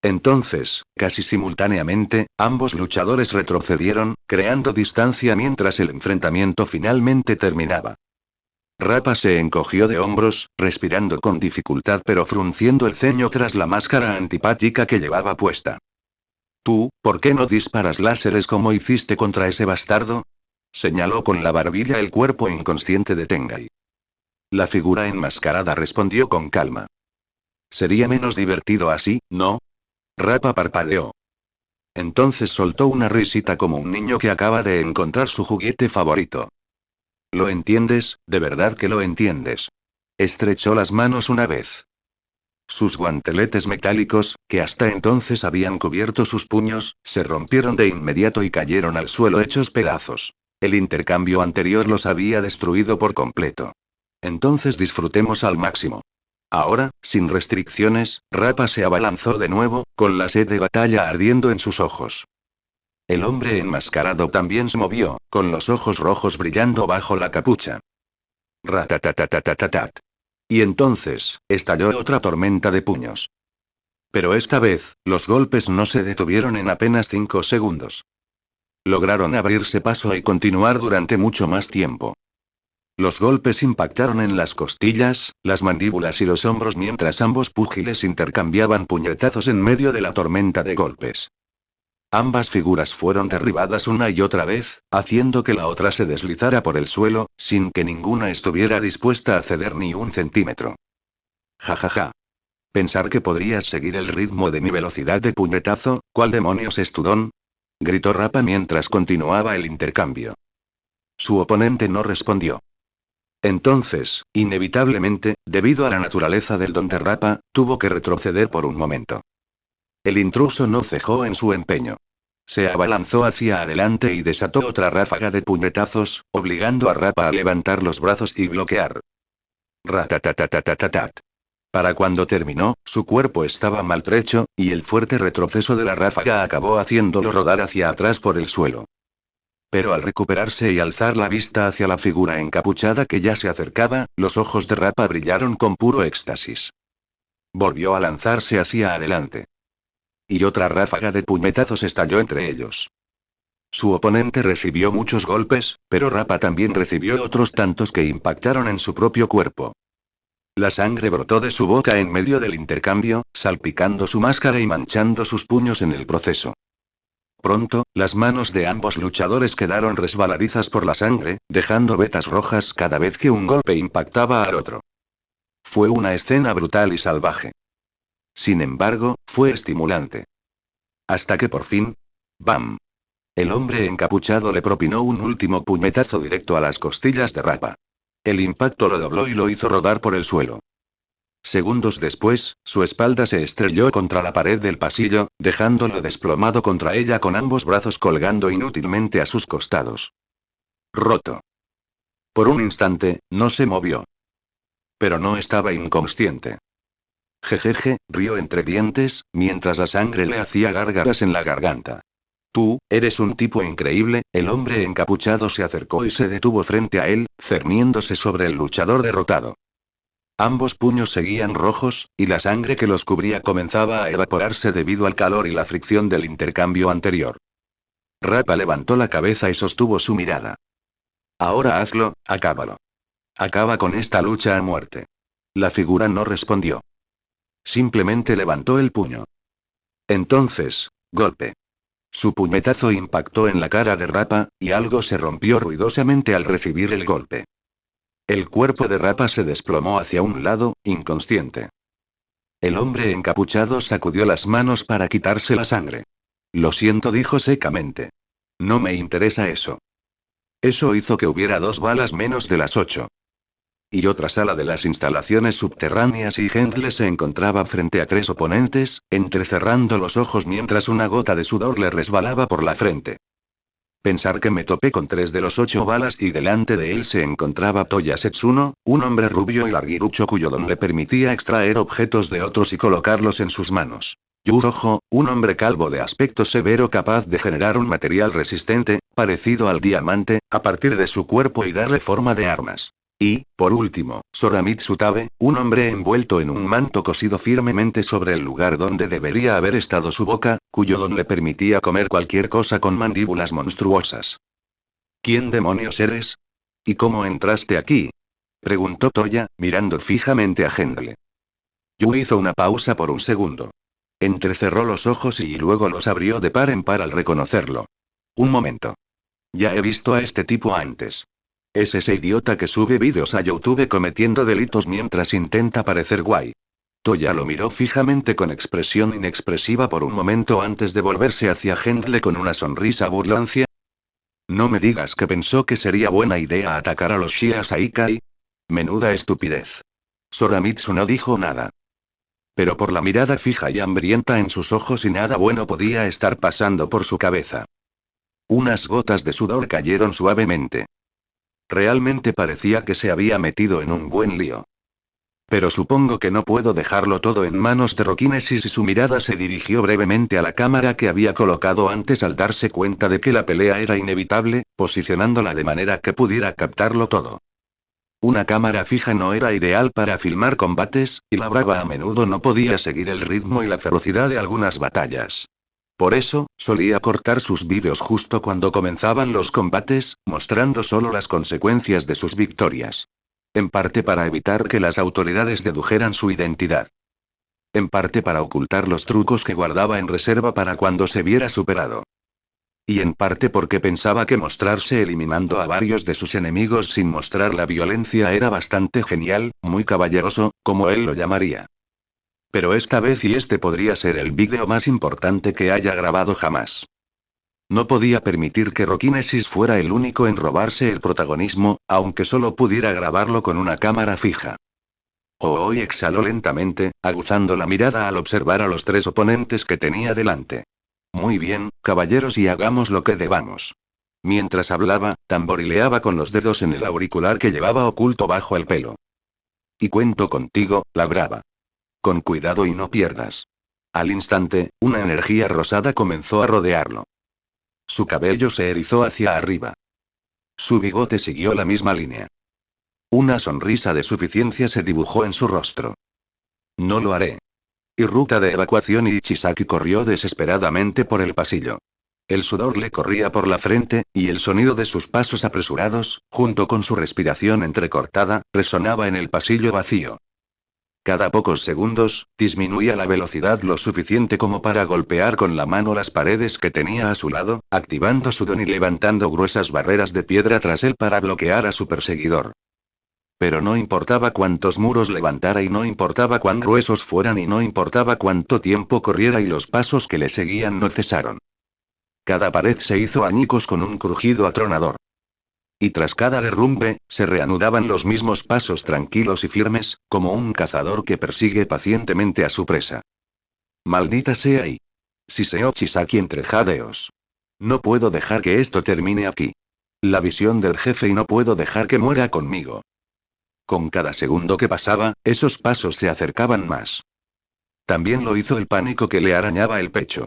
Entonces, casi simultáneamente, ambos luchadores retrocedieron, creando distancia mientras el enfrentamiento finalmente terminaba. Rappa se encogió de hombros, respirando con dificultad pero frunciendo el ceño tras la máscara antipática que llevaba puesta. Tú, ¿por qué no disparas láseres como hiciste contra ese bastardo? Señaló con la barbilla el cuerpo inconsciente de Tengai. La figura enmascarada respondió con calma. Sería menos divertido así, ¿no? Rappa parpadeó. Entonces soltó una risita como un niño que acaba de encontrar su juguete favorito. ¿Lo entiendes? ¿De verdad que lo entiendes? Estrechó las manos una vez. Sus guanteletes metálicos, que hasta entonces habían cubierto sus puños, se rompieron de inmediato y cayeron al suelo hechos pedazos. El intercambio anterior los había destruido por completo. Entonces disfrutemos al máximo. Ahora, sin restricciones, Rappa se abalanzó de nuevo, con la sed de batalla ardiendo en sus ojos. El hombre enmascarado también se movió, con los ojos rojos brillando bajo la capucha. Ratatatatatatat. Y entonces, estalló otra tormenta de puños. Pero esta vez, los golpes no se detuvieron en apenas 5 segundos. Lograron abrirse paso y continuar durante mucho más tiempo. Los golpes impactaron en las costillas, las mandíbulas y los hombros mientras ambos púgiles intercambiaban puñetazos en medio de la tormenta de golpes. Ambas figuras fueron derribadas una y otra vez, haciendo que la otra se deslizara por el suelo, sin que ninguna estuviera dispuesta a ceder ni un centímetro. Jajaja. Pensar que podrías seguir el ritmo de mi velocidad de puñetazo, ¿cuál demonios es tu don? Gritó Rappa mientras continuaba el intercambio. Su oponente no respondió. Entonces, inevitablemente, debido a la naturaleza del don de Rappa, tuvo que retroceder por un momento. El intruso no cejó en su empeño. Se abalanzó hacia adelante y desató otra ráfaga de puñetazos, obligando a Rappa a levantar los brazos y bloquear. Ratatatatatatat. Para cuando terminó, su cuerpo estaba maltrecho, y el fuerte retroceso de la ráfaga acabó haciéndolo rodar hacia atrás por el suelo. Pero al recuperarse y alzar la vista hacia la figura encapuchada que ya se acercaba, los ojos de Rappa brillaron con puro éxtasis. Volvió a lanzarse hacia adelante. Y otra ráfaga de puñetazos estalló entre ellos. Su oponente recibió muchos golpes, pero Rappa también recibió otros tantos que impactaron en su propio cuerpo. La sangre brotó de su boca en medio del intercambio, salpicando su máscara y manchando sus puños en el proceso. Pronto, las manos de ambos luchadores quedaron resbaladizas por la sangre, dejando vetas rojas cada vez que un golpe impactaba al otro. Fue una escena brutal y salvaje. Sin embargo, fue estimulante. Hasta que por fin... ¡Bam! El hombre encapuchado le propinó un último puñetazo directo a las costillas de Rappa. El impacto lo dobló y lo hizo rodar por el suelo. Segundos después, su espalda se estrelló contra la pared del pasillo, dejándolo desplomado contra ella con ambos brazos colgando inútilmente a sus costados. Roto. Por un instante, no se movió. Pero no estaba inconsciente. Jejeje, rió entre dientes, mientras la sangre le hacía gárgaras en la garganta. Tú, eres un tipo increíble. El hombre encapuchado se acercó y se detuvo frente a él, cerniéndose sobre el luchador derrotado. Ambos puños seguían rojos, y la sangre que los cubría comenzaba a evaporarse debido al calor y la fricción del intercambio anterior. Rappa levantó la cabeza y sostuvo su mirada. Ahora hazlo, acábalo. Acaba con esta lucha a muerte. La figura no respondió. Simplemente levantó el puño. Entonces, golpe. Su puñetazo impactó en la cara de Rappa, y algo se rompió ruidosamente al recibir el golpe. El cuerpo de Rappa se desplomó hacia un lado, inconsciente. El hombre encapuchado sacudió las manos para quitarse la sangre. Lo siento, dijo secamente. No me interesa eso. Eso hizo que hubiera 2 balas menos de las 8. Y otra sala de las instalaciones subterráneas y Hendle se encontraba frente a 3 oponentes, entrecerrando los ojos mientras una gota de sudor le resbalaba por la frente. Pensar que me topé con 3 de los 8 balas y delante de él se encontraba Toya Setsuno, un hombre rubio y larguirucho cuyo don le permitía extraer objetos de otros y colocarlos en sus manos. Yurojo, un hombre calvo de aspecto severo capaz de generar un material resistente, parecido al diamante, a partir de su cuerpo y darle forma de armas. Y, por último, Sora Mitsutabe, un hombre envuelto en un manto cosido firmemente sobre el lugar donde debería haber estado su boca, cuyo don le permitía comer cualquier cosa con mandíbulas monstruosas. ¿Quién demonios eres? ¿Y cómo entraste aquí? Preguntó Toya, mirando fijamente a Gendle. Yu hizo una pausa por un segundo. Entrecerró los ojos y luego los abrió de par en par al reconocerlo. Un momento. Ya he visto a este tipo antes. Es ese idiota que sube vídeos a YouTube cometiendo delitos mientras intenta parecer guay. Toya lo miró fijamente con expresión inexpresiva por un momento antes de volverse hacia Gendle con una sonrisa burlancia. No me digas que pensó que sería buena idea atacar a los Shia Saikai. Menuda estupidez. Sora Mitsu no dijo nada. Pero por la mirada fija y hambrienta en sus ojos y nada bueno podía estar pasando por su cabeza. Unas gotas de sudor cayeron suavemente. Realmente parecía que se había metido en un buen lío. Pero supongo que no puedo dejarlo todo en manos de Rokinesis y su mirada se dirigió brevemente a la cámara que había colocado antes al darse cuenta de que la pelea era inevitable, posicionándola de manera que pudiera captarlo todo. Una cámara fija no era ideal para filmar combates, y la brava a menudo no podía seguir el ritmo y la ferocidad de algunas batallas. Por eso, solía cortar sus vídeos justo cuando comenzaban los combates, mostrando solo las consecuencias de sus victorias. En parte para evitar que las autoridades dedujeran su identidad. En parte para ocultar los trucos que guardaba en reserva para cuando se viera superado. Y en parte porque pensaba que mostrarse eliminando a varios de sus enemigos sin mostrar la violencia era bastante genial, muy caballeroso, como él lo llamaría. Pero esta vez y este podría ser el vídeo más importante que haya grabado jamás. No podía permitir que Rokinesis fuera el único en robarse el protagonismo, aunque solo pudiera grabarlo con una cámara fija. Hoy exhaló lentamente, aguzando la mirada al observar a los tres oponentes que tenía delante. Muy bien, caballeros, y hagamos lo que debamos. Mientras hablaba, tamborileaba con los dedos en el auricular que llevaba oculto bajo el pelo. Y cuento contigo, la brava. Con cuidado y no pierdas. Al instante, una energía rosada comenzó a rodearlo. Su cabello se erizó hacia arriba. Su bigote siguió la misma línea. Una sonrisa de suficiencia se dibujó en su rostro. No lo haré. Y ruta de evacuación y Chisaki corrió desesperadamente por el pasillo. El sudor le corría por la frente, y el sonido de sus pasos apresurados, junto con su respiración entrecortada, resonaba en el pasillo vacío. Cada pocos segundos, disminuía la velocidad lo suficiente como para golpear con la mano las paredes que tenía a su lado, activando su don y levantando gruesas barreras de piedra tras él para bloquear a su perseguidor. Pero no importaba cuántos muros levantara y no importaba cuán gruesos fueran y no importaba cuánto tiempo corriera y los pasos que le seguían no cesaron. Cada pared se hizo añicos con un crujido atronador. Y tras cada derrumbe, se reanudaban los mismos pasos tranquilos y firmes, como un cazador que persigue pacientemente a su presa. Maldita sea y siseó Chisaki entre jadeos. No puedo dejar que esto termine aquí. La visión del jefe y no puedo dejar que muera conmigo. Con cada segundo que pasaba, esos pasos se acercaban más. También lo hizo el pánico que le arañaba el pecho.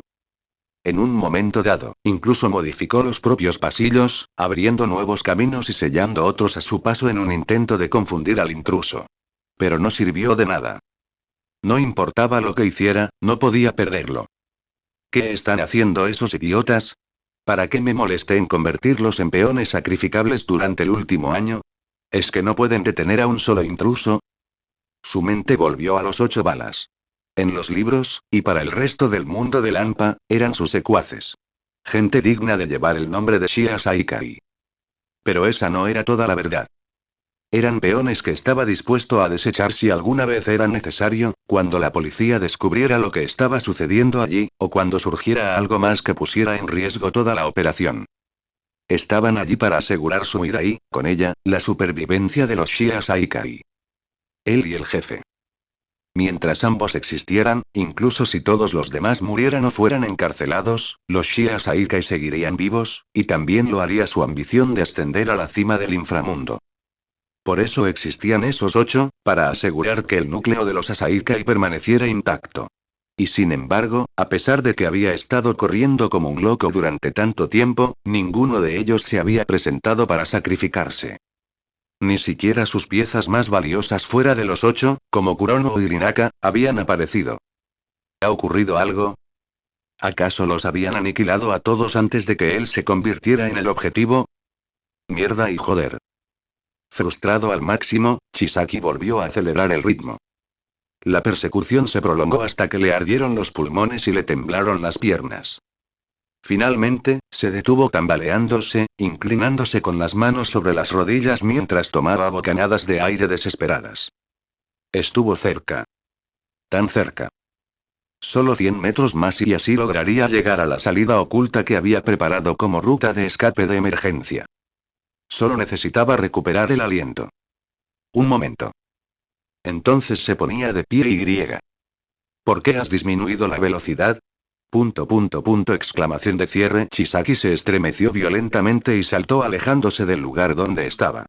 En un momento dado, incluso modificó los propios pasillos, abriendo nuevos caminos y sellando otros a su paso en un intento de confundir al intruso. Pero no sirvió de nada. No importaba lo que hiciera, no podía perderlo. ¿Qué están haciendo esos idiotas? ¿Para qué me molesté en convertirlos en peones sacrificables durante el último año? ¿Es que no pueden detener a un solo intruso? Su mente volvió a los 8 balas. En los libros, y para el resto del mundo de Lampa, eran sus secuaces. Gente digna de llevar el nombre de Shia Saikai. Pero esa no era toda la verdad. Eran peones que estaba dispuesto a desechar si alguna vez era necesario, cuando la policía descubriera lo que estaba sucediendo allí, o cuando surgiera algo más que pusiera en riesgo toda la operación. Estaban allí para asegurar su huida y, con ella, la supervivencia de los Shia Saikai. Él y el jefe. Mientras ambos existieran, incluso si todos los demás murieran o fueran encarcelados, los Shia Saikai seguirían vivos, y también lo haría su ambición de ascender a la cima del inframundo. Por eso existían esos 8, para asegurar que el núcleo de los Saikai permaneciera intacto. Y sin embargo, a pesar de que había estado corriendo como un loco durante tanto tiempo, ninguno de ellos se había presentado para sacrificarse. Ni siquiera sus piezas más valiosas fuera de los 8, como Kurono o Irinaka, habían aparecido. ¿Ha ocurrido algo? ¿Acaso los habían aniquilado a todos antes de que él se convirtiera en el objetivo? Mierda y joder. Frustrado al máximo, Chisaki volvió a acelerar el ritmo. La persecución se prolongó hasta que le ardieron los pulmones y le temblaron las piernas. Finalmente, se detuvo tambaleándose, inclinándose con las manos sobre las rodillas mientras tomaba bocanadas de aire desesperadas. Estuvo cerca. Tan cerca. Solo 100 metros más y así lograría llegar a la salida oculta que había preparado como ruta de escape de emergencia. Solo necesitaba recuperar el aliento. Un momento. Entonces se ponía de pie y. ¿Por qué has disminuido la velocidad? Exclamación de cierre. Chisaki se estremeció violentamente y saltó alejándose del lugar donde estaba.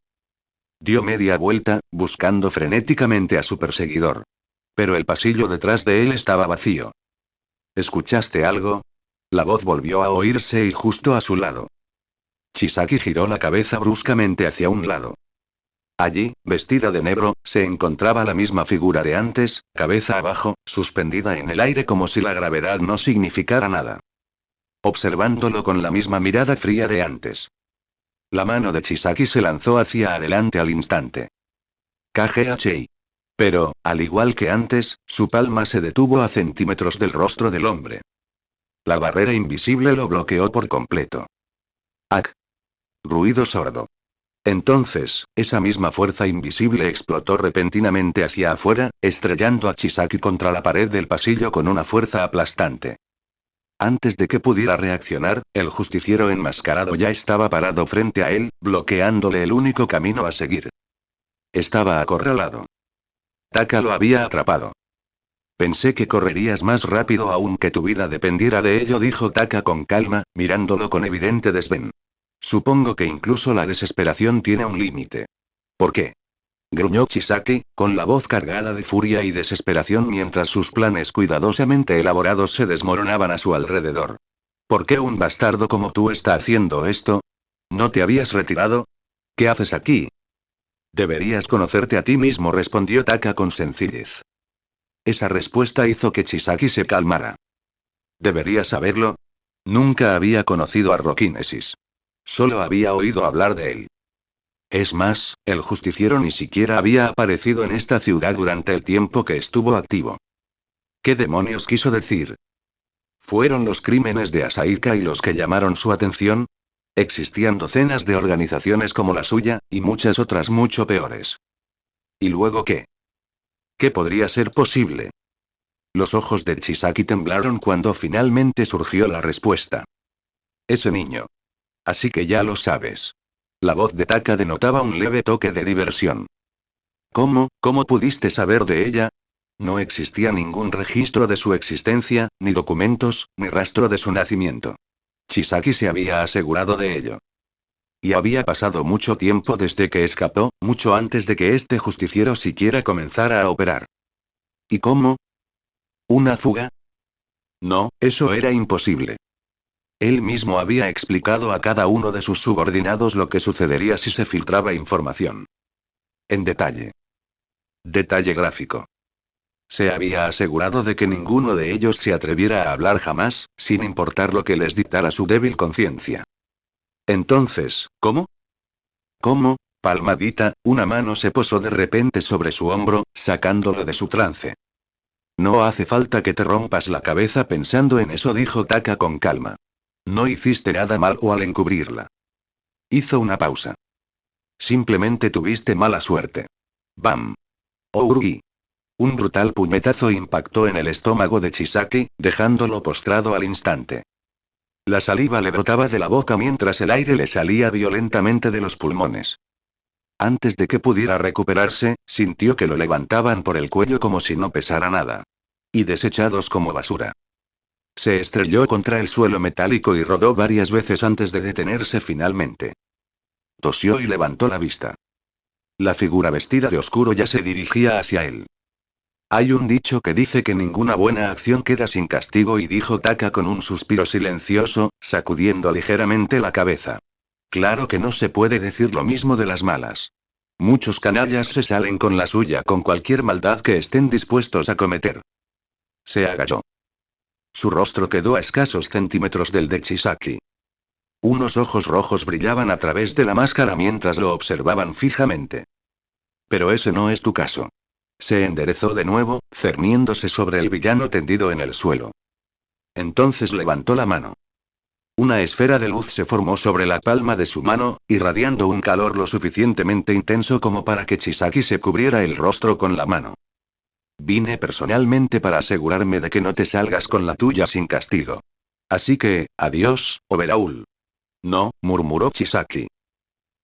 Dio media vuelta, buscando frenéticamente a su perseguidor. Pero el pasillo detrás de él estaba vacío. ¿Escuchaste algo? La voz volvió a oírse y justo a su lado. Chisaki giró la cabeza bruscamente hacia un lado. Allí, vestida de negro, se encontraba la misma figura de antes, cabeza abajo, suspendida en el aire como si la gravedad no significara nada. Observándolo con la misma mirada fría de antes. La mano de Chisaki se lanzó hacia adelante al instante. KGHI. Pero, al igual que antes, su palma se detuvo a centímetros del rostro del hombre. La barrera invisible lo bloqueó por completo. ¡Ac! Ruido sordo. Entonces, esa misma fuerza invisible explotó repentinamente hacia afuera, estrellando a Chisaki contra la pared del pasillo con una fuerza aplastante. Antes de que pudiera reaccionar, el justiciero enmascarado ya estaba parado frente a él, bloqueándole el único camino a seguir. Estaba acorralado. Taka lo había atrapado. Pensé que correrías más rápido aun que tu vida dependiera de ello, dijo Taka con calma, mirándolo con evidente desdén. Supongo que incluso la desesperación tiene un límite. ¿Por qué? Gruñó Chisaki, con la voz cargada de furia y desesperación mientras sus planes cuidadosamente elaborados se desmoronaban a su alrededor. ¿Por qué un bastardo como tú está haciendo esto? ¿No te habías retirado? ¿Qué haces aquí? Deberías conocerte a ti mismo, respondió Taka con sencillez. Esa respuesta hizo que Chisaki se calmara. ¿Deberías saberlo? Nunca había conocido a Rokinesis. Solo había oído hablar de él. Es más, el justiciero ni siquiera había aparecido en esta ciudad durante el tiempo que estuvo activo. ¿Qué demonios quiso decir? ¿Fueron los crímenes de Asaika y los que llamaron su atención? Existían docenas de organizaciones como la suya, y muchas otras mucho peores. ¿Y luego qué? ¿Qué podría ser posible? Los ojos de Chisaki temblaron cuando finalmente surgió la respuesta. Ese niño. Así que ya lo sabes. La voz de Taka denotaba un leve toque de diversión. ¿Cómo pudiste saber de ella? No existía ningún registro de su existencia, ni documentos, ni rastro de su nacimiento. Chisaki se había asegurado de ello. Y había pasado mucho tiempo desde que escapó, mucho antes de que este justiciero siquiera comenzara a operar. ¿Y cómo? ¿Una fuga? No, eso era imposible. Él mismo había explicado a cada uno de sus subordinados lo que sucedería si se filtraba información. En detalle. Detalle gráfico. Se había asegurado de que ninguno de ellos se atreviera a hablar jamás, sin importar lo que les dictara su débil conciencia. Entonces, ¿cómo? ¿Cómo? Palmadita, una mano se posó de repente sobre su hombro, sacándolo de su trance. No hace falta que te rompas la cabeza pensando en eso, dijo Taka con calma. No hiciste nada mal o al encubrirla. Hizo una pausa. Simplemente tuviste mala suerte. ¡Bam! ¡Ourugi! Un brutal puñetazo impactó en el estómago de Chisaki, dejándolo postrado al instante. La saliva le brotaba de la boca mientras el aire le salía violentamente de los pulmones. Antes de que pudiera recuperarse, sintió que lo levantaban por el cuello como si no pesara nada. Y desechados como basura. Se estrelló contra el suelo metálico y rodó varias veces antes de detenerse finalmente. Tosió y levantó la vista. La figura vestida de oscuro ya se dirigía hacia él. Hay un dicho que dice que ninguna buena acción queda sin castigo, y dijo Taka con un suspiro silencioso, sacudiendo ligeramente la cabeza. Claro que no se puede decir lo mismo de las malas. Muchos canallas se salen con la suya con cualquier maldad que estén dispuestos a cometer. Se agachó. Su rostro quedó a escasos centímetros del de Chisaki. Unos ojos rojos brillaban a través de la máscara mientras lo observaban fijamente. Pero ese no es tu caso. Se enderezó de nuevo, cerniéndose sobre el villano tendido en el suelo. Entonces levantó la mano. Una esfera de luz se formó sobre la palma de su mano, irradiando un calor lo suficientemente intenso como para que Chisaki se cubriera el rostro con la mano. Vine personalmente para asegurarme de que no te salgas con la tuya sin castigo. Así que, adiós, Overhaul. No, murmuró Chisaki.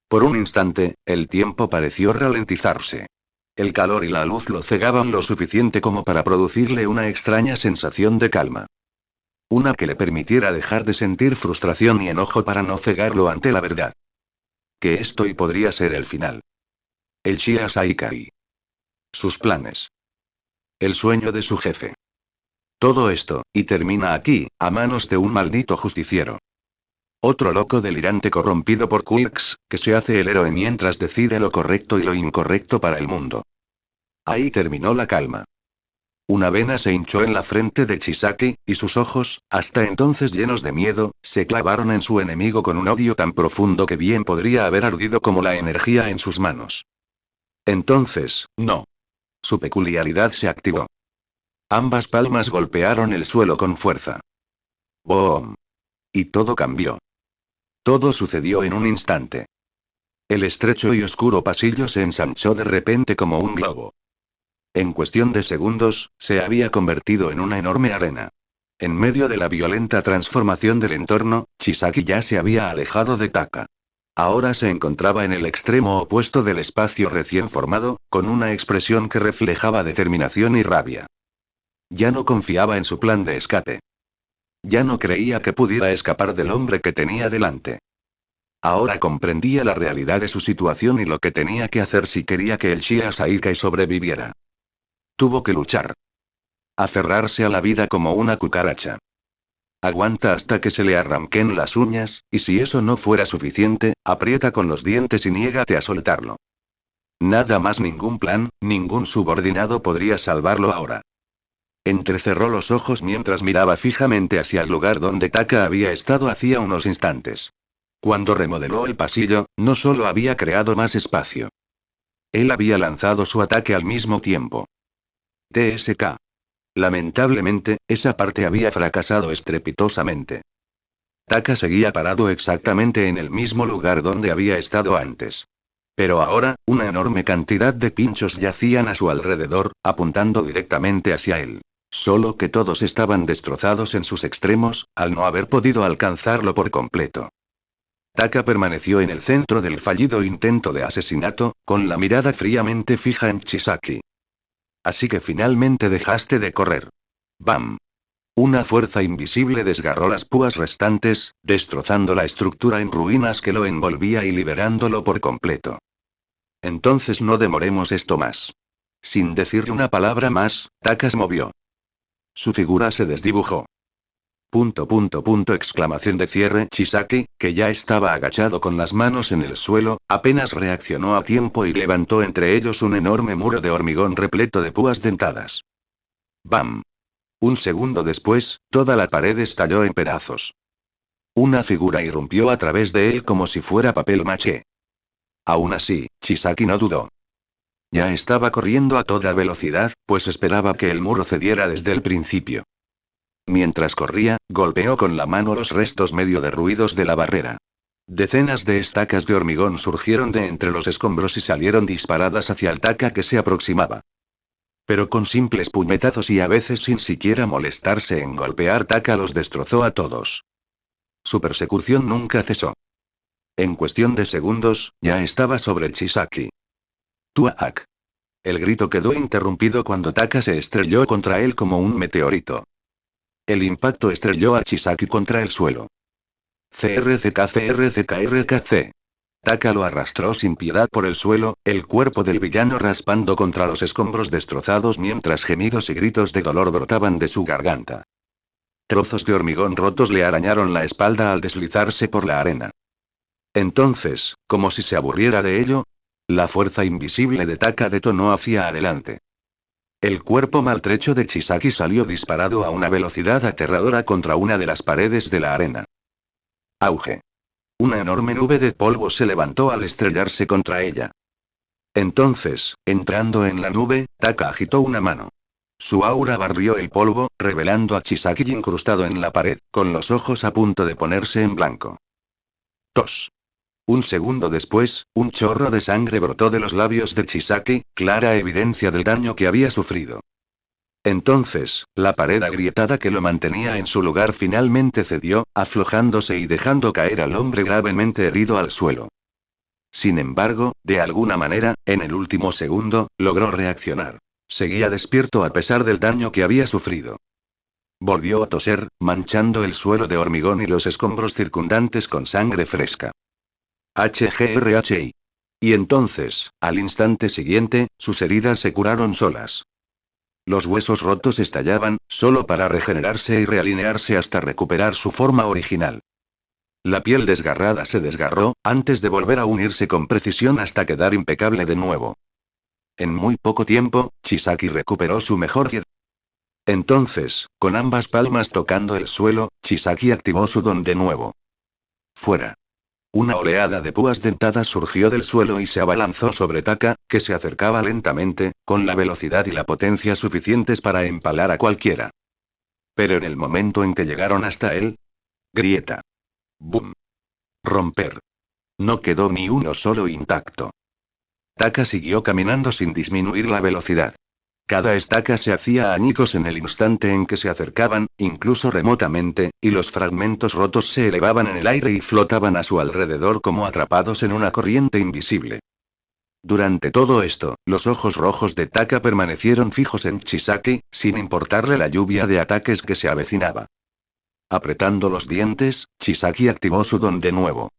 Por un instante, el tiempo pareció ralentizarse. El calor y la luz lo cegaban lo suficiente como para producirle una extraña sensación de calma. Una que le permitiera dejar de sentir frustración y enojo para no cegarlo ante la verdad. Que esto y podría ser el final. El Shia Saikai. Sus planes. El sueño de su jefe. Todo esto, y termina aquí, a manos de un maldito justiciero. Otro loco delirante corrompido por Kulks, que se hace el héroe mientras decide lo correcto y lo incorrecto para el mundo. Ahí terminó la calma. Una vena se hinchó en la frente de Chisaki, y sus ojos, hasta entonces llenos de miedo, se clavaron en su enemigo con un odio tan profundo que bien podría haber ardido como la energía en sus manos. Entonces, no. Su peculiaridad se activó. Ambas palmas golpearon el suelo con fuerza. ¡Boom! Y todo cambió. Todo sucedió en un instante. El estrecho y oscuro pasillo se ensanchó de repente como un globo. En cuestión de segundos, se había convertido en una enorme arena. En medio de la violenta transformación del entorno, Chisaki ya se había alejado de Taka. Ahora se encontraba en el extremo opuesto del espacio recién formado, con una expresión que reflejaba determinación y rabia. Ya no confiaba en su plan de escape. Ya no creía que pudiera escapar del hombre que tenía delante. Ahora comprendía la realidad de su situación y lo que tenía que hacer si quería que el Shia Saikai sobreviviera. Tuvo que luchar. Aferrarse a la vida como una cucaracha. Aguanta hasta que se le arranquen las uñas, y si eso no fuera suficiente, aprieta con los dientes y niégate a soltarlo. Nada más, ningún plan, ningún subordinado podría salvarlo ahora. Entrecerró los ojos mientras miraba fijamente hacia el lugar donde Taka había estado hacía unos instantes. Cuando remodeló el pasillo, no solo había creado más espacio. Él había lanzado su ataque al mismo tiempo. TSK. Lamentablemente, esa parte había fracasado estrepitosamente. Taka seguía parado exactamente en el mismo lugar donde había estado antes. Pero ahora, una enorme cantidad de pinchos yacían a su alrededor, apuntando directamente hacia él. Solo que todos estaban destrozados en sus extremos, al no haber podido alcanzarlo por completo. Taka permaneció en el centro del fallido intento de asesinato, con la mirada fríamente fija en Chisaki. Así que finalmente dejaste de correr. ¡Bam! Una fuerza invisible desgarró las púas restantes, destrozando la estructura en ruinas que lo envolvía y liberándolo por completo. Entonces no demoremos esto más. Sin decirle una palabra más, Taka se movió. Su figura se desdibujó. Exclamación de cierre. Chisaki, que ya estaba agachado con las manos en el suelo, apenas reaccionó a tiempo y levantó entre ellos un enorme muro de hormigón repleto de púas dentadas. ¡Bam! Un segundo después, toda la pared estalló en pedazos. Una figura irrumpió a través de él como si fuera papel maché. Aún así, Chisaki no dudó. Ya estaba corriendo a toda velocidad, pues esperaba que el muro cediera desde el principio. Mientras corría, golpeó con la mano los restos medio derruidos de la barrera. Decenas de estacas de hormigón surgieron de entre los escombros y salieron disparadas hacia el Taka que se aproximaba. Pero con simples puñetazos y a veces sin siquiera molestarse en golpear, Taka los destrozó a todos. Su persecución nunca cesó. En cuestión de segundos, ya estaba sobre Chisaki. ¡Tuaak! El grito quedó interrumpido cuando Taka se estrelló contra él como un meteorito. El impacto estrelló a Chisaki contra el suelo. CRCK. Taka lo arrastró sin piedad por el suelo, el cuerpo del villano raspando contra los escombros destrozados mientras gemidos y gritos de dolor brotaban de su garganta. Trozos de hormigón rotos le arañaron la espalda al deslizarse por la arena. Entonces, como si se aburriera de ello, la fuerza invisible de Taka detonó hacia adelante. El cuerpo maltrecho de Chisaki salió disparado a una velocidad aterradora contra una de las paredes de la arena. Auge. Una enorme nube de polvo se levantó al estrellarse contra ella. Entonces, entrando en la nube, Taka agitó una mano. Su aura barrió el polvo, revelando a Chisaki incrustado en la pared, con los ojos a punto de ponerse en blanco. Tos. Un segundo después, un chorro de sangre brotó de los labios de Chisaki, clara evidencia del daño que había sufrido. Entonces, la pared agrietada que lo mantenía en su lugar finalmente cedió, aflojándose y dejando caer al hombre gravemente herido al suelo. Sin embargo, de alguna manera, en el último segundo, logró reaccionar. Seguía despierto a pesar del daño que había sufrido. Volvió a toser, manchando el suelo de hormigón y los escombros circundantes con sangre fresca. HGRHI. Y entonces, al instante siguiente, sus heridas se curaron solas. Los huesos rotos estallaban, solo para regenerarse y realinearse hasta recuperar su forma original. La piel desgarrada se desgarró, antes de volver a unirse con precisión hasta quedar impecable de nuevo. En muy poco tiempo, Chisaki recuperó su mejor pie. Entonces, con ambas palmas tocando el suelo, Chisaki activó su don de nuevo. Fuera. Una oleada de púas dentadas surgió del suelo y se abalanzó sobre Taka, que se acercaba lentamente, con la velocidad y la potencia suficientes para empalar a cualquiera. Pero en el momento en que llegaron hasta él... Grieta. ¡Bum! Romper. No quedó ni uno solo intacto. Taka siguió caminando sin disminuir la velocidad. Cada estaca se hacía añicos en el instante en que se acercaban, incluso remotamente, y los fragmentos rotos se elevaban en el aire y flotaban a su alrededor como atrapados en una corriente invisible. Durante todo esto, los ojos rojos de Taka permanecieron fijos en Chisaki, sin importarle la lluvia de ataques que se avecinaba. Apretando los dientes, Chisaki activó su don de nuevo.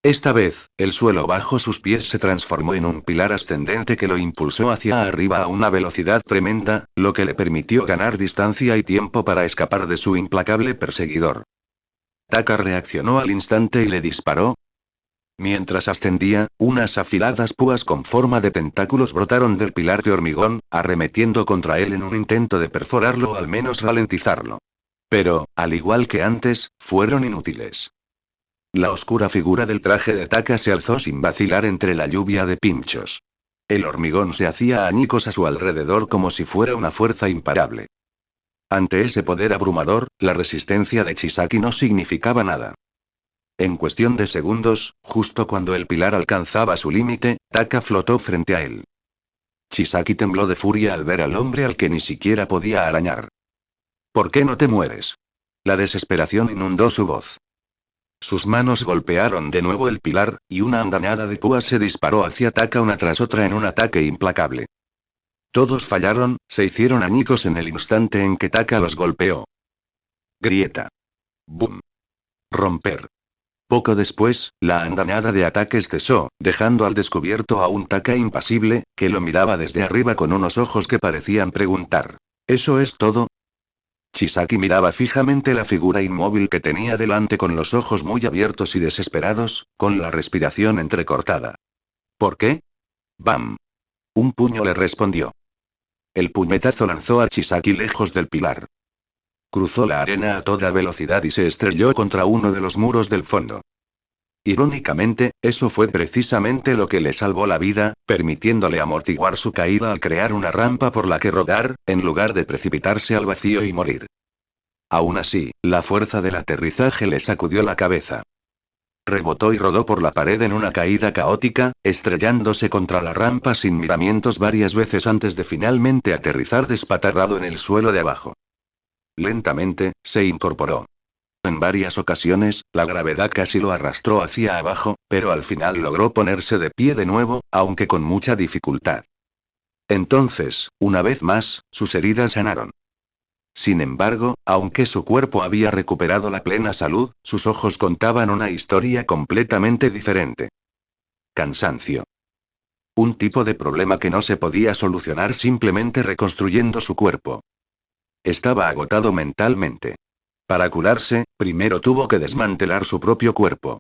Esta vez, el suelo bajo sus pies se transformó en un pilar ascendente que lo impulsó hacia arriba a una velocidad tremenda, lo que le permitió ganar distancia y tiempo para escapar de su implacable perseguidor. Taka reaccionó al instante y le disparó. Mientras ascendía, unas afiladas púas con forma de tentáculos brotaron del pilar de hormigón, arremetiendo contra él en un intento de perforarlo o al menos ralentizarlo. Pero, al igual que antes, fueron inútiles. La oscura figura del traje de Taka se alzó sin vacilar entre la lluvia de pinchos. El hormigón se hacía añicos a su alrededor como si fuera una fuerza imparable. Ante ese poder abrumador, la resistencia de Chisaki no significaba nada. En cuestión de segundos, justo cuando el pilar alcanzaba su límite, Taka flotó frente a él. Chisaki tembló de furia al ver al hombre al que ni siquiera podía arañar. ¿Por qué no te mueres? La desesperación inundó su voz. Sus manos golpearon de nuevo el pilar, y una andanada de púas se disparó hacia Taka una tras otra en un ataque implacable. Todos fallaron, se hicieron añicos en el instante en que Taka los golpeó. Grieta. Boom. Romper. Poco después, la andanada de ataques cesó, dejando al descubierto a un Taka impasible, que lo miraba desde arriba con unos ojos que parecían preguntar: ¿eso es todo? Chisaki miraba fijamente la figura inmóvil que tenía delante con los ojos muy abiertos y desesperados, con la respiración entrecortada. ¿Por qué? ¡Bam! Un puño le respondió. El puñetazo lanzó a Chisaki lejos del pilar. Cruzó la arena a toda velocidad y se estrelló contra uno de los muros del fondo. Irónicamente, eso fue precisamente lo que le salvó la vida, permitiéndole amortiguar su caída al crear una rampa por la que rodar, en lugar de precipitarse al vacío y morir. Aún así, la fuerza del aterrizaje le sacudió la cabeza. Rebotó y rodó por la pared en una caída caótica, estrellándose contra la rampa sin miramientos varias veces antes de finalmente aterrizar despatarrado en el suelo de abajo. Lentamente, se incorporó. En varias ocasiones, la gravedad casi lo arrastró hacia abajo, pero al final logró ponerse de pie de nuevo, aunque con mucha dificultad. Entonces, una vez más, sus heridas sanaron. Sin embargo, aunque su cuerpo había recuperado la plena salud, sus ojos contaban una historia completamente diferente. Cansancio. Un tipo de problema que no se podía solucionar simplemente reconstruyendo su cuerpo. Estaba agotado mentalmente. Para curarse, primero tuvo que desmantelar su propio cuerpo.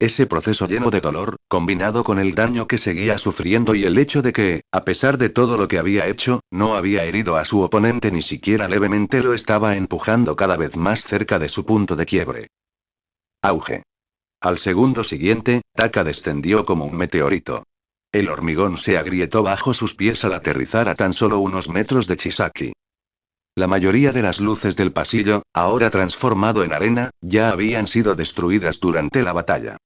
Ese proceso lleno de dolor, combinado con el daño que seguía sufriendo y el hecho de que, a pesar de todo lo que había hecho, no había herido a su oponente ni siquiera levemente, lo estaba empujando cada vez más cerca de su punto de quiebre. Auge. Al segundo siguiente, Taka descendió como un meteorito. El hormigón se agrietó bajo sus pies al aterrizar a tan solo unos metros de Chisaki. La mayoría de las luces del pasillo, ahora transformado en arena, ya habían sido destruidas durante la batalla.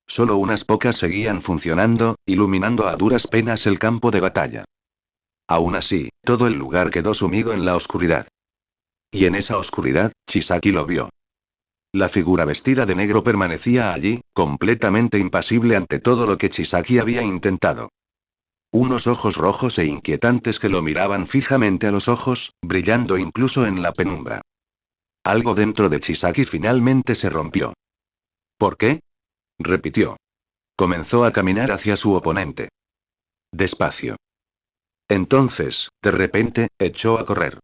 Solo unas pocas seguían funcionando, iluminando a duras penas el campo de batalla. Aún así, todo el lugar quedó sumido en la oscuridad. Y en esa oscuridad, Chisaki lo vio. La figura vestida de negro permanecía allí, completamente impasible ante todo lo que Chisaki había intentado. Unos ojos rojos e inquietantes que lo miraban fijamente a los ojos, brillando incluso en la penumbra. Algo dentro de Chisaki finalmente se rompió. ¿Por qué? Repitió. Comenzó a caminar hacia su oponente. Despacio. Entonces, de repente, echó a correr.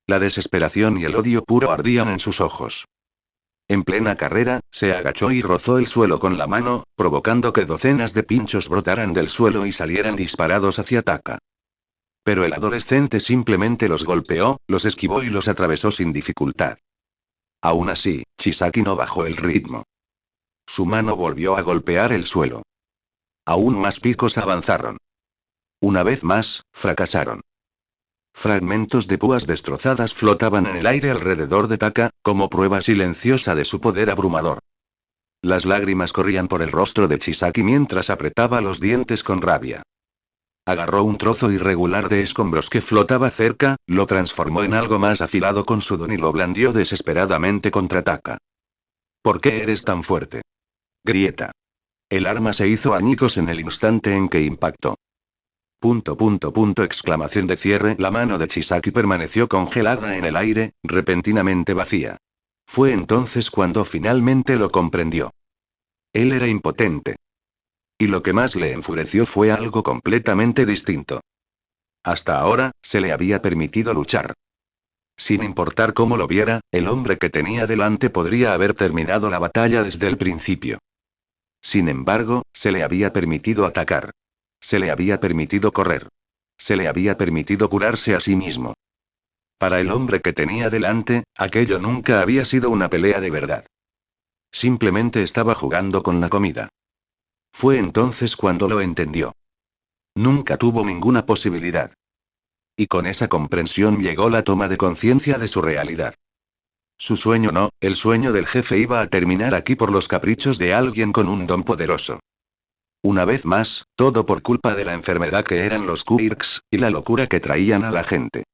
La desesperación y el odio puro ardían en sus ojos. En plena carrera, se agachó y rozó el suelo con la mano, provocando que docenas de pinchos brotaran del suelo y salieran disparados hacia Taka. Pero el adolescente simplemente los golpeó, los esquivó y los atravesó sin dificultad. Aún así, Chisaki no bajó el ritmo. Su mano volvió a golpear el suelo. Aún más picos avanzaron. Una vez más, fracasaron. Fragmentos de púas destrozadas flotaban en el aire alrededor de Taka, como prueba silenciosa de su poder abrumador. Las lágrimas corrían por el rostro de Chisaki mientras apretaba los dientes con rabia. Agarró un trozo irregular de escombros que flotaba cerca, lo transformó en algo más afilado con su don y lo blandió desesperadamente contra Taka. ¿Por qué eres tan fuerte? Grieta. El arma se hizo añicos en el instante en que impactó. Exclamación de cierre. La mano de Chisaki permaneció congelada en el aire, repentinamente vacía. Fue entonces cuando finalmente lo comprendió. Él era impotente. Y lo que más le enfureció fue algo completamente distinto. Hasta ahora, se le había permitido luchar. Sin importar cómo lo viera, el hombre que tenía delante podría haber terminado la batalla desde el principio. Sin embargo, se le había permitido atacar. Se le había permitido correr. Se le había permitido curarse a sí mismo. Para el hombre que tenía delante, aquello nunca había sido una pelea de verdad. Simplemente estaba jugando con la comida. Fue entonces cuando lo entendió. Nunca tuvo ninguna posibilidad. Y con esa comprensión llegó la toma de conciencia de su realidad. Su sueño no, el sueño del jefe iba a terminar aquí por los caprichos de alguien con un don poderoso. Una vez más, todo por culpa de la enfermedad que eran los quirks, y la locura que traían a la gente.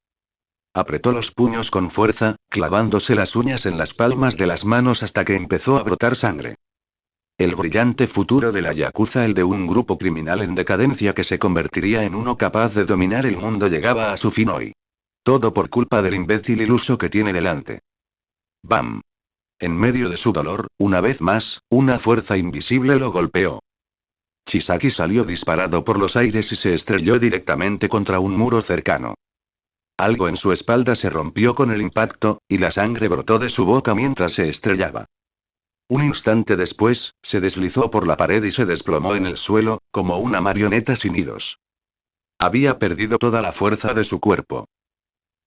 Apretó los puños con fuerza, clavándose las uñas en las palmas de las manos hasta que empezó a brotar sangre. El brillante futuro de la Yakuza, el de un grupo criminal en decadencia que se convertiría en uno capaz de dominar el mundo, llegaba a su fin hoy. Todo por culpa del imbécil iluso que tiene delante. ¡Bam! En medio de su dolor, una vez más, una fuerza invisible lo golpeó. Chisaki salió disparado por los aires y se estrelló directamente contra un muro cercano. Algo en su espalda se rompió con el impacto, y la sangre brotó de su boca mientras se estrellaba. Un instante después, se deslizó por la pared y se desplomó en el suelo, como una marioneta sin hilos. Había perdido toda la fuerza de su cuerpo.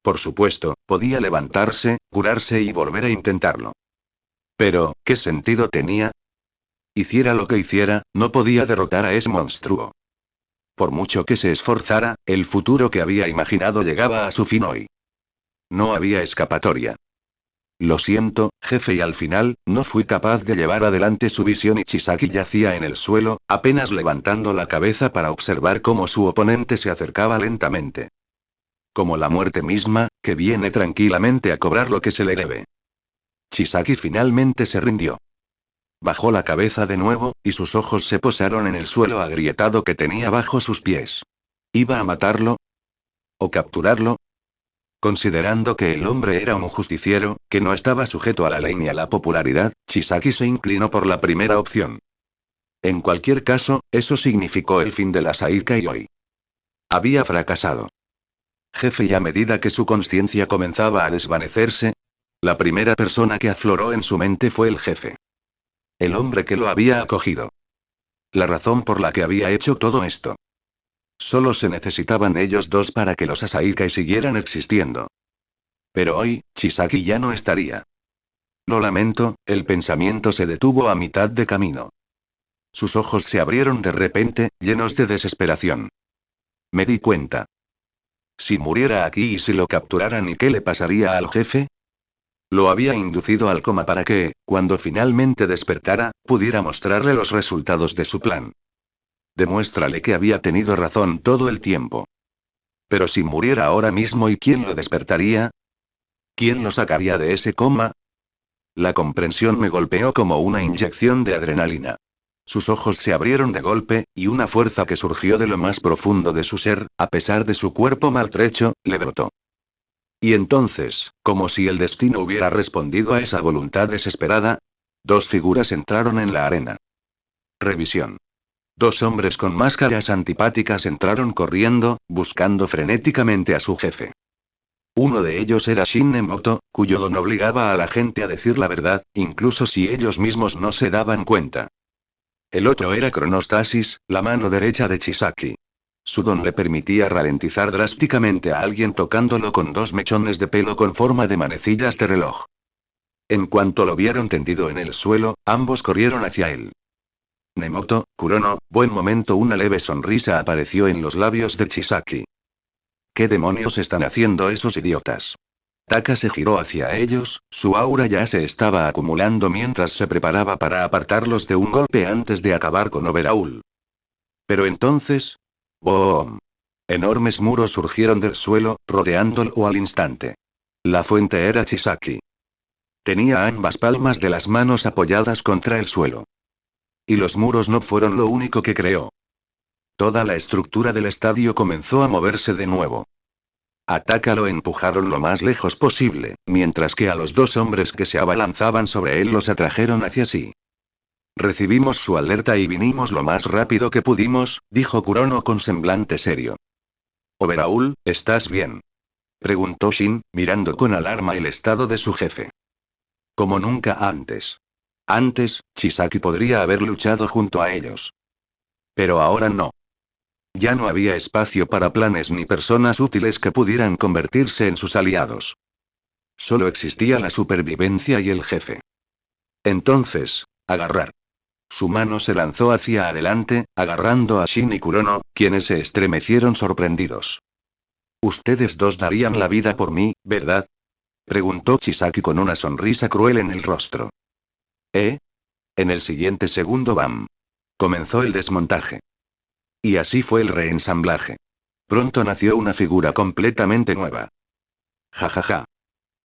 Por supuesto, podía levantarse, curarse y volver a intentarlo. Pero, ¿qué sentido tenía? Hiciera lo que hiciera, no podía derrotar a ese monstruo. Por mucho que se esforzara, el futuro que había imaginado llegaba a su fin hoy. No había escapatoria. Lo siento, jefe, y al final, no fui capaz de llevar adelante su visión. Y Chisaki yacía en el suelo, apenas levantando la cabeza para observar cómo su oponente se acercaba lentamente. Como la muerte misma, que viene tranquilamente a cobrar lo que se le debe. Chisaki finalmente se rindió. Bajó la cabeza de nuevo, y sus ojos se posaron en el suelo agrietado que tenía bajo sus pies. ¿Iba a matarlo? ¿O capturarlo? Considerando que el hombre era un justiciero, que no estaba sujeto a la ley ni a la popularidad, Chisaki se inclinó por la primera opción. En cualquier caso, eso significó el fin de la Saikai hoy. Había fracasado. Jefe, y a medida que su conciencia comenzaba a desvanecerse, la primera persona que afloró en su mente fue el jefe. el hombre que lo había acogido. La razón por la que había hecho todo esto. Solo se necesitaban ellos dos para que los Asaikai siguieran existiendo. Pero hoy, Chisaki ya no estaría. Lo lamento, el pensamiento se detuvo a mitad de camino. Sus ojos se abrieron de repente, llenos de desesperación. Me di cuenta. Si muriera aquí y si lo capturaran, ¿y qué le pasaría al jefe? Lo había inducido al coma para que, cuando finalmente despertara, pudiera mostrarle los resultados de su plan. Demuéstrale que había tenido razón todo el tiempo. Pero si muriera ahora mismo, ¿y quién lo despertaría? ¿Quién lo sacaría de ese coma? La comprensión me golpeó como una inyección de adrenalina. Sus ojos se abrieron de golpe, y una fuerza que surgió de lo más profundo de su ser, a pesar de su cuerpo maltrecho, le brotó. Y entonces, como si el destino hubiera respondido a esa voluntad desesperada, dos figuras entraron en la arena. Revisión. Dos hombres con máscaras antipáticas entraron corriendo, buscando frenéticamente a su jefe. Uno de ellos era Shin Nemoto, cuyo don obligaba a la gente a decir la verdad, incluso si ellos mismos no se daban cuenta. El otro era Cronostasis, la mano derecha de Chisaki. Su don le permitía ralentizar drásticamente a alguien tocándolo con dos mechones de pelo con forma de manecillas de reloj. En cuanto lo vieron tendido en el suelo, ambos corrieron hacia él. Nemoto, Kurono, buen momento. Una leve sonrisa apareció en los labios de Chisaki. ¿Qué demonios están haciendo esos idiotas? Taka se giró hacia ellos, su aura ya se estaba acumulando mientras se preparaba para apartarlos de un golpe antes de acabar con Overhaul. Pero entonces... ¡boom! Enormes muros surgieron del suelo, rodeándolo al instante. La fuente era Chisaki. Tenía ambas palmas de las manos apoyadas contra el suelo. Y los muros no fueron lo único que creó. Toda la estructura del estadio comenzó a moverse de nuevo. A Taka lo empujaron lo más lejos posible, mientras que a los dos hombres que se abalanzaban sobre él los atrajeron hacia sí. Recibimos su alerta y vinimos lo más rápido que pudimos, dijo Kurono con semblante serio. Overhaul, ¿estás bien?, preguntó Shin, mirando con alarma el estado de su jefe. Como nunca antes. Antes, Chisaki podría haber luchado junto a ellos. Pero ahora no. Ya no había espacio para planes ni personas útiles que pudieran convertirse en sus aliados. Solo existía la supervivencia y el jefe. Entonces, agarrar. Su mano se lanzó hacia adelante, agarrando a Shin y Kurono, quienes se estremecieron sorprendidos. Ustedes dos darían la vida por mí, ¿verdad?, preguntó Chisaki con una sonrisa cruel en el rostro. En el siguiente segundo, ¡bam!, comenzó el desmontaje. Y así fue el reensamblaje. Pronto nació una figura completamente nueva. Ja ja ja.